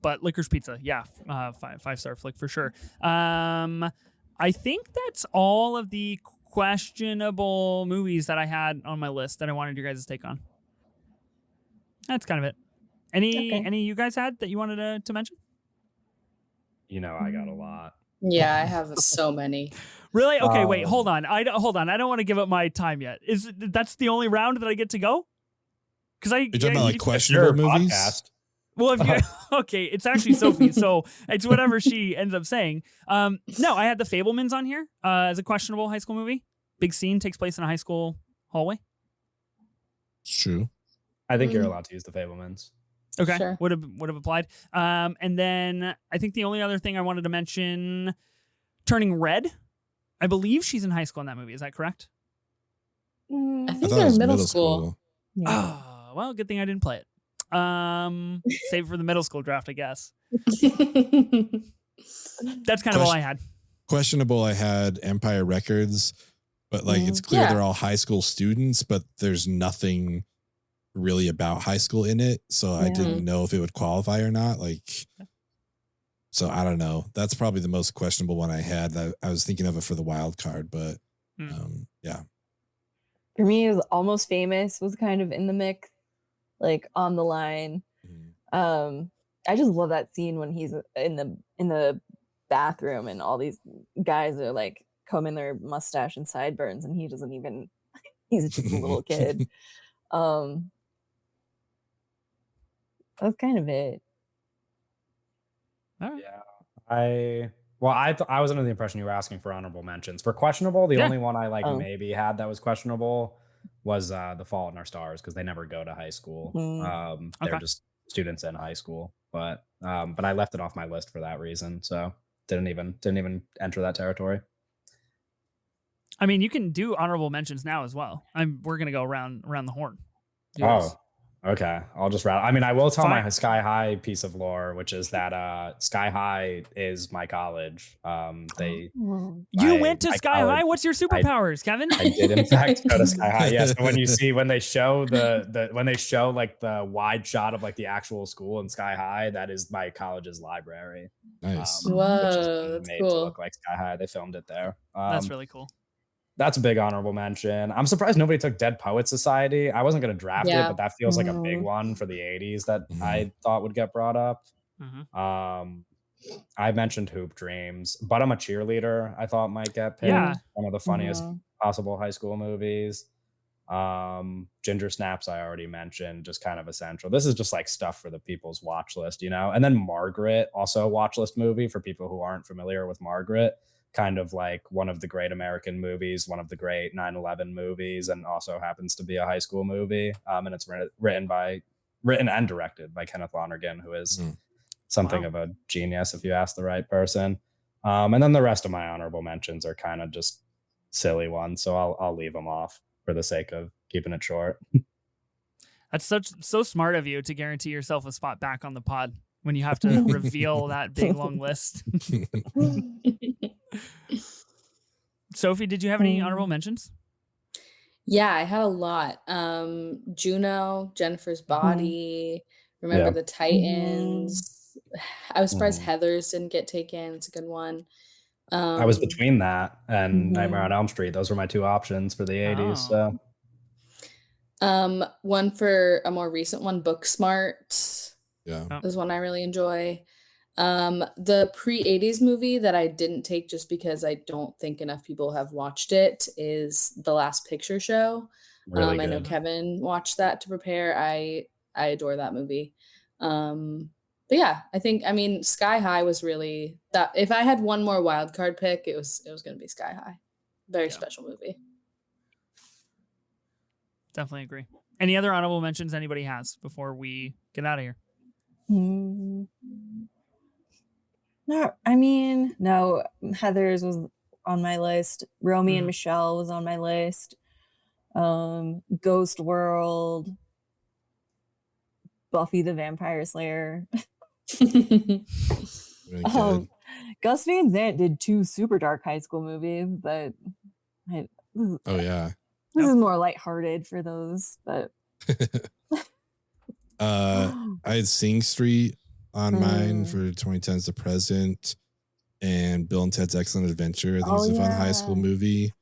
Speaker 1: But Licorice Pizza, yeah, 5-star flick for sure. I think that's all of the questionable movies that I had on my list that I wanted you guys to take on. That's kind of it. Any you guys had that you wanted to mention?
Speaker 4: You know, I got a lot.
Speaker 5: Yeah, I have so many.
Speaker 1: Really? Okay, wait, hold on. I don't want to give up my time yet. That's the only round that I get to go? Because you're
Speaker 3: talking about like questionable movies.
Speaker 4: Podcast.
Speaker 1: Well, if you okay, it's actually Sophie, so it's whatever she ends up saying. No, I had The Fabelmans on here as a questionable high school movie. Big scene takes place in a high school hallway.
Speaker 3: It's true.
Speaker 4: I think you're allowed to use The Fabelmans.
Speaker 1: Okay,
Speaker 5: Sure.
Speaker 1: would have applied. And then I think the only other thing I wanted to mention, Turning Red. I believe she's in high school in that movie. Is that correct?
Speaker 5: I
Speaker 3: I
Speaker 5: think
Speaker 3: thought it
Speaker 5: they're
Speaker 3: was
Speaker 5: in middle school.
Speaker 2: Yeah.
Speaker 1: Oh, well, good thing I didn't play it. Save it for the middle school draft, I guess. That's kind of all I had.
Speaker 3: Questionable, I had Empire Records, but like it's clear they're all high school students, but there's nothing really about high school in it. So I didn't know if it would qualify or not. Like, so I don't know. That's probably the most questionable one I had. I was thinking of it for the wild card, but yeah.
Speaker 2: For me, it was Almost Famous was kind of in the mix, like on the line. I just love that scene when he's in the bathroom and all these guys are like combing their mustache and sideburns, and he doesn't even. He's just a little kid. That's kind of it.
Speaker 1: All right.
Speaker 4: Yeah, I was under the impression you were asking for honorable mentions. For questionable, the only one I maybe had that was questionable was The Fault in Our Stars, because they never go to high school. They're just students in high school, but I left it off my list for that reason, so didn't even enter that territory.
Speaker 1: I mean, you can do honorable mentions now as well. We're gonna go around the horn. Yes.
Speaker 4: Okay, I'll just rattle. I mean, I will tell my Sky High piece of lore, which is that Sky High is my college.
Speaker 1: You went to Sky High? What's your superpowers, Kevin?
Speaker 4: I did in fact go to Sky High. Yes. So when they show like the wide shot of like the actual school in Sky High, that is my college's library.
Speaker 3: Nice.
Speaker 5: Whoa, that's
Speaker 4: made
Speaker 5: cool.
Speaker 4: to look like Sky High. They filmed it there.
Speaker 1: That's really cool.
Speaker 4: That's a big honorable mention. I'm surprised nobody took Dead Poets Society. I wasn't going to draft it, but that feels like a big one for the 80s that I thought would get brought up. I mentioned Hoop Dreams, but I'm a Cheerleader. I thought might get picked.
Speaker 1: Yeah.
Speaker 4: One of the funniest possible high school movies. Ginger Snaps I already mentioned, just kind of essential. This is just like stuff for the people's watch list, you know? And then Margaret, also a watch list movie for people who aren't familiar with Margaret. Kind of like one of the great American movies, one of the great 9/11 movies, and also happens to be a high school movie. And it's written and directed by Kenneth Lonergan, who is something of a genius if you ask the right person. And then the rest of my honorable mentions are kind of just silly ones, so I'll leave them off for the sake of keeping it short.
Speaker 1: That's so smart of you to guarantee yourself a spot back on the pod when you have to reveal that big long list. Sophie, did you have any honorable mentions?
Speaker 5: Yeah, I had a lot. Juno, Jennifer's Body, Remember the Titans. I was surprised Heathers didn't get taken. It's a good one.
Speaker 4: I was between that and Nightmare on Elm Street. Those were my two options for the 80s. So.
Speaker 5: One for a more recent one, Booksmart.
Speaker 3: Yeah.
Speaker 5: Is one I really enjoy. The pre-80s movie that I didn't take just because I don't think enough people have watched it is The Last Picture Show.
Speaker 4: Really
Speaker 5: I know Kevin watched that to prepare. I adore that movie. But yeah, I mean, Sky High was really that. If I had one more wild card pick, it was going to be Sky High. Very special movie.
Speaker 1: Definitely agree. Any other honorable mentions anybody has before we get out of here?
Speaker 2: No, I mean, Heathers was on my list. Romy and Michelle was on my list. Ghost World, Buffy the Vampire Slayer. Gus Van Sant did 2 super dark high school movies, but this is more lighthearted for those. But
Speaker 3: I had Sing Street on mine for 2010's The Present, and Bill and Ted's Excellent Adventure. I think it's a fun high school movie.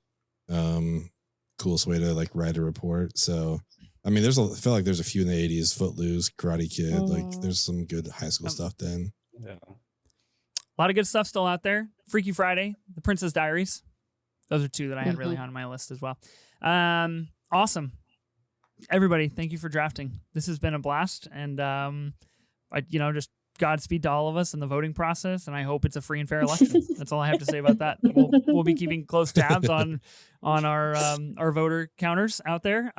Speaker 3: Coolest way to like write a report. So I mean, I feel like there's a few in the 80s, Footloose, Karate Kid. Like there's some good high school stuff then.
Speaker 1: Yeah. A lot of good stuff still out there. Freaky Friday, The Princess Diaries. Those are 2 that I had really high on my list as well. Awesome. Everybody, thank you for drafting. This has been a blast. And, just Godspeed to all of us in the voting process. And I hope it's a free and fair election. That's all I have to say about that. We'll be keeping close tabs on our voter counters out there.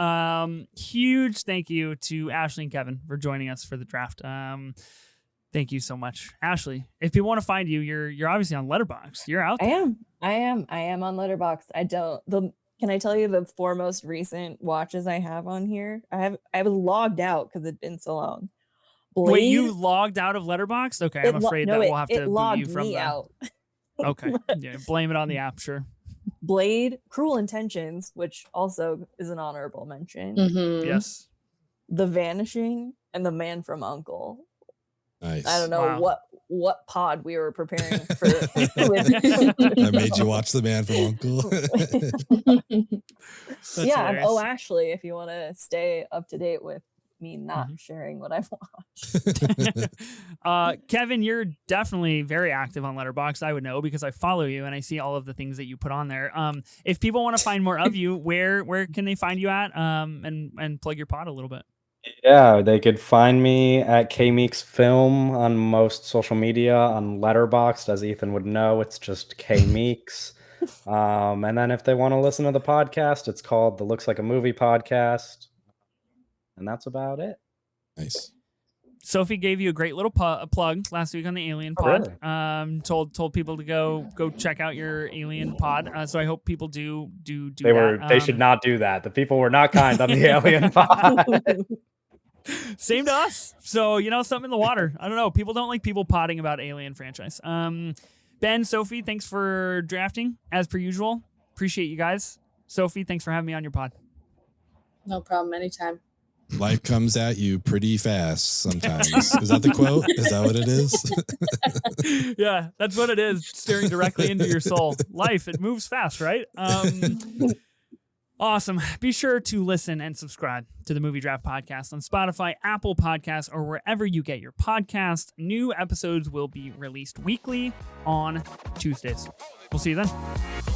Speaker 1: Huge thank you to Ashley and Kevin for joining us for the draft. Thank you so much, Ashley. If people want to find you, you're obviously on Letterboxd. You're out there.
Speaker 2: I am on Letterboxd. Can I tell you the 4 most recent watches I have on here? I was logged out because it'd been so long. Blade,
Speaker 1: wait, you logged out of Letterboxd? Okay, I'm afraid we'll have to boot you from
Speaker 2: out.
Speaker 1: Okay, yeah, blame it on the app, sure.
Speaker 2: Blade, Cruel Intentions, which also is an honorable mention.
Speaker 1: Yes.
Speaker 2: The Vanishing, and The Man from U.N.C.L.E.
Speaker 3: Nice.
Speaker 2: I don't know what pod we were preparing for.
Speaker 3: I made you watch The Man from U.N.C.L.E.
Speaker 2: Yeah. Ashley, if you want to stay up to date with me not sharing what I've
Speaker 1: watched. Kevin, you're definitely very active on Letterboxd. I would know because I follow you and I see all of the things that you put on there. If people want to find more of you, where can they find you at? And plug your pod a little bit.
Speaker 4: Yeah, they could find me at K-Meeks Film on most social media. On Letterboxd, as Ethan would know, it's just K-Meeks. And then if they want to listen to the podcast, it's called the Looks Like a Movie podcast. And that's about it.
Speaker 3: Nice.
Speaker 1: Sophie gave you a great little plug last week on the Alien Pod.
Speaker 4: Really?
Speaker 1: Told people to go check out your Alien Pod. So I hope people do that.
Speaker 4: They should not do that. The people were not kind on the Alien Pod.
Speaker 1: Same to us. So, something in the water. I don't know. People don't like people potting about Alien franchise. Ben, Sophie, thanks for drafting as per usual. Appreciate you guys. Sophie, thanks for having me on your pod.
Speaker 5: No problem. Anytime.
Speaker 3: Life comes at you pretty fast sometimes. Is that the quote? Is that what it is?
Speaker 1: Yeah, that's what it is. Staring directly into your soul. Life, it moves fast, right? Awesome. Be sure to listen and subscribe to the Movie Draft Podcast on Spotify, Apple Podcasts, or wherever you get your podcast. New episodes will be released weekly on Tuesdays. We'll see you then.